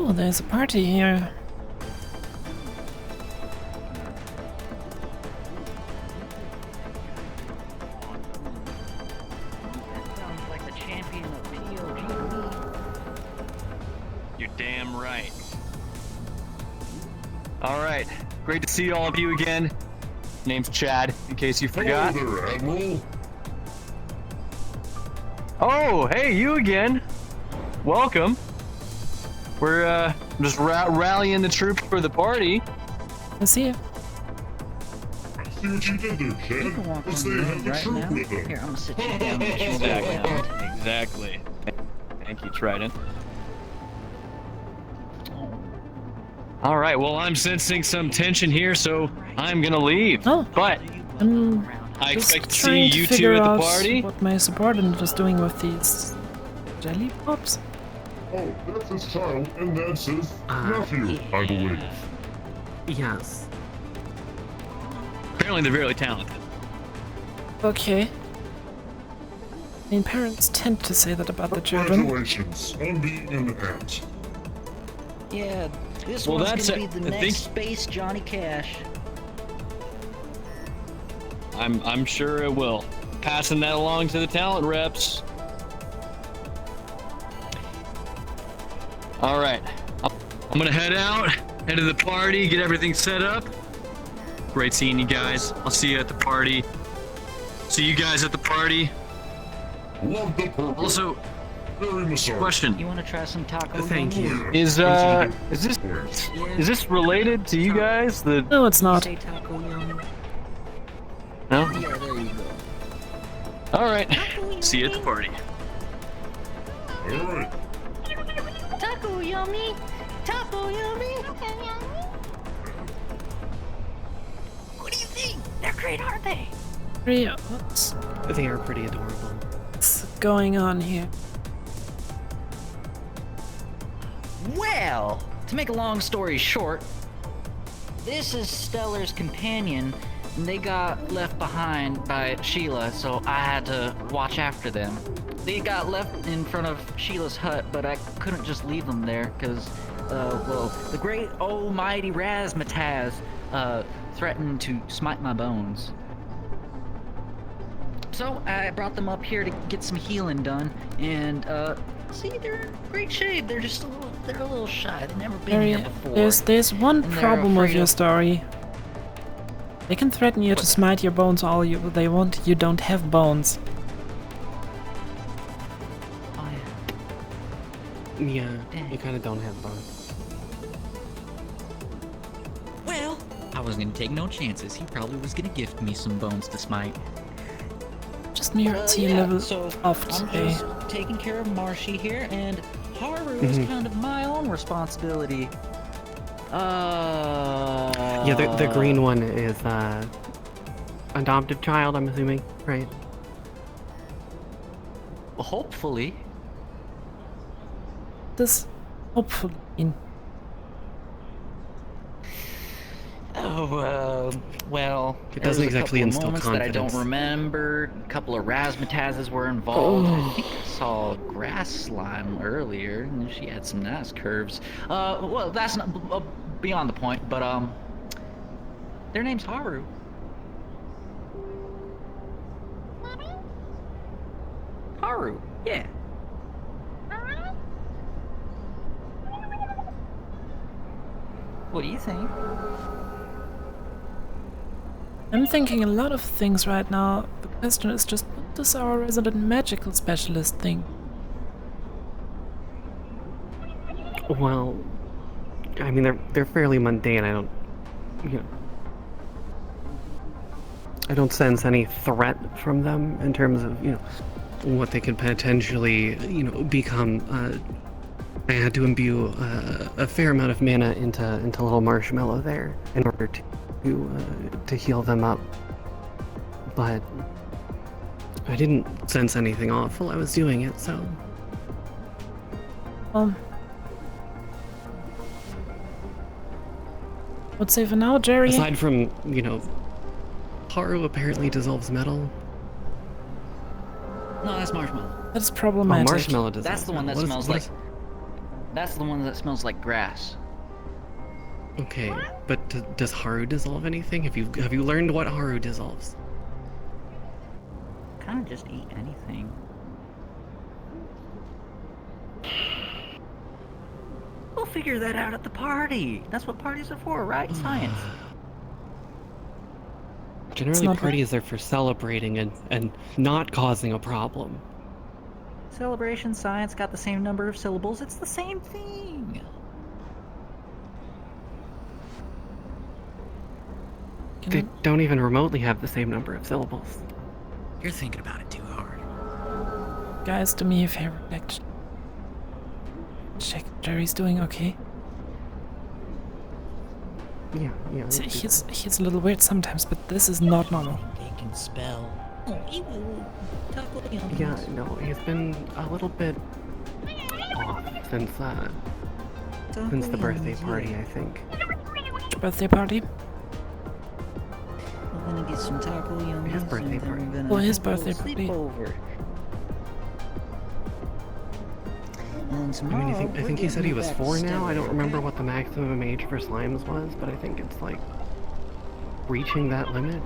Oh, there's a party here. Sounds like the champion of POG. You're damn right. Alright, great to see all of you again. Name's Chad, in case you forgot. Hello there, Admiral. Oh, hey, you again. Welcome. We're just rallying the troops for the party. I see you. See what you did there, Chad. Let's say have a troop with them. Here, I'm gonna sit you down. Get you down. Exactly. Thank you, Trident. All right, well, I'm sensing some tension here, so I'm gonna leave. Oh. But I Just expect to see trying you two figure at the out party. what my subordinate was doing with these jelly pops. Oh, that's his child, and that's his nephew, I believe. Yes. Apparently, they're very talented. Okay. I mean, parents tend to say that about the children. Congratulations on being an aunt. Yeah, this Well, one's that's gonna a- be the I next think- Space Johnny Cash. I'm sure it will. Passing that along to the talent reps. All right, I'm gonna head out, head to the party, get everything set up. Great seeing you guys. I'll see you at the party. See you guys at the party. Love the purple. Also, Very massage. question: You wanna try some taco? Thank you. Is this related to you guys? The No, it's not. Say taco yum. no? Yeah, there you go. All right. See you at the party. Alright. Taco yummy! Taco yummy! What do you think? They're great, aren't they? What's They are pretty adorable. going on here? Well, to make a long story short, this is Stellar's companion, and they got left behind by Sheila, so I had to watch after them. They got left in front of Sheila's hut, but I couldn't just leave them there, because, well, the great almighty Razmataz, threatened to smite my bones. So I brought them up here to get some healing done, and, see, they're in great shape. They're just they're a little shy. They've never been here before. There's one And they're problem with afraid your of- story. They can threaten you to smite your bones all they want. You don't have bones. Yeah, you kind of don't have bones. Well, I was gonna take no chances. He probably was gonna gift me some bones to smite. Just mere sea level so of I'm today. just taking care of Marshy here, and Haru is kind of my own responsibility. Yeah, the green one is adopted child, I'm assuming, right? Well, hopefully. This hopefully mean? Oh, well, It doesn't exactly there's a couple instill of moments that I confidence. don't remember. A couple of Razmatazes were involved. Oh. I think I saw grass slime earlier, and she had some nice curves. Well, that's not beyond the point, but their name's Haru. Haru, yeah. What do you think? I'm thinking a lot of things right now. The question is just, what does our resident magical specialist think? Well, I mean, they're fairly mundane. I don't, I don't sense any threat from them in terms of, what they could potentially, become. I had to imbue a fair amount of mana into little Marshmallow there in order to heal them up, but I didn't sense anything off while I was doing it, so. Would say for now, Jerry. Aside from, Haru apparently dissolves metal. No, that's Marshmallow. That's problematic. Oh, Marshmallow dissolves That's the one that metal. smells like. That's the one that smells like grass. Okay, but does Haru dissolve anything? Have you learned what Haru dissolves? Kind of just eat anything. We'll figure that out at the party. That's what parties are for, right? Science. Generally, not parties are for celebrating and not causing a problem. Celebration, science got the same number of syllables. It's the same thing. They don't even remotely have the same number of syllables. You're thinking about it too hard. Guys, do me a favor, actually. Check if Jerry's doing okay. Yeah. He's a little weird sometimes, but this is not normal. They can spell. Yeah, no, he's been a little bit off since the birthday party, I think. Birthday party? We're gonna get some taco yummies. His birthday party. Oh, his birthday party. Sleepover. And I mean, I think he said he was 4 now. I don't remember what the maximum age for slimes was, but I think it's like reaching that limit.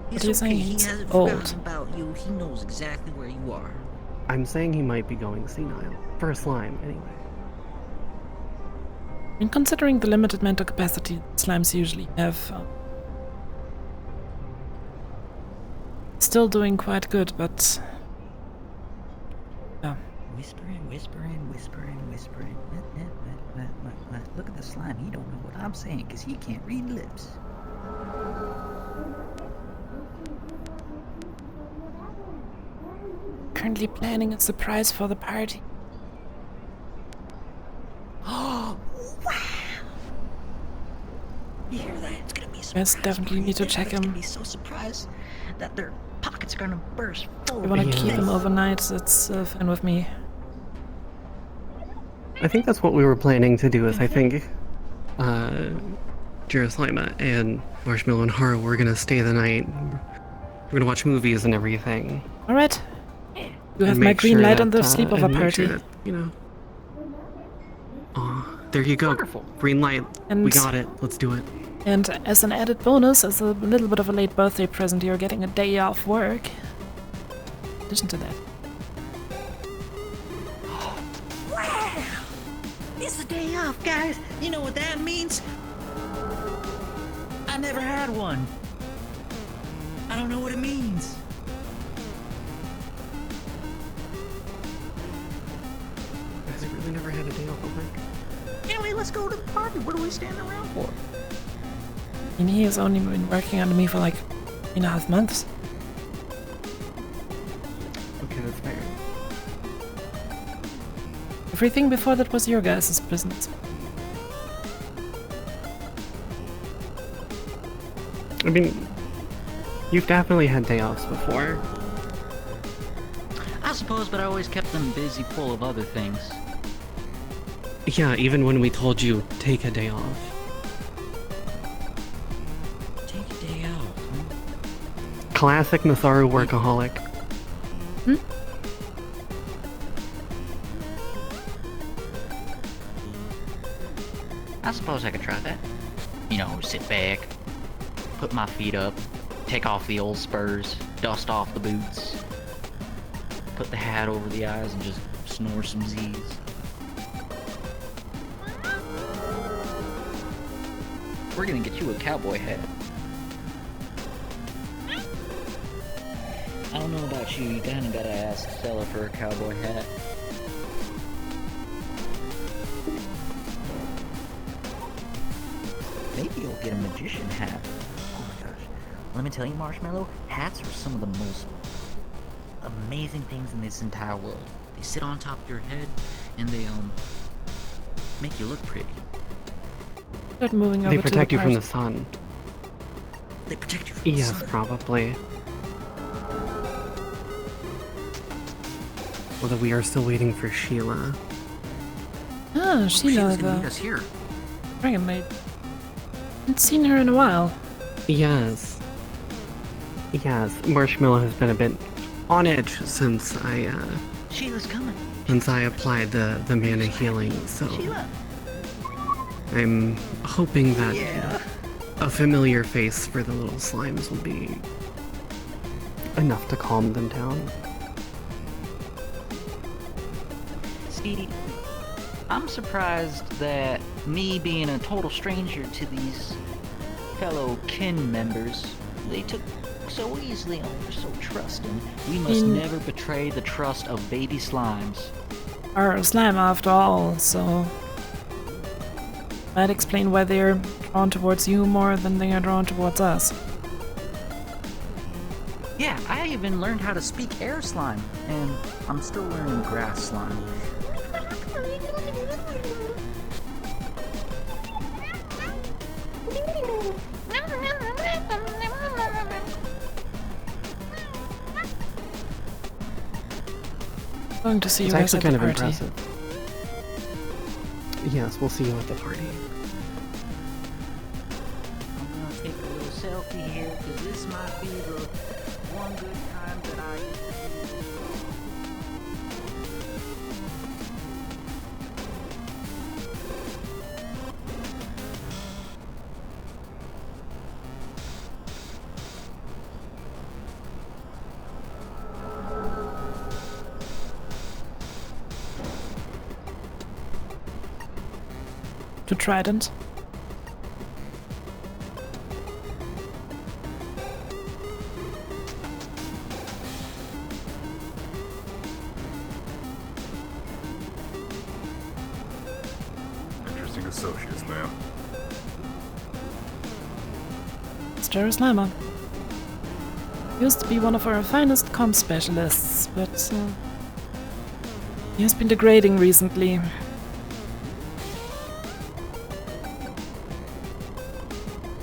What are you saying? He He's hasn't old. forgotten about you. He knows exactly where you are. I'm saying he might be going senile. For a slime, anyway. And considering the limited mental capacity slimes usually have, still doing quite good, but yeah. Whispering. Look at the slime. He don't know what I'm saying because he can't read lips. currently planning a surprise for the party. Oh, wow! You hear that? It's gonna be so. Yes, definitely need to check Everybody's gonna him. be so surprised that their pockets are gonna burst full We of want to keep things. him overnight, that's fine with me. I think that's what we were planning to do. Is I think Jerusalem and Marshmallow and Haro were gonna stay the night. We're gonna watch movies and everything. All right. You And have my make green sure light on the that, sleepover and make party. sure that, you know. Aw, there you go. Wonderful. Green light. And- We got it. Let's do it. And as an added bonus, as a little bit of a late birthday present, you're getting a day off work. In addition to that. Wow! It's a day off, guys. You know what that means? I never had one. I don't know what it means. Guys, I really never had a day off of work. Anyway, let's go to the party. What are we standing around for? And he has only been working under me for like 3.5 months. Okay, that's fair. Everything before that was your guys' business. I mean, you've definitely had day offs before. I suppose, but I always kept them busy full of other things. Yeah, even when we told you take a day off. Take a day out, huh? Classic Natharu workaholic. I suppose I could try that. You know, sit back, put my feet up, take off the old spurs, dust off the boots, put the hat over the eyes and just snore some Z's. We're gonna get you a cowboy hat. I don't know about you, you kinda gotta ask the seller for a cowboy hat. Maybe you'll get a magician hat. Oh my gosh. Let me tell you, Marshmallow, hats are some of the most amazing things in this entire world. They sit on top of your head and they make you look pretty. Start moving over They to the protect you from party. the sun. They protect you from the Yes, sun. probably. Although we are still waiting for Sheila. Ah, She Sheila, was gonna meet the us here. dragon maid. Haven't seen her in a while. Yes. Yes, Marshmallow has been a bit on edge since Sheila's coming. I applied the mana healing, so Sheila. I'm hoping that Yeah. a familiar face for the little slimes will be enough to calm them down. See, I'm surprised that me being a total stranger to these fellow kin members, they took so easily on. They're so trusting. We must never betray the trust of baby slimes. Are a slime after all, so might explain why they're drawn towards you more than they are drawn towards us. Yeah, I even learned how to speak air slime, and I'm still learning grass slime. Going to see you It's guys actually at kind the of party. impressive. Yes, we'll see you at the party. I'm gonna take a little selfie here, because this might be the one good time that I get to do this. To Trident. Interesting associates, ma'am. It's Jerusalem. Used to be one of our finest comm specialists, but he has been degrading recently.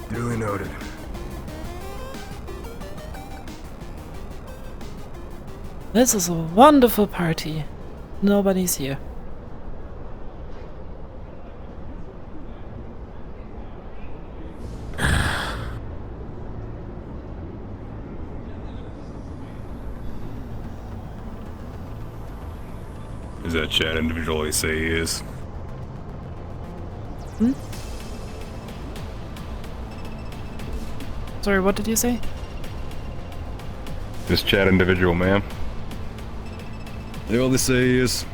Duly noted. This is a wonderful party. Nobody's here. Is that chat individual they say he is? Hmm? Sorry, what did you say? This chat individual, ma'am. They all they say he is.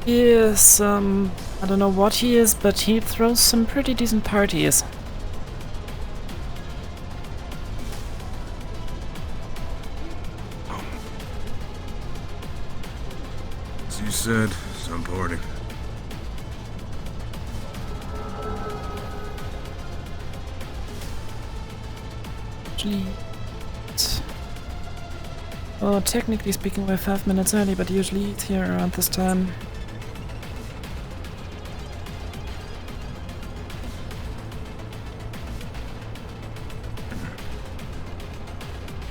He is, I don't know what he is, but he throws some pretty decent parties. As you said, some party. Actually, oh, technically speaking, we're 5 minutes early, but usually it's here around this time.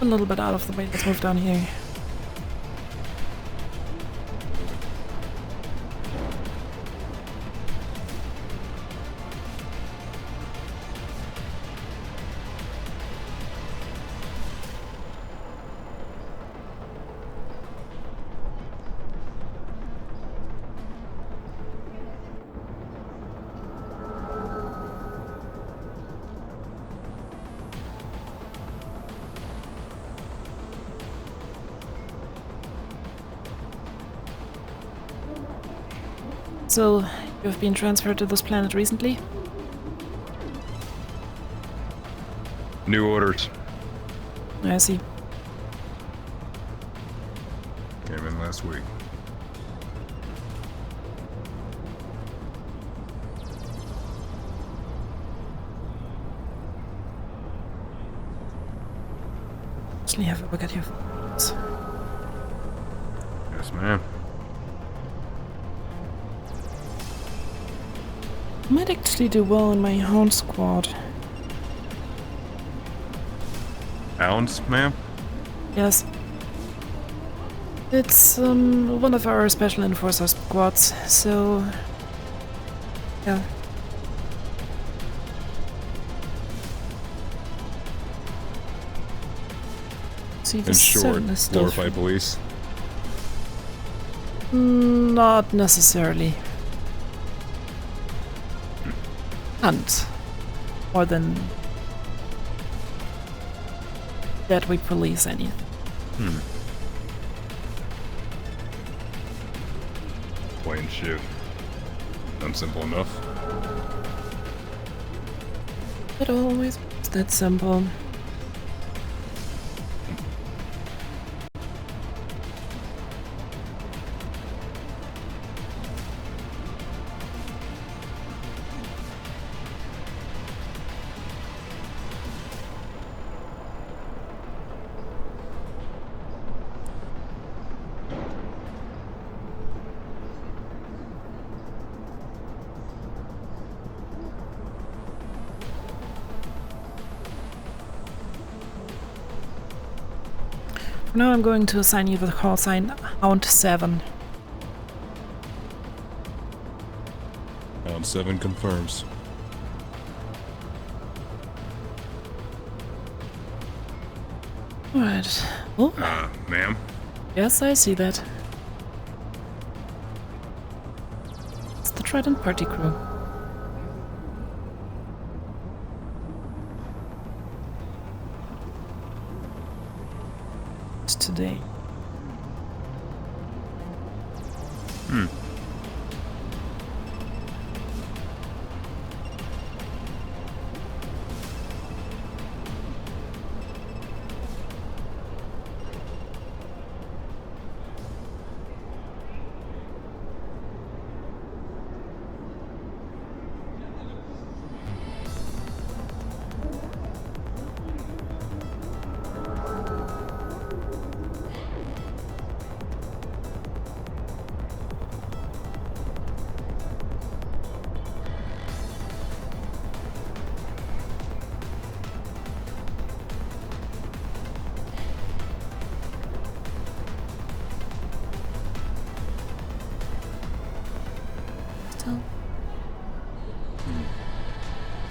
A little bit out of the way, let's move down here. So, you've been transferred to this planet recently? New orders. I see. Came in last week. Actually, have a look at your photos. Yes, ma'am. Might actually do well in my Hound squad. Hounds, ma'am? Yes. It's one of our special enforcer squads, so yeah. See, In short, glorified police. Not necessarily. Hunt. More than that we police anything. Plain shit. Not simple enough. It always is that simple. For now, I'm going to assign you the call sign Hound 7. Hound 7 confirms. Alright. Oh. Ma'am? Yes, I see that. It's the Trident party crew. It's today.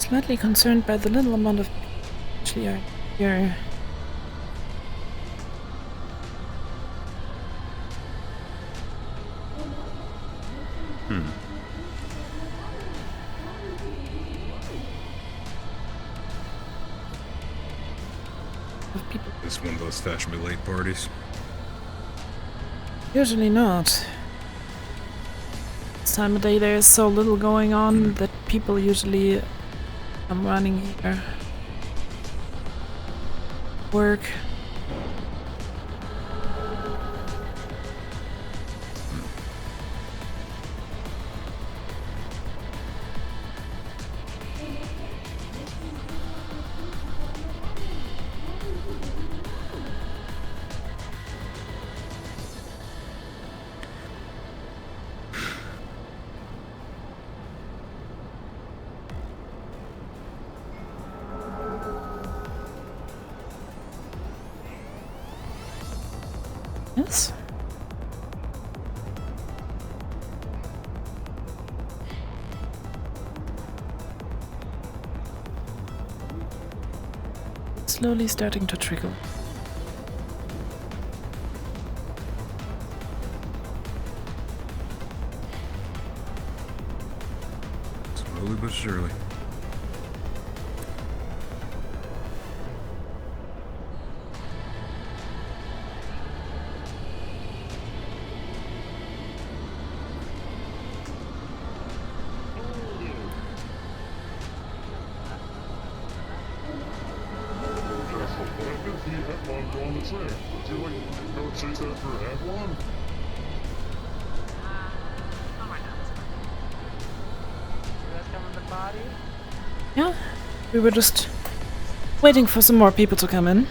slightly concerned by the little amount of people actually are here. Of people. This one of those Fashion Be Late parties. Usually not. This time of day there is so little going on that people usually come running here. Work. Yes. Slowly starting to trickle. Slowly but surely. Yeah, we were just waiting for some more people to come in.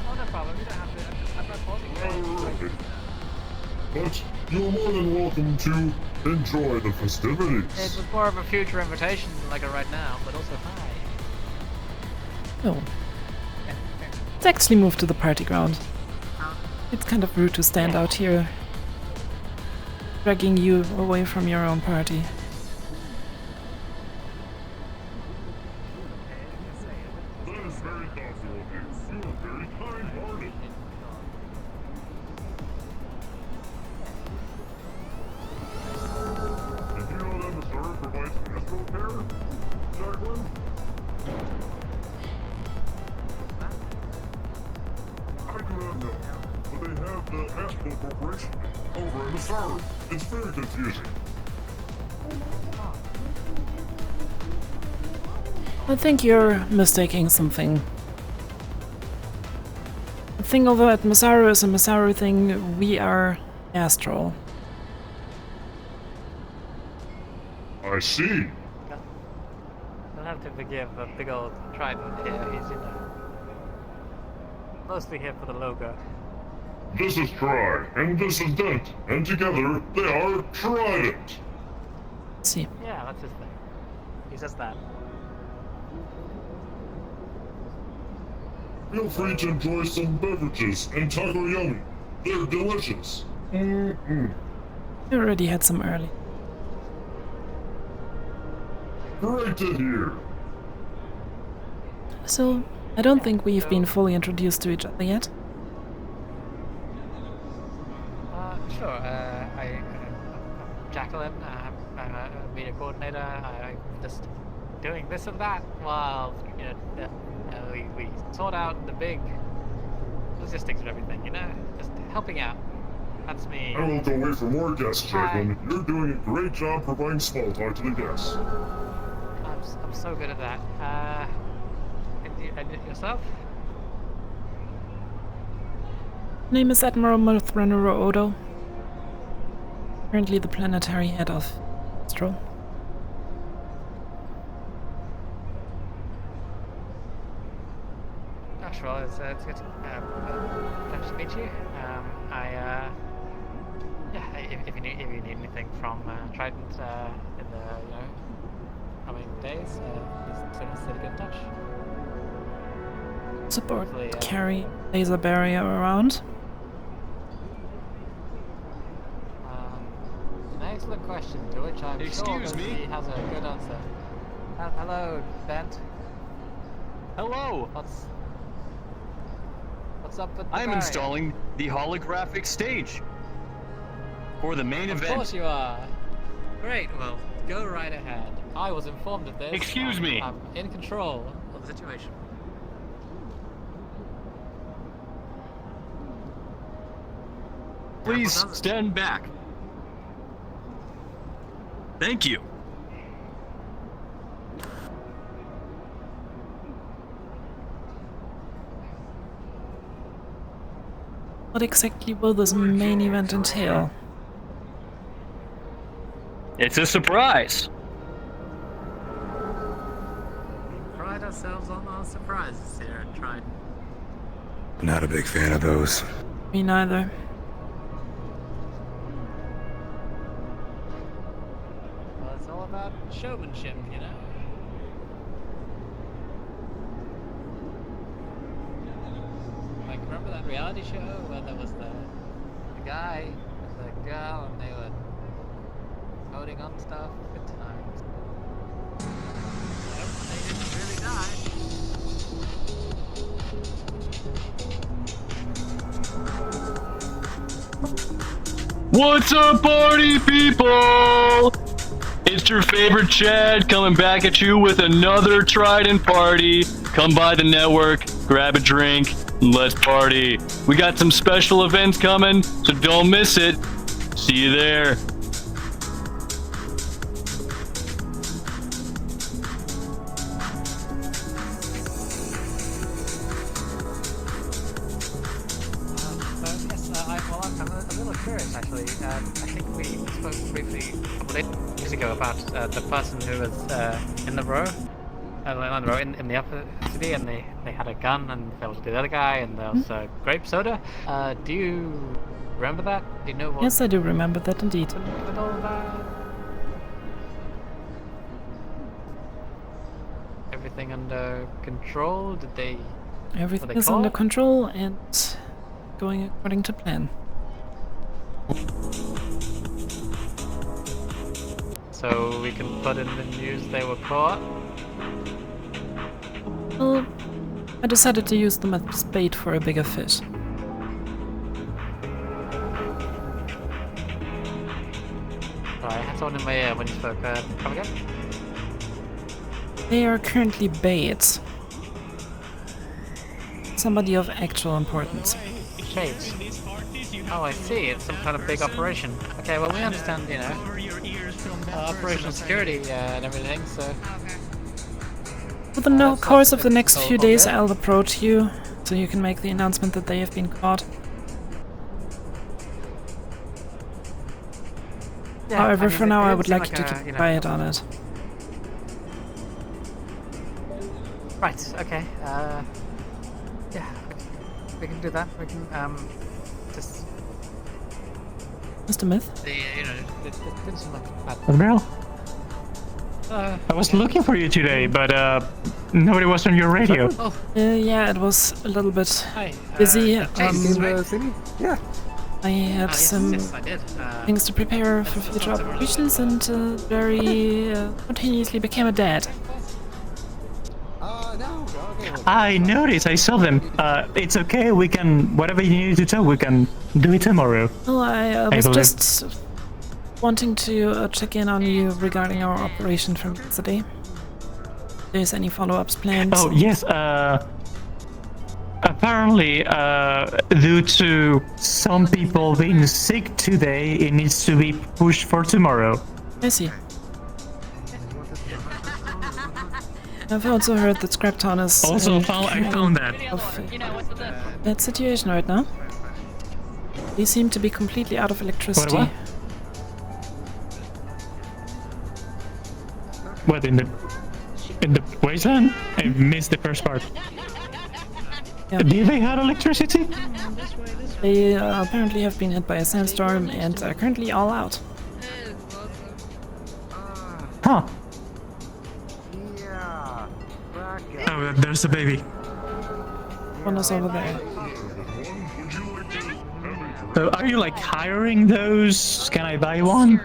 Oh, no problem. You don't have to. I'm not pausing. But you're more than welcome to enjoy the festivities. It was more of a future invitation than like a right now, but also hi. Oh. Let's actually move to the party ground. It's kind of rude to stand out here, dragging you away from your own party. That is very thoughtful of you. You are very kind-hearted. Did you know that the server provides astral care, Jacqueline? I do not know, but they have the Astral Corporation over in the server. It's very confusing. I think you're mistaking something. The thing over at Masaru is a Masaru thing, we are astral. I see. You'll have to forgive a big old trident here. He's, you know, mostly here for the logo. This is Tri, and this is Dent, and together they are Trident. See. Yeah, that's his thing. He says that. Feel free to enjoy some beverages and taco yummy. They're delicious. We already had some early. Great to hear. So, I don't think we've been fully introduced to each other yet. Sure. I'm Jacqueline. I'm a media coordinator. I'm just doing this and that while we sort out the big logistics of everything. You know, just helping out. That's me. I won't go away for more guests, Jacqueline. You're doing a great job providing small talk to the guests. I'm so good at that. And yourself? Name is Admiral Mothrunner Odo. Currently the planetary head of Astral. Gosh, well, it's good. Pleasure to meet you. If you need anything from Trident in the coming days, please sort of get in touch. Support carry laser barrier around. An excellent question to which I'm sure he has a good answer. Hello, Bent. Hello! What's up with the I'm barrier? installing the holographic stage for the main event. Of course you are. Great, well, go right ahead. I was informed of this. Excuse me. I'm in control of the situation. Please stand back. Thank you. What exactly will this main event entail? It's a surprise. We pride ourselves on our surprises here at Trident. Not a big fan of those. Me neither. Well, it's all about showmanship, you know? Like, remember that reality show where there was the guy and the girl and they were voting on stuff? Good times. Nope, they didn't really die. What's up, party people? It's your favorite Chad coming back at you with another Trident party. Come by the network, grab a drink, and let's party. We got some special events coming, so don't miss it. See you there. I'm a little curious actually. I think we spoke briefly a couple days ago about the person who was in the row, in the upper city, and they had a gun and failed to do the other guy, and there was grape soda. Do you remember that? Do you know what? Yes, I do remember that indeed. With all that? Everything under control? Did they? Everything were they is under caught? control and going according to plan. So we can put in the news they were caught? Well, I decided to use them as bait for a bigger fish. Sorry, I had someone in my ear when you spoke. Come again? They are currently bait. Somebody of actual importance. Shades. Oh, I see. It's some kind of big operation. Okay, well, we understand, you know, operational security and everything, so... Within the course of the next few days, I'll approach you, so you can make the announcement that they have been caught. Yeah, However, I mean, for now, it I would seemed like you to like keep you know, quiet on it. Right, okay. Yeah, we can do that. We can, just... Mr. Myth? You know, it didn't seem like a bad... Admiral? I was looking for you today, but nobody was on your radio. Yeah, it was a little bit busy. Yeah. I had some things to prepare for future operations and very spontaneously became a dad. I noticed, I saw them. It's okay, we can, whatever you need to talk, we can do it tomorrow. Well, I was believe. just wanting to check in on you regarding our operation from yesterday. If there's any follow-ups planned? Oh, yes, apparently, due to some people being sick today, it needs to be pushed for tomorrow. I see. I've also heard that Scraptown is Also, in I found that. that situation right now. They seem to be completely out of electricity. What, in the wasteland? I missed the first part. Yeah. Did they have electricity? They apparently have been hit by a sandstorm and are currently all out. Huh. Oh, there's a baby. One is over there. So are you like hiring those? Can I buy one?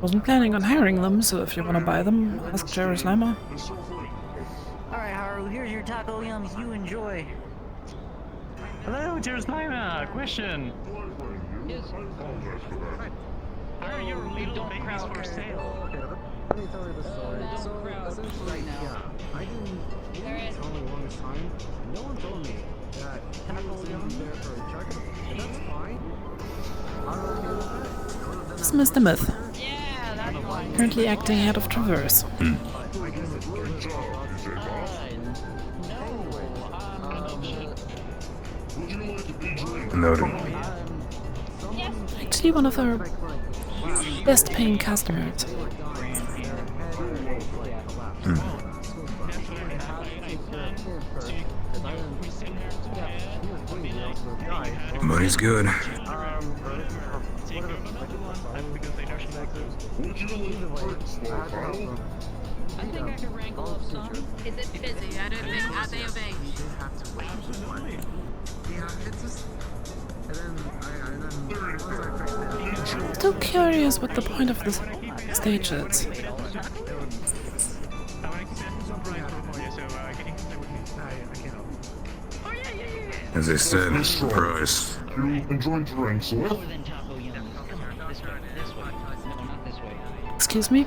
Wasn't planning on hiring them, so if you want to buy them, ask Jerry Slimer. Alright, Haru, here's your taco yums. You enjoy. Hello, Cheers Lima. Question. How are your little babies for sale? Let me tell you the story. So, essentially, yeah, I didn't tell the longest time. No one told me that he was going to be there for a check, and that's fine. I'm okay with that. Dismiss the myth. Currently acting head of Traverse. Noted. Actually one of our best paying customers. Money's good. I think I can wrangle up some. Is it busy? I don't think I may obey. Still curious what the point of this stage is. As I said, surprise. You enjoy drinks, huh? Excuse me?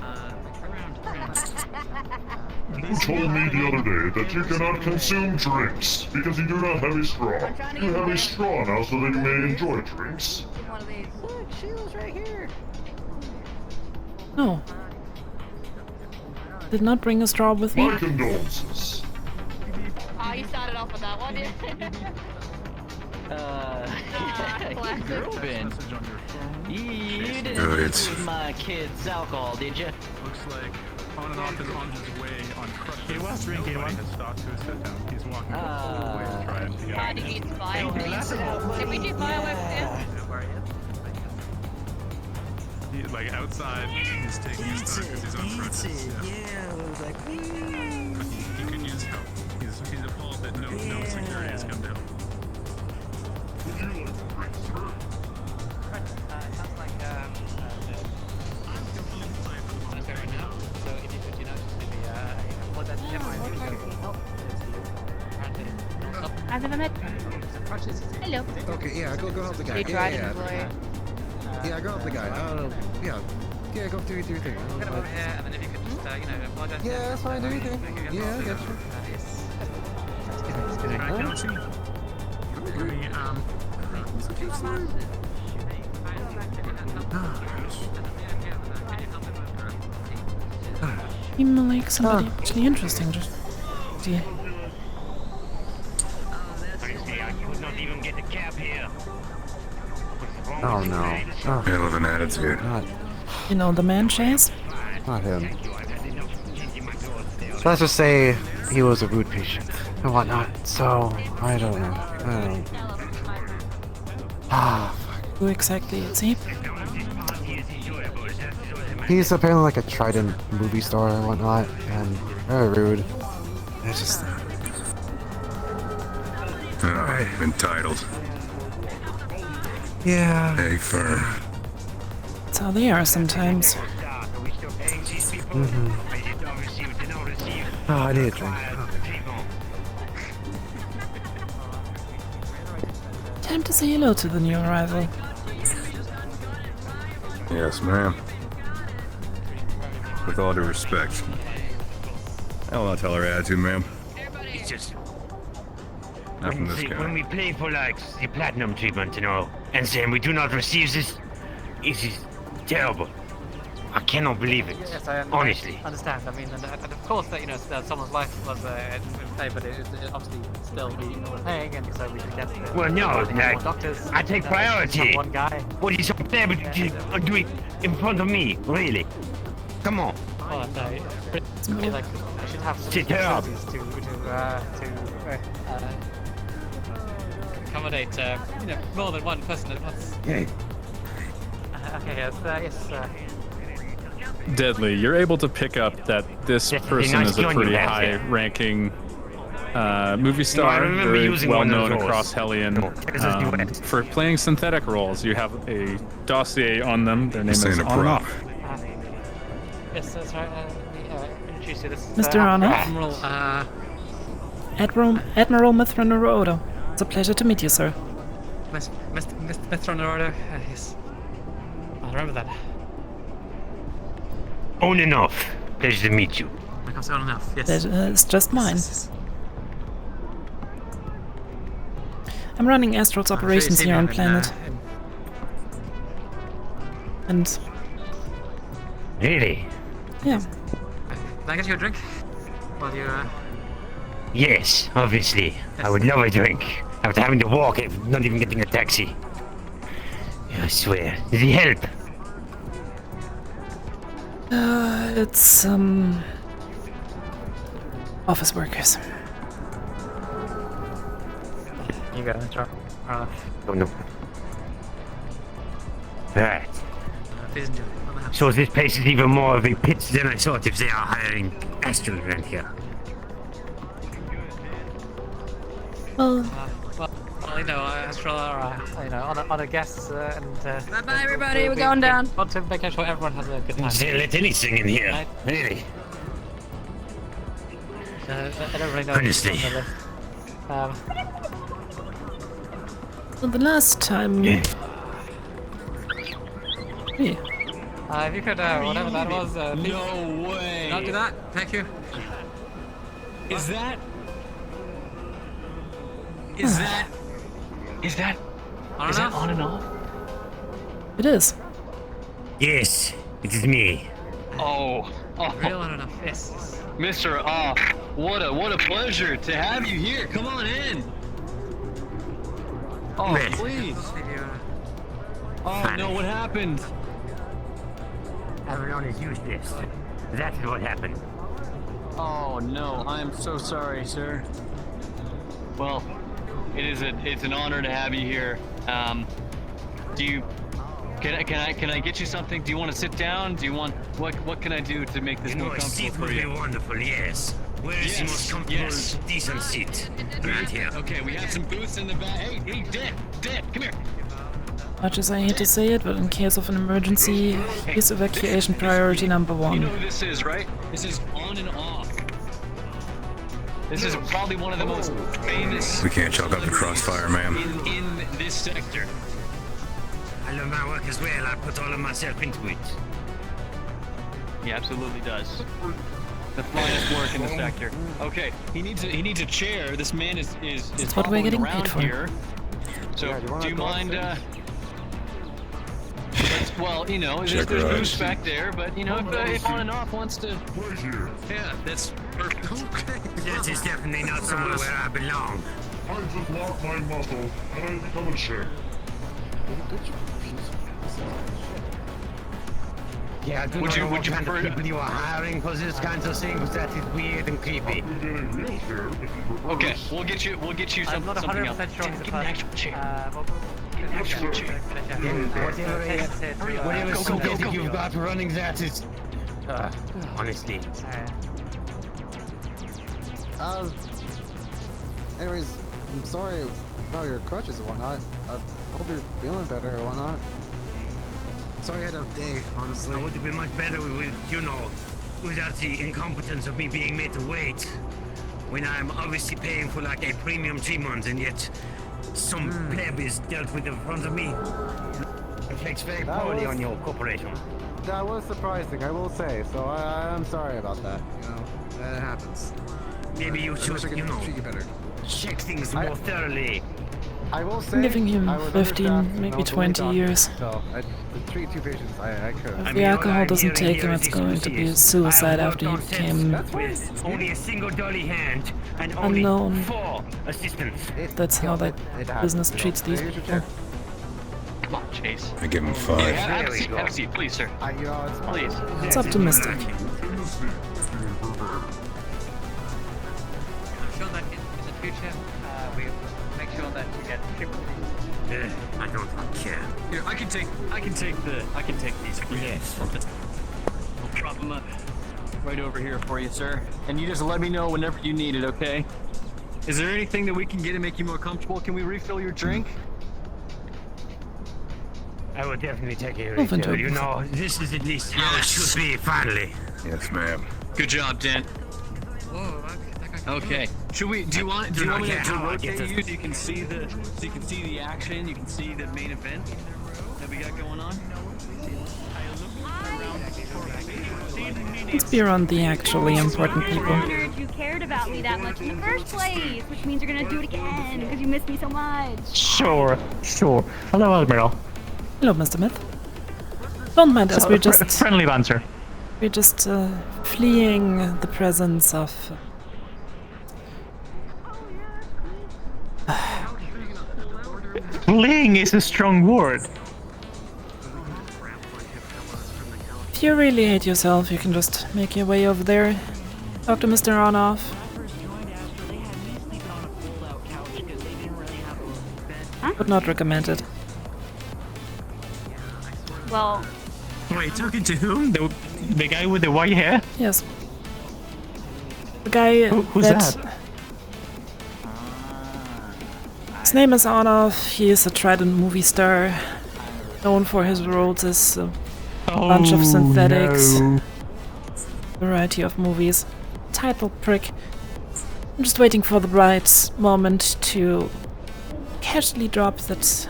You told me the other day that you cannot consume drinks because you do not have a straw. You have a straw now so that you may enjoy drinks. Look, Sheila's right here. No. Did not bring a straw with me. My condolences. Oh, you started off with that one, yeah? Girlfriend. You didn't Good. with my kid's alcohol, did you? Looks like on and off is on his way on crush. He was drinking one. Has stopped to a sit down. He's walking all the way to try it. How do you use fireworks? Can we do fireworks too? Like outside, he's taking his time because he's on crutches. Yeah, it was like, He could use help. He's appalled that no security has come to help. I've never met Hello. Okay, yeah, go help the guy. They tried yeah, to employ. Yeah, go help the guy. I don't know. Yeah, go do your thing. Get over here, and then if you could just, apologize. Yeah, that's fine. Do your thing. Yeah, I get you. Seem like somebody actually interesting. Just see. Oh no. Oh. Hell of an attitude. You know the man, Chase? Not him. So let's just say he was a rude patient and whatnot. So I don't know. Who exactly is he? He's apparently like a Trident movie star and whatnot, and very rude. It's just. Entitled. Yeah. Hey, firm. That's how they are sometimes. Mm-hmm. Oh, I need a drink. Time to say hello to the new arrival. Yes, ma'am. With all due respect. I will not tell her attitude, ma'am. It's just Not from this guy. when we pay for like the platinum treatment, and then we do not receive this, it is terrible. I cannot believe it. Yes, I honestly. understand. I mean, and of course that that someone's life was in play, but it obviously still we're paying, and so we can get. Well, no, like, doctors. I take priority. One guy. What is up there, but you do it in front of me, really? Come on. Well, no, like I should have some Sit down. facilities to accommodate more than one person at once. Okay. Okay, yes. Deadly, you're able to pick up that this person is a pretty high-ranking movie star, very well known across Hellion for playing synthetic roles. You have a dossier on them. Their name is On and Off. Yes, that's right. Introduce you. This is Mr. Arnold? Admiral. Admiral Mithra Odo. It's a pleasure to meet you, sir. Mr. Nordo. Yes. I'll remember that. On and off. Pleasure to meet you. Like on enough. Yes. It's just mine. I'm running Astral's operations here on planet. And... Really? Yeah. Can I get you a drink? While you, Yes, obviously. I would love a drink. After having to walk, not even getting a taxi. I swear. Did he help? It's, office workers. You got it, Charles. Oh no. Right. Please enjoy. So this place is even more of a pit than I thought if they are hiring Astral around here. Well, you know, Astral are, you know, on a guest and. Bye, everybody. We're going down. Want to make sure everyone has a good time. They let anything in here. Right. Really? I don't really know. Honestly. Well, the last time... Yeah. Hey. If you could, whatever that was, please. No way. Not do that. Thank you. Is that? Is that? Is that? On Is and that off? on and off? It is. Yes, it is me. Oh. Real on and off. Yes. Mr. What a pleasure to have you here. Come on in. Oh, Man. please. Oh no, what happened? Everyone is useless. That's what happened. Oh no, I am so sorry, sir. Well, it's an honor to have you here. Can I get you something? Do you want to sit down? Do you want what can I do to make this more A comfortable seat for would be you? wonderful, yes. Where is the most comfortable, decent seat around here? Okay, we have some booths in the back. Hey, Dad, come here. Much as I hate to say it, but in case of an emergency, here's evacuation priority number You one. know who this is, right? This is on and off. This is probably one of the most famous. We can't chalk up the crossfire, ma'am. In this sector. I love my work as well. I put all of myself into it. He absolutely does. The finest work in the sector. Okay, he needs a chair. This man is That's what we're getting around paid for. here. So do you mind? Well, you know, there's booths back there, but you know, if on and off wants to. Yeah, that's perfect. That is definitely not somewhere where I belong. I just lost my muscle and I become a chair. Yeah, I do Would not you- know would what you kind of prefer- people you are hiring for this kinds of things. That is weird and creepy. Okay, we'll get you I'm not something else. 100% sure. Get an actual chair. Get an actual chair. Whatever Go, synthetic go. you've got running that is... honestly. Anyways, I'm sorry about your crutches and whatnot. I hope you're feeling better or whatnot. Sorry I had a day, honestly. I would have been much better with, you know, without the incompetence of me being made to wait. When I'm obviously paying for like a premium treatment and yet some pleb is dealt with in front of me. It reflects very poorly on your corporation. That was surprising, I will say. So I'm sorry about that. You know, that happens. Maybe you should, you know, treat you better. check things more thoroughly. I will say, I'm giving him I was 15, understaffed, and I maybe was only 20 doctor, years. So to treat two patients, I could. If the alcohol doesn't take him, it's going to be suicide after he became with only a single dolly hand and only unknown. 4 assistants. That's how that business treats these people. Come on, Chase. I give him 5. Have a seat, please, sir. Please. It's optimistic. I'm sure that in the future, we make sure that you get treatment. I don't care. Here, I can take these for you. Yes. I'll drop them up right over here for you, sir. And you just let me know whenever you need it, okay? Is there anything that we can get to make you more comfortable? Can we refill your drink? I will definitely take care of Move into it. it. You know, this is at least how it should be, finally. Yes, ma'am. Good job, Dan. Whoa, Okay. Should we? Do you want me Yeah, to how I get rotate to- you so you can see the action? You can see the main event that we got going on. Let's be around the actually important I people. wondered you cared about me that much in the first place, which means you're gonna do it again because you miss me so much. Sure. Hello, Admiral. Hello, Mr. Myth. Don't mind us, we're just Friendly banter. we're just fleeing the presence of. Fleeing is a strong word. If you really hate yourself, you can just make your way over there. Talk to Mr. Ronoff. Would not recommend it. Well, Wait, talking to whom? The guy with the white hair? Yes. The guy Who's that? His name is Arnav. He is a trident movie star, known for his roles as a bunch of synthetics, No. variety of movies. Title prick. I'm just waiting for the right moment to casually drop that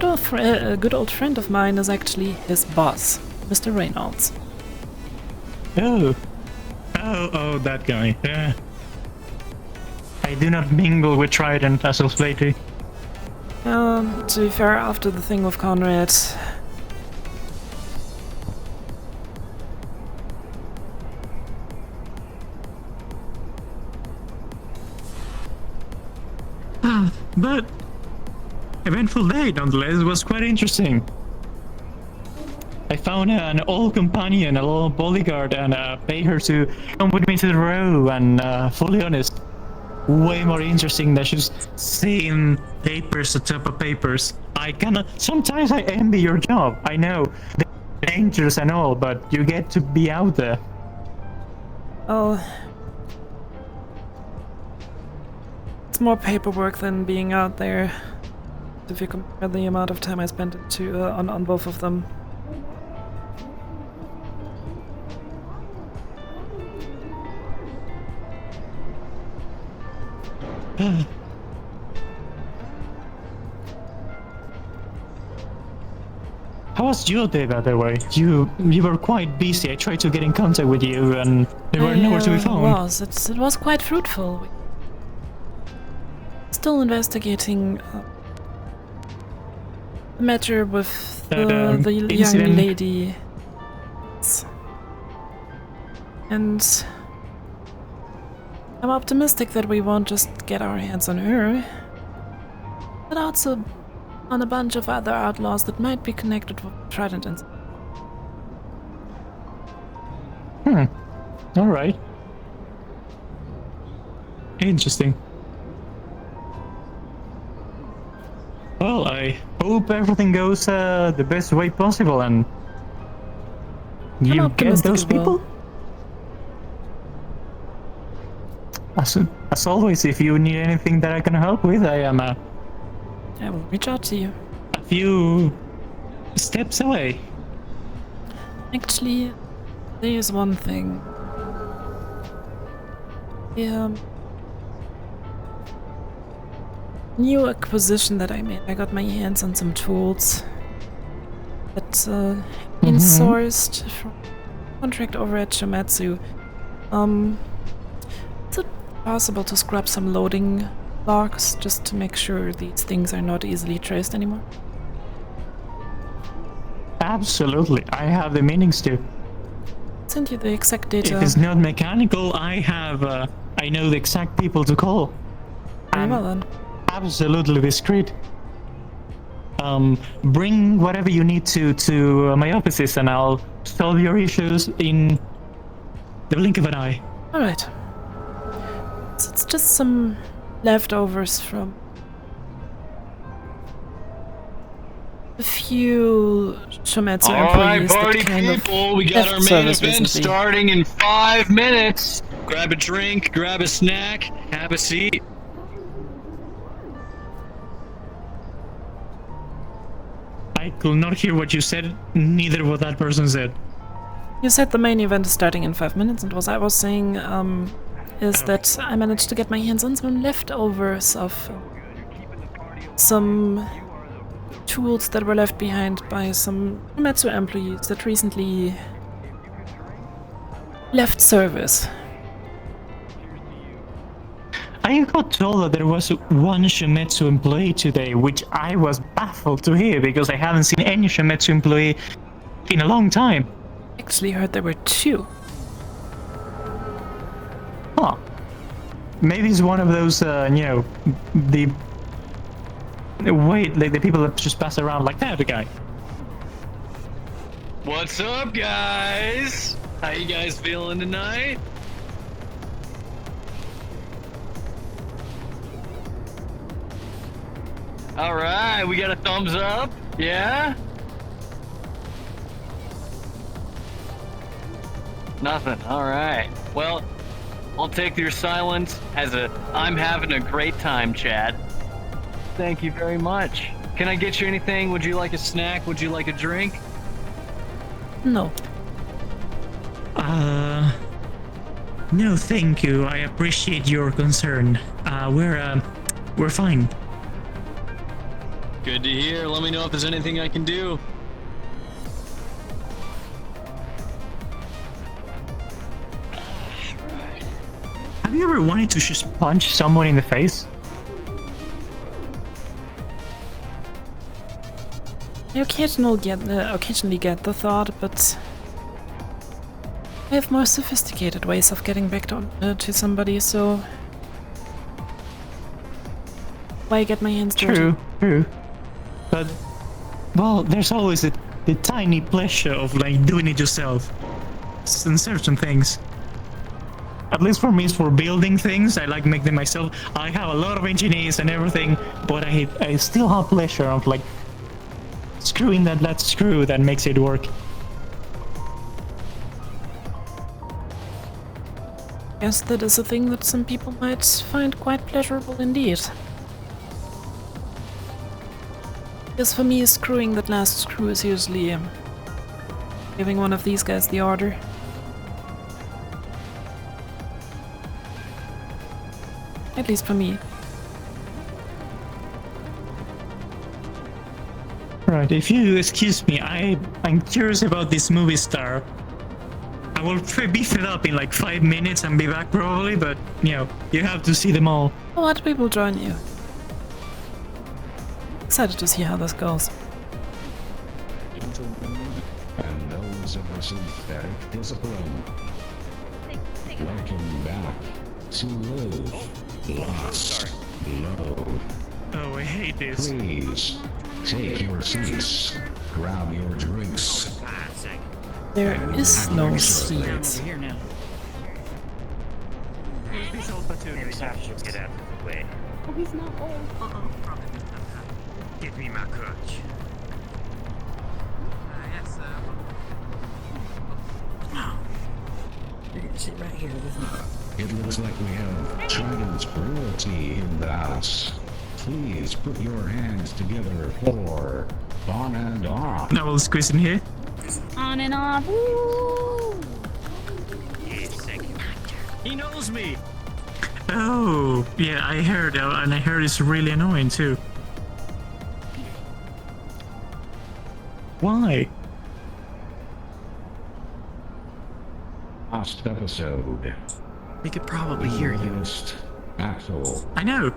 a good old friend of mine is actually his boss, Mr. Reynolds. Oh, that guy. Yeah. I do not mingle with Trident as of lately. To be fair, after the thing with Conrad, But eventful day nonetheless. Was quite interesting. I found an old companion, a little bodyguard, and paid her to come with me to the row. And fully honest, way more interesting than just seeing papers on top of papers. Sometimes I envy your job. I know, they're dangerous and all, but you get to be out there. well, it's more paperwork than being out there. If you compare the amount of time I spent on both of them. How was your day, by the way? You were quite busy. I tried to get in contact with you, and there were nowhere to be found. It was quite fruitful. Still investigating the matter with the young incident. lady. And I'm optimistic that we won't just get our hands on her, but also on a bunch of other outlaws that might be connected with Trident and. Alright. Interesting. Well, I hope everything goes the best way possible and you get those people? As always, if you need anything that I can help with, I am I will reach out to you. a few steps away. Actually, there is one thing. New acquisition that I made. I got my hands on some tools that been sourced from contract over at Shimetsu. Is it possible to scrub some loading logs just to make sure these things are not easily traced anymore? Absolutely, I have the meanings to. Send you the exact data. If it's not mechanical, I know the exact people to call. Very well then. Absolutely discreet. Bring whatever you need to my offices, and I'll solve your issues in the blink of an eye. All right. So it's just some leftovers from a few Shimetsu Alright, employees party that kind people, of we got left our main service event recently. starting in 5 minutes. Grab a drink, grab a snack, have a seat. I could not hear what you said, neither what that person said. You said the main event is starting in 5 minutes, and what I was saying is that I managed to get my hands on some leftovers of some tools that were left behind by some Metsu employees that recently left service. I got told that there was one Shumetsu employee today, which I was baffled to hear because I haven't seen any Shumetsu employee in a long time. Actually heard there were 2. Huh. Maybe it's one of those, the people that just pass around like that guy. What's up, guys? How you guys feeling tonight? All right, we got a thumbs up. Yeah? Nothing. All right. Well, I'll take your silence as a I'm having a great time, Chad. Thank you very much. Can I get you anything? Would you like a snack? Would you like a drink? No. No, thank you. I appreciate your concern. We're fine. Good to hear. Let me know if there's anything I can do. Have you ever wanted to just punch someone in the face? I occasionally get the thought, but I have more sophisticated ways of getting back to somebody, so why get my hands dirty? True. But, well, there's always the tiny pleasure of, like, doing it yourself. In certain things. At least for me, it's for building things. I like making them myself. I have a lot of engineers and everything, but I still have pleasure of, like, screwing that last screw that makes it work. Yes, that is a thing that some people might find quite pleasurable indeed. Because for me, screwing that last screw is usually giving one of these guys the order. At least for me. Right, if you excuse me, I'm curious about this movie star. I will beef it up in like 5 minutes and be back probably, but, you have to see them all. A lot of people join you. Excited to see how this goes. And those of the synthetic discipline. Welcome back to Live, Lost, Load. Oh, I hate this. Please, take your seats, grab your drinks. There is no seat. Here now. This old platoon Get out of the way. Oh, he's not old. Give me my crutch. Yes, You can sit right here with me. It looks like we have Trident's royalty in the house. Please put your hands together for on and off. Now we'll squeeze in here. On and off. Woo! Yes, thank you. He knows me. Oh, yeah, I heard, and I heard it's really annoying too. Why? Last episode. We could probably hear you. Axel I know.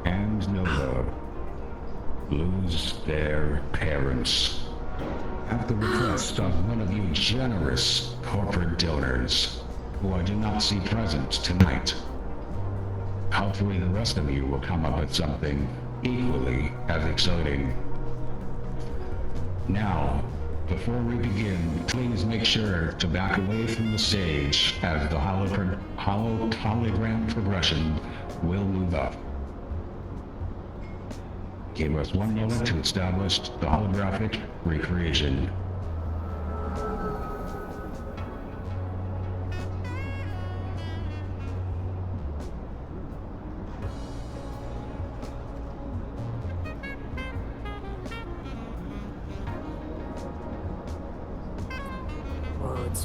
and Nova lose their parents at the request of one of you generous corporate donors who I do not see present tonight. Hopefully the rest of you will come up with something equally as exciting. Now, before we begin, please make sure to back away from the stage as the hologram progression will move up. Give us 1 moment to establish the holographic recreation.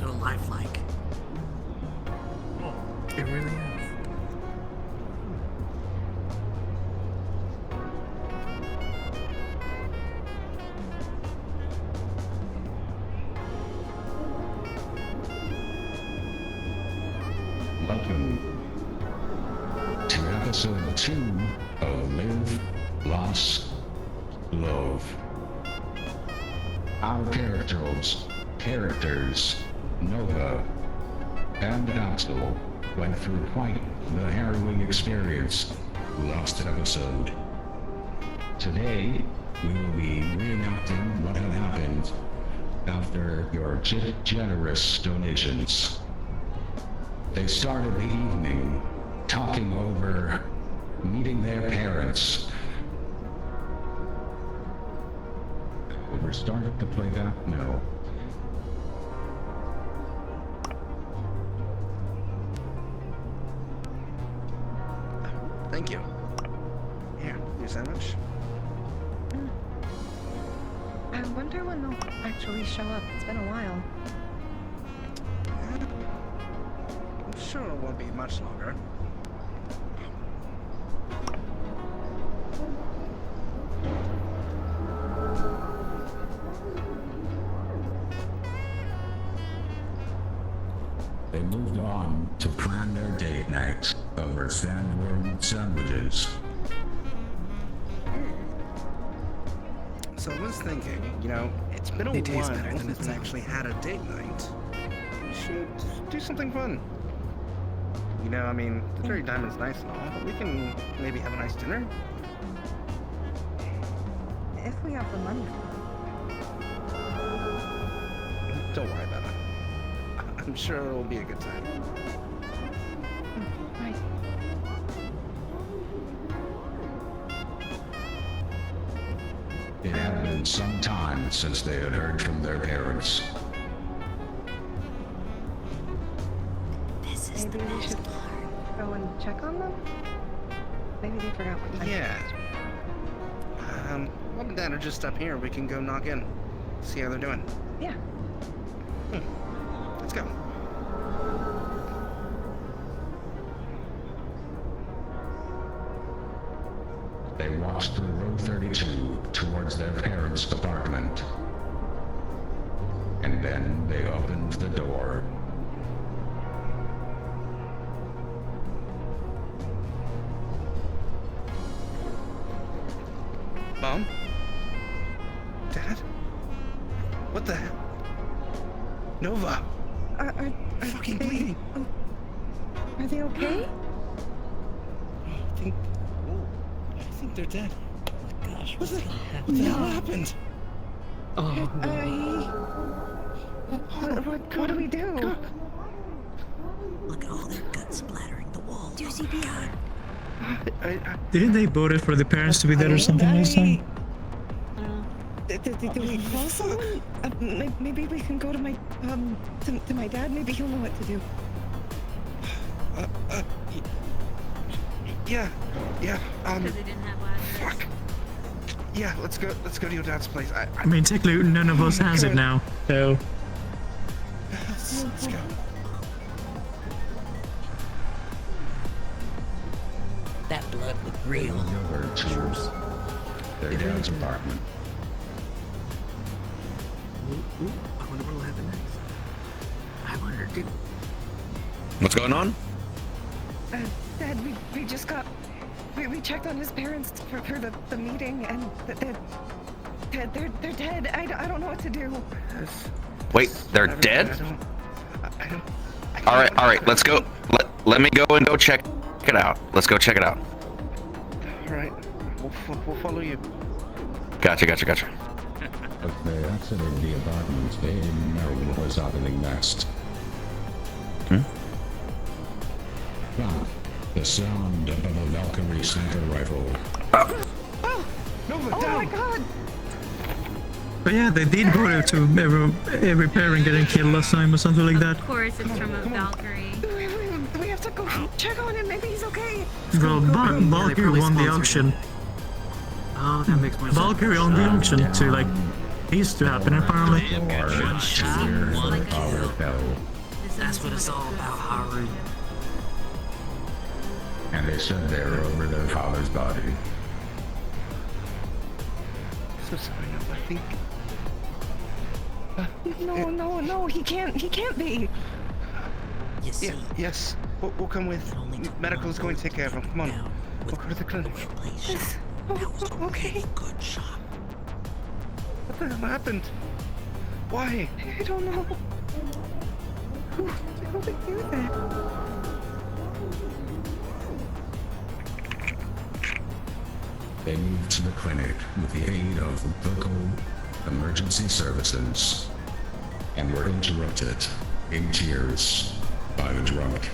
so lifelike. It really is. Welcome to episode 2 of Live, Lost, Love. Our characters, Nova and Axel, went through quite the harrowing experience last episode. Today, we will be reenacting what had happened after your generous donations. They started the evening talking over meeting their parents. We're starting to play that now. Thank you. Here, your sandwich. I wonder when they'll actually show up. It's been a while. I'm sure it won't be much longer. They moved on to plan their date night over sandwich sandwiches. So I was thinking, you know, it's been a They taste while better than since it's we actually had a date night. We should do something fun. You know, I mean, the Dirty Diamond's nice and all, but we can maybe have a nice dinner. If we have the money. Don't worry about it. I'm sure it'll be a good time. Right. It had been some time since they had heard from their parents. Maybe we should go and check on them? Maybe they forgot what time. Yeah. Mom and Dad are just up here. We can go knock in, see how they're doing. Yeah. Let's go. They walked through row 32 towards their parents' apartment. And then they opened the door. Mom? Dad? What the hell? Nova! Are fucking they, bleeding. Are they okay? I think they're dead. Gosh, what the hell happened? Oh, What do we do? Look at all their guts splattering the wall. Do CPR. Didn't they vote for the parents to be dead or something last time? Do we call someone? Maybe we can go to my to my dad. Maybe he'll know what to do. Yeah. Because they didn't have ladders. Fuck. Yeah, let's go to your dad's place. I mean, technically, none of us has it now, so. Let's go. That blood looked real. Over to their dad's apartment. I wonder what'll happen next. I wonder, dude. What's going on? Dad, we just got. We checked on his parents for the meeting, and they're dead. I don't know what to do. Wait, they're dead? All right. Let's go. Let me go and go check it out. Let's go check it out. All right. We'll follow you. Gotcha. As they exited the apartment, they didn't know what was happening next. Ah, the sound of a Valkyrie sniper rifle. Nova, Oh my God! But yeah, they did vote to every parent getting killed last time or something like that. Of course, it's from a Valkyrie. We have to go check on him. Maybe he's okay. Well, Valkyrie won the auction. Oh, that makes more sense. Valkyrie won the auction to like used to happen apparently. That's what it's all about, Haru. And they said they were over their father's body. So sorry, no, I think... No, he can't be. Yeah, yes, we'll come with. Medical's going to take care of him. Come on, we'll go to the clinic. Yes. Oh, okay. Good shot. What the hell happened? Why? I don't know. How did they do that? They moved to the clinic with the aid of local emergency services and were interrupted in tears by the drunk.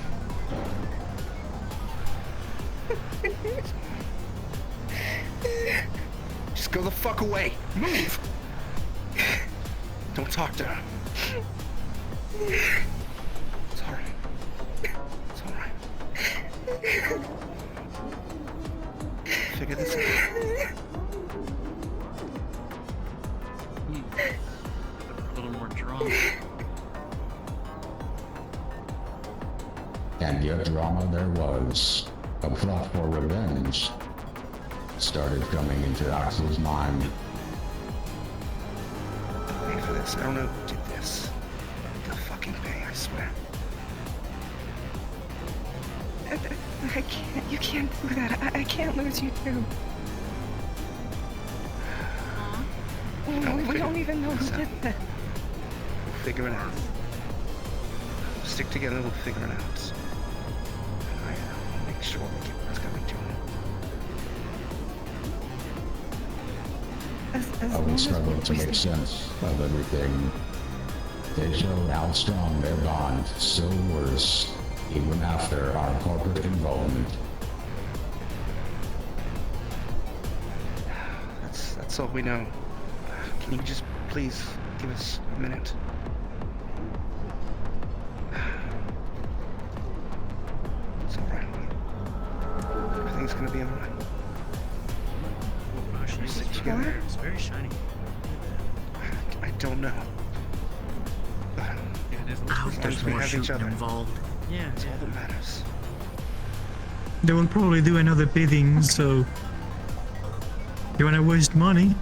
Just go the fuck away. Move. Don't talk to her. It's alright. It's alright. Figure this out. A little more drunk. And yet drama there was. A plot for revenge started coming into Axel's mind. I'll pay for this. I don't know who did this. They'll fucking pay, I swear. I can't. You can't do that. I can't lose you too. We don't even know who did that. We'll figure it out. We'll stick together. We'll figure it out. I'll make sure we get what's coming to him. I was struggling to make sense of everything. They showed how strong their bond still was, even after our corporate involvement. That's all we know. Can you just please give us a minute? It's alright. Everything's gonna be alright. We're stick together. It's very shiny. I don't know. I hope there's more shooting involved. Yeah, that's all that matters. They will probably do another bidding, so you wanna waste money?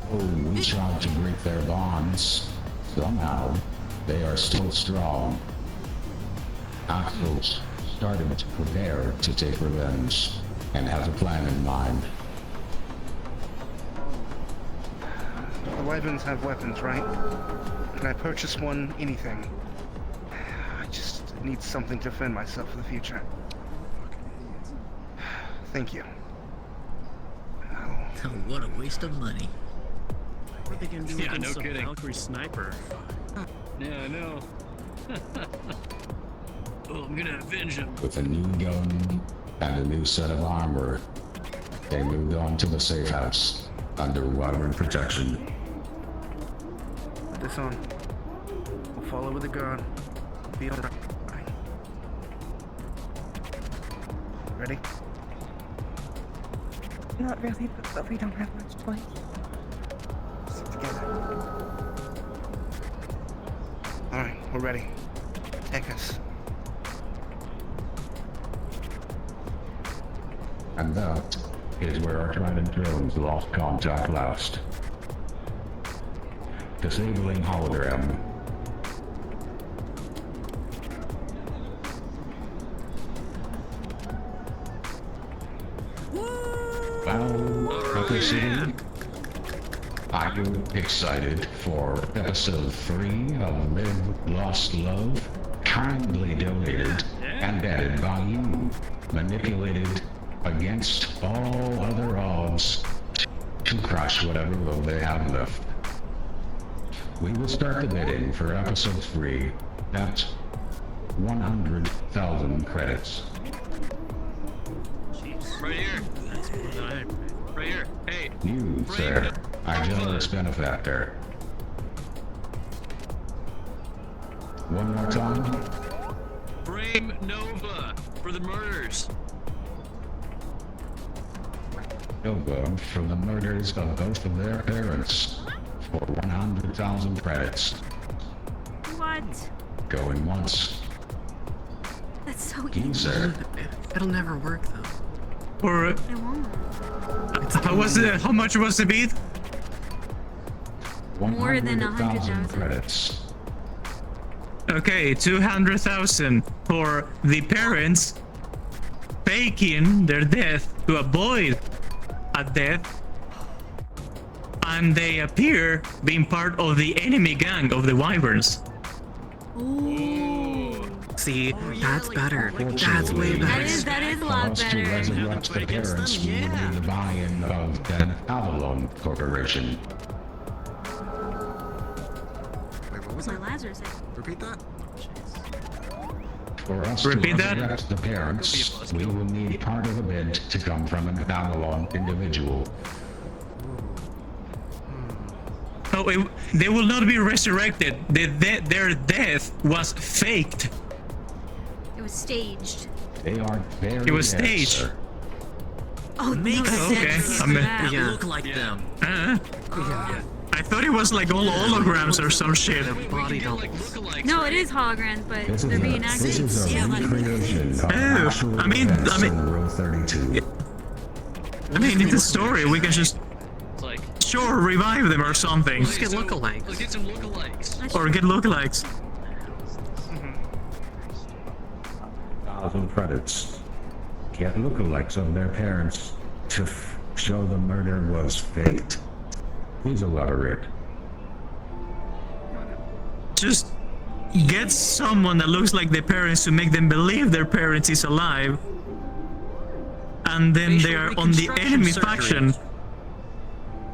Oh, we tried to break their bonds. Somehow, they are still strong. Axel's started to prepare to take revenge and has a plan in mind. The Wyverns have weapons, right? Can I purchase one? Anything? I just need something to defend myself for the future. Thank you. Oh, what a waste of money. What are they gonna do Yeah, against no some kidding. Valkyrie sniper? Yeah, I know. Oh, I'm gonna avenge him. With a new gun and a new set of armor, they moved on to the safe house under Wyvern protection. Put this on. We'll follow with the guard. Be alright. Ready? Not really, but we don't have much choice. Stick together. Alright, we're ready. Take us. And that is where our trident drones lost contact last. Disabling hologram. Well, Cookie City, are you excited for episode 3 of Live Lost Love? Kindly donated and edited by you, manipulated against all other odds to crush whatever love they have left. We will start the bidding for episode 3 at 100,000 credits. Right here. Right here. Hey. You, sir, our generous benefactor. One more time. Frame Nova for the murders. Nova for the murders of both of their parents for 100,000 credits. What? Going once. That's so easy. Geezer. It'll never work though. Or It won't. how much was the bid? More than 100,000 credits. Okay, 200,000 for the parents faking their death to avoid a death, and they appear being part of the enemy gang of the Wyverns. See, that's better. That's way better. That is a lot For us to better. resurrect the parents, we will need the buy-in of the Avalon Corporation. Wait, what was My that? Lazarus. Repeat that? For us Repeat to that? resurrect the parents, we will need part of the bid to come from an Avalon individual. Oh, they will not be resurrected. Their death was faked. It was staged. They are very It was dead, staged. sir. Oh, Makes no sense. sense. I mean, Yeah. Yeah. Look like them. I thought it was like all holograms or some shit. Body doubles. No, it is holograms, but This they're is being a acted. recreation of Oh, actual I mean- events in Row 32. I mean, it's a story. We can just sure revive them or something, Just get lookalikes. Let's get some lookalikes. or get lookalikes. 1,000 credits. Get lookalikes of their parents to show the murder was faked. Please elaborate. Just get someone that looks like their parents to make them believe their parents is alive, and then they are on the enemy faction.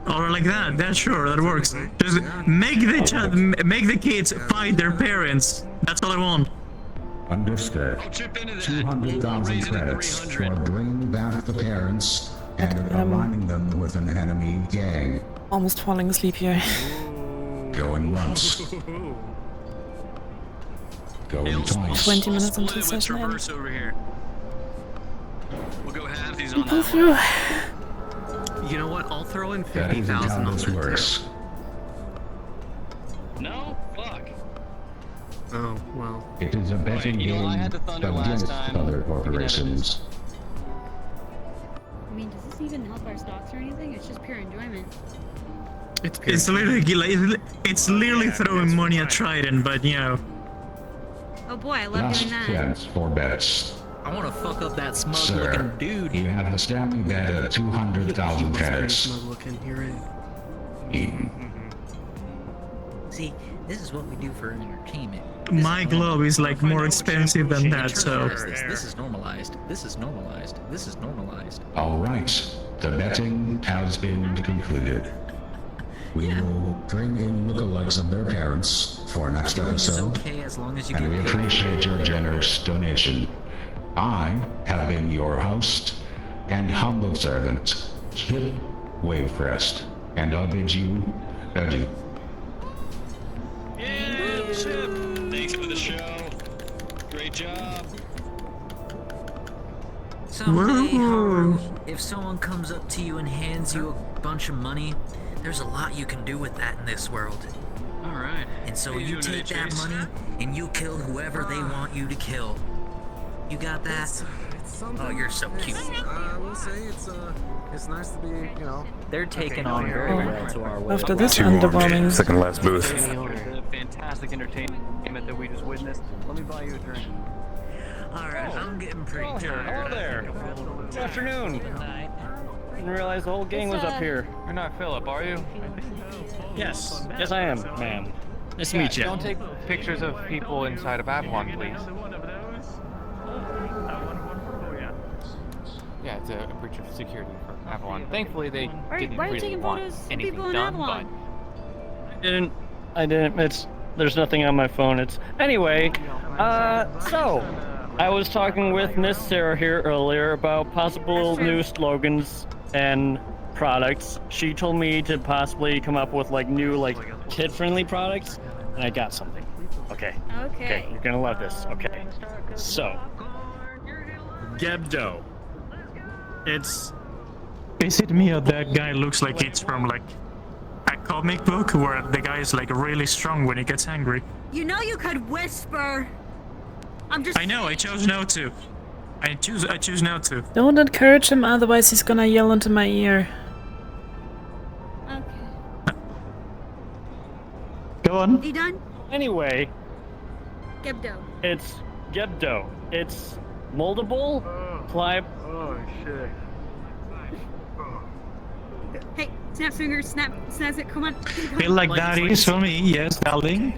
Or like that. That's sure, that works. Just make the kids fight their parents. That's all I want. Understood. 200,000 credits for bringing back the parents and aligning them with an enemy gang. Almost falling asleep here. Going once. Going twice. 20 minutes until Let's session end. reverse over here. We'll go halvesies on Pull that through. You know what? I'll throw in That isn't 50,000 how on this that. works. No? Fuck. Oh, well. It is a betting you know, I game had the Thunder last against time. other corporations. I mean, does this even help our stocks or anything? It's just pure enjoyment. It's literally throwing money at Trident, but you know. Oh boy, I love Last doing that. chance for bets. I want to fuck up that smug Sir, looking dude. you have a stamping bet at 200,000 credits. Smug looking here. See, this is what we do for entertainment. My glove is like more expensive than that, so. This is normalized. This is normalized. This is normalized. All right, the betting has been concluded. We will bring in lookalikes of their parents for next episode, Okay, as long as you and we get paid. appreciate your generous donation. I have been your host and humble servant, Kip Wavecrest, and I bid you adieu. Yeah, Chip. Thanks for the show. Great job. Someday, Haru, if someone comes up to you and hands you a bunch of money, there's a lot you can do with that in this world. All right. And so Are you doing take any that chase? money and you kill whoever they want you to kill. You got that? It's something. Oh, you're so cute. We'll say it's nice to be, you know. They're taking on very well to our way. After this Two more. underwhelming. Second last booth. The fantastic entertainment that we just witnessed. Let me buy you a drink. Alright, I'm getting pretty Hello tired. there. Good afternoon. Didn't realize the whole gang was up here. You're not Philip, are you? Yes, yes I am, ma'am. Nice to meet you. Don't take pictures of people inside of Avalon, please. Yeah, it's a breach of security for Avalon. Thankfully, they didn't why are you really taking want photos of anything people in done, Avalon? I didn't, there's nothing on my phone. Anyway, so, I was talking with Miss Sarah here earlier about possible new slogans and products. She told me to possibly come up with new kid-friendly products, and I got something. Okay, you're gonna love this. Okay, so, Gebdo. It's Is it me or that guy looks like it's from like a comic book where the guy is like really strong when he gets angry? You know you could whisper. I know, I chose not to. I choose not to. Don't encourage him, otherwise he's gonna yell into my ear. Okay. Go on. You done? Anyway, Gebdo. it's Gebdo. It's moldable, pliable. Oh shit. Hey, snap fingers, snap it, come on. Feel like that is for me, yes, darling.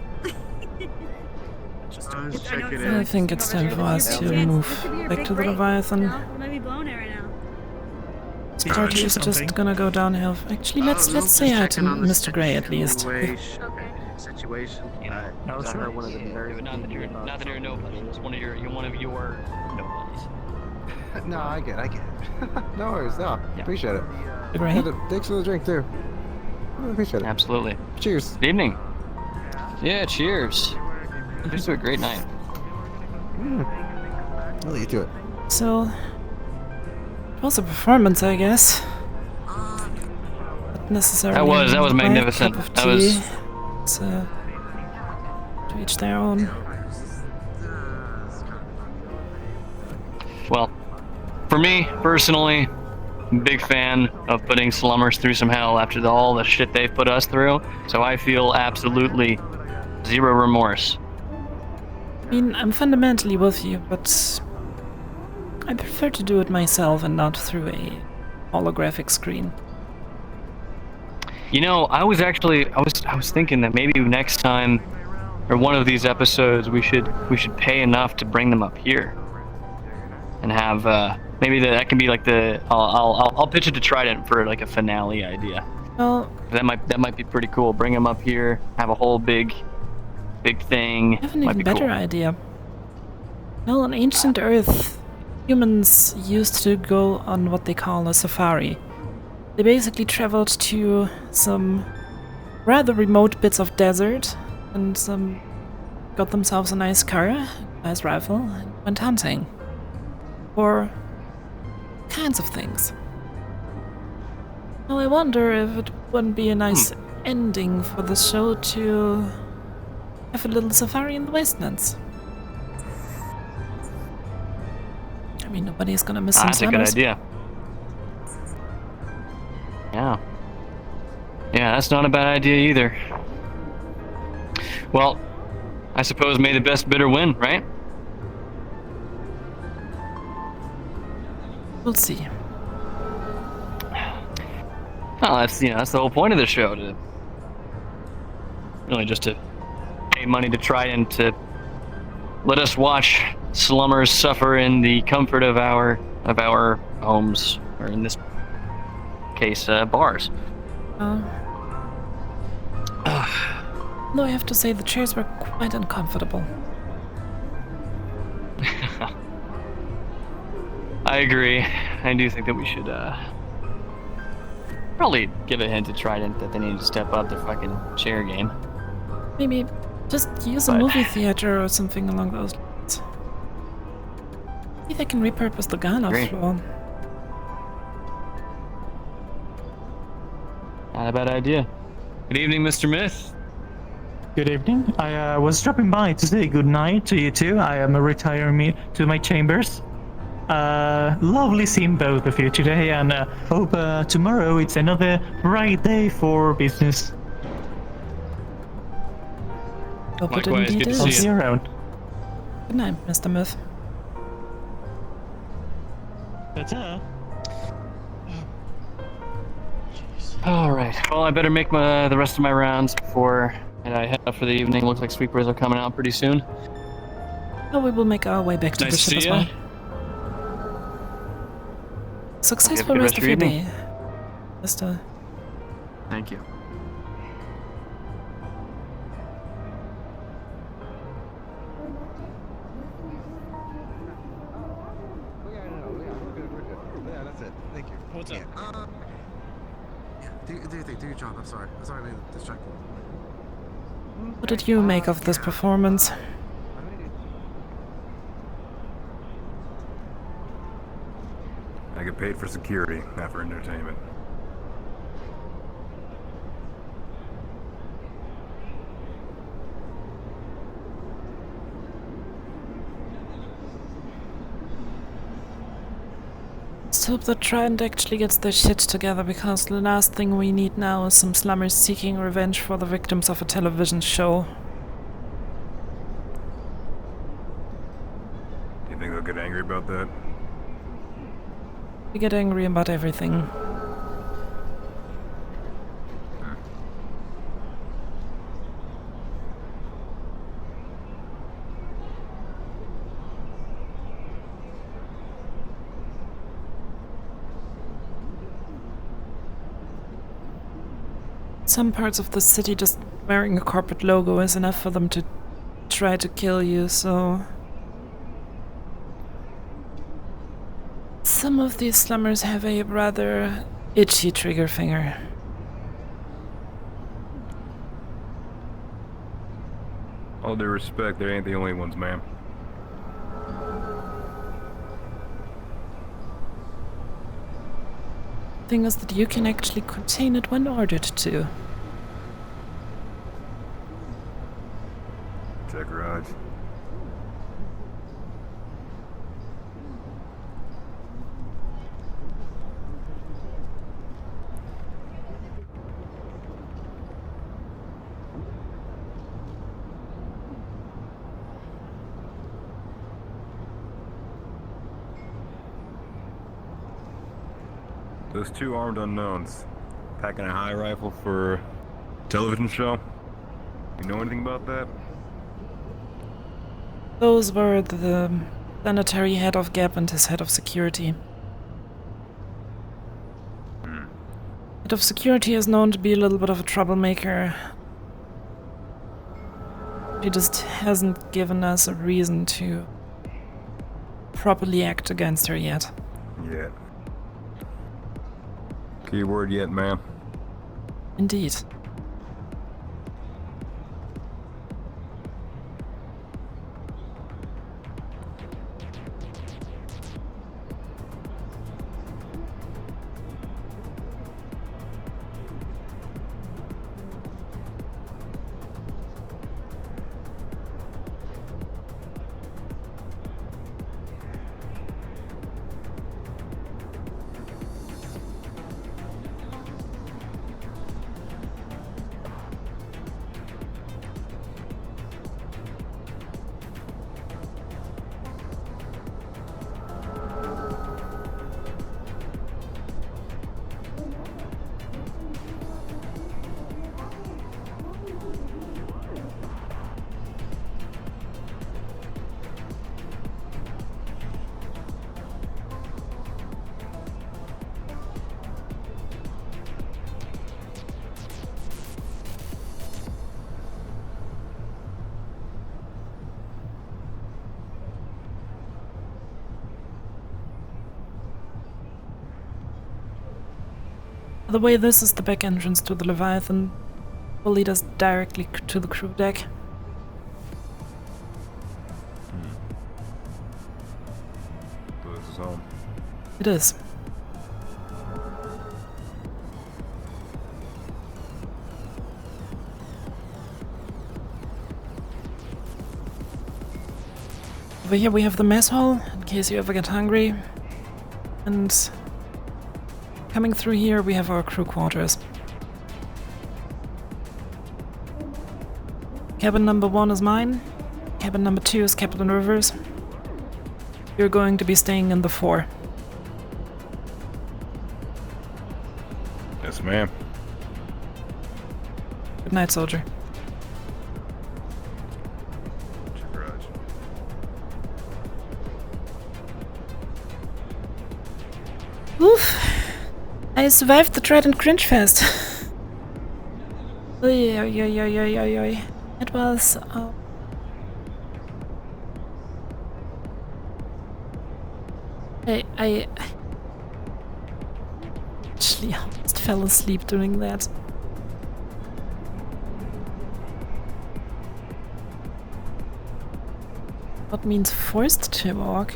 I think it's time for us to move back to the Leviathan. You might be blowing it right now. This party is just gonna go downhill. Actually, let's say hi to Mr. Grey at least. Situation. No, sure. One of the but not that you're nobody. It's one of your nobodies. No, I get it. No worries, no. Appreciate it. Great. And, thanks for the drink too. I appreciate it. Absolutely. Cheers. Good evening. Yeah, cheers. Here's to a great night. I'll leave you to it. So, it was a performance, I guess. Not necessarily. That was magnificent. Cup of That tea. was. It's, to each their own. Well, for me personally, big fan of putting slummers through some hell after all the shit they've put us through. So I feel absolutely zero remorse. I mean, I'm fundamentally with you, but I prefer to do it myself and not through a holographic screen. You know, I was thinking that maybe next time, or one of these episodes, we should pay enough to bring them up here, and have maybe that can be like the I'll pitch it to Trident for like a finale idea. Well, that might be pretty cool. Bring them up here, have a whole big thing. I have an Might even be better cool. idea. Well, on ancient Earth, humans used to go on what they call a safari. They basically traveled to some rather remote bits of desert and got themselves a nice car, a nice rifle, and went hunting. For kinds of things. Well, I wonder if it wouldn't be a nice ending for the show to have a little safari in the wastelands. I mean, nobody's gonna miss some That's a good slummers. idea. Yeah, that's not a bad idea either. Well, I suppose may the best bidder win, right? We'll see. Well, that's the whole point of the show, to really just to pay money to try and to let us watch slummers suffer in the comfort of our homes, or in this case, bars. Though I have to say the chairs were quite uncomfortable. I agree. I do think that we should probably give a hint to Trident that they need to step up their fucking chair game. Maybe just use a movie theater or something along those lines. Maybe they can repurpose the gala Agree. floor. Not a bad idea. Good evening, Mr. Myth. Good evening. I was dropping by to say good night to you two. I am retiring to my chambers. Lovely seeing both of you today, and hope tomorrow it's another bright day for business. Hope it Likewise, indeed good to is. see I'll you. see you around. Good night, Mr. Myth. Ta-ta. All right. Well, I better make the rest of my rounds before I head up for the evening. Looks like sweepers are coming out pretty soon. Oh, we will make our way back to Nice the to ship as see well. ya. Successful good rest of your evening. day, Mr. Thank you. Yeah, that's it. Thank you. What's up? Do your job. I'm sorry. I'm sorry I made it distracted. What did you make of this performance? I could paid for security, not for entertainment. Let's hope the Trident actually gets their shit together, because the last thing we need now is some slummers seeking revenge for the victims of a television show. Do you think they'll get angry about that? We get angry about everything. Some parts of the city, just wearing a corporate logo is enough for them to try to kill you, so... Some of these slummers have a rather itchy trigger finger. All due respect, they ain't the only ones, ma'am. Thing is that you can actually contain it when ordered to. Check garage. Those two armed unknowns, packing a high rifle for a television show. You know anything about that? Those were the planetary head of GAP and his head of security. Head of security is known to be a little bit of a troublemaker. He just hasn't given us a reason to properly act against her yet. Yet. Keyword yet, ma'am. Indeed. By the way, this is the back entrance to the Leviathan. Will lead us directly to the crew deck. So this is home. It is. Over here we have the mess hall, in case you ever get hungry. And coming through here we have our crew quarters. Cabin number 1 is mine. Cabin number 2 is Captain Rivers. You're going to be staying in the 4. Yes, ma'am. Good night, soldier. Check garage. Oof. I survived the Trident Cringe Fest. Oy, oy, oy, oy, oy, oy, oy. It was... I actually almost fell asleep doing that. What means forced to walk?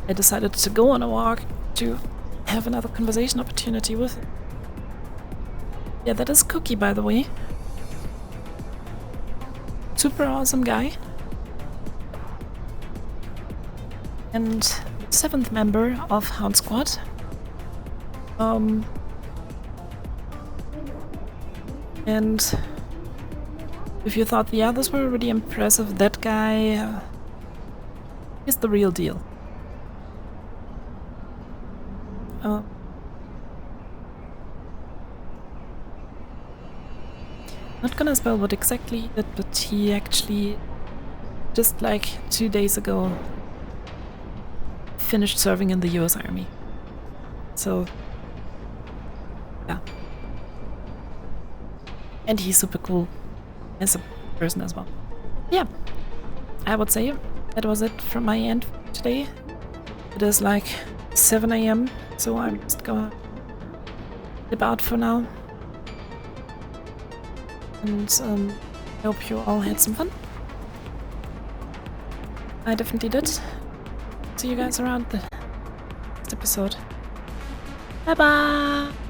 I decided to go on a walk to have another conversation opportunity with. Yeah, that is Cookie, by the way. Super awesome guy. And 7th member of Hound Squad. And if you thought the others were really impressive, that guy is the real deal. Not gonna spell what exactly he did, but he actually, just like 2 days ago, finished serving in the US Army. So, yeah. And he's super cool as a person as well. Yeah, I would say that was it from my end today. It is like 7 AM, so I'm just gonna dip out for now. And I hope you all had some fun. I definitely did. See you guys around the next episode. Bye bye!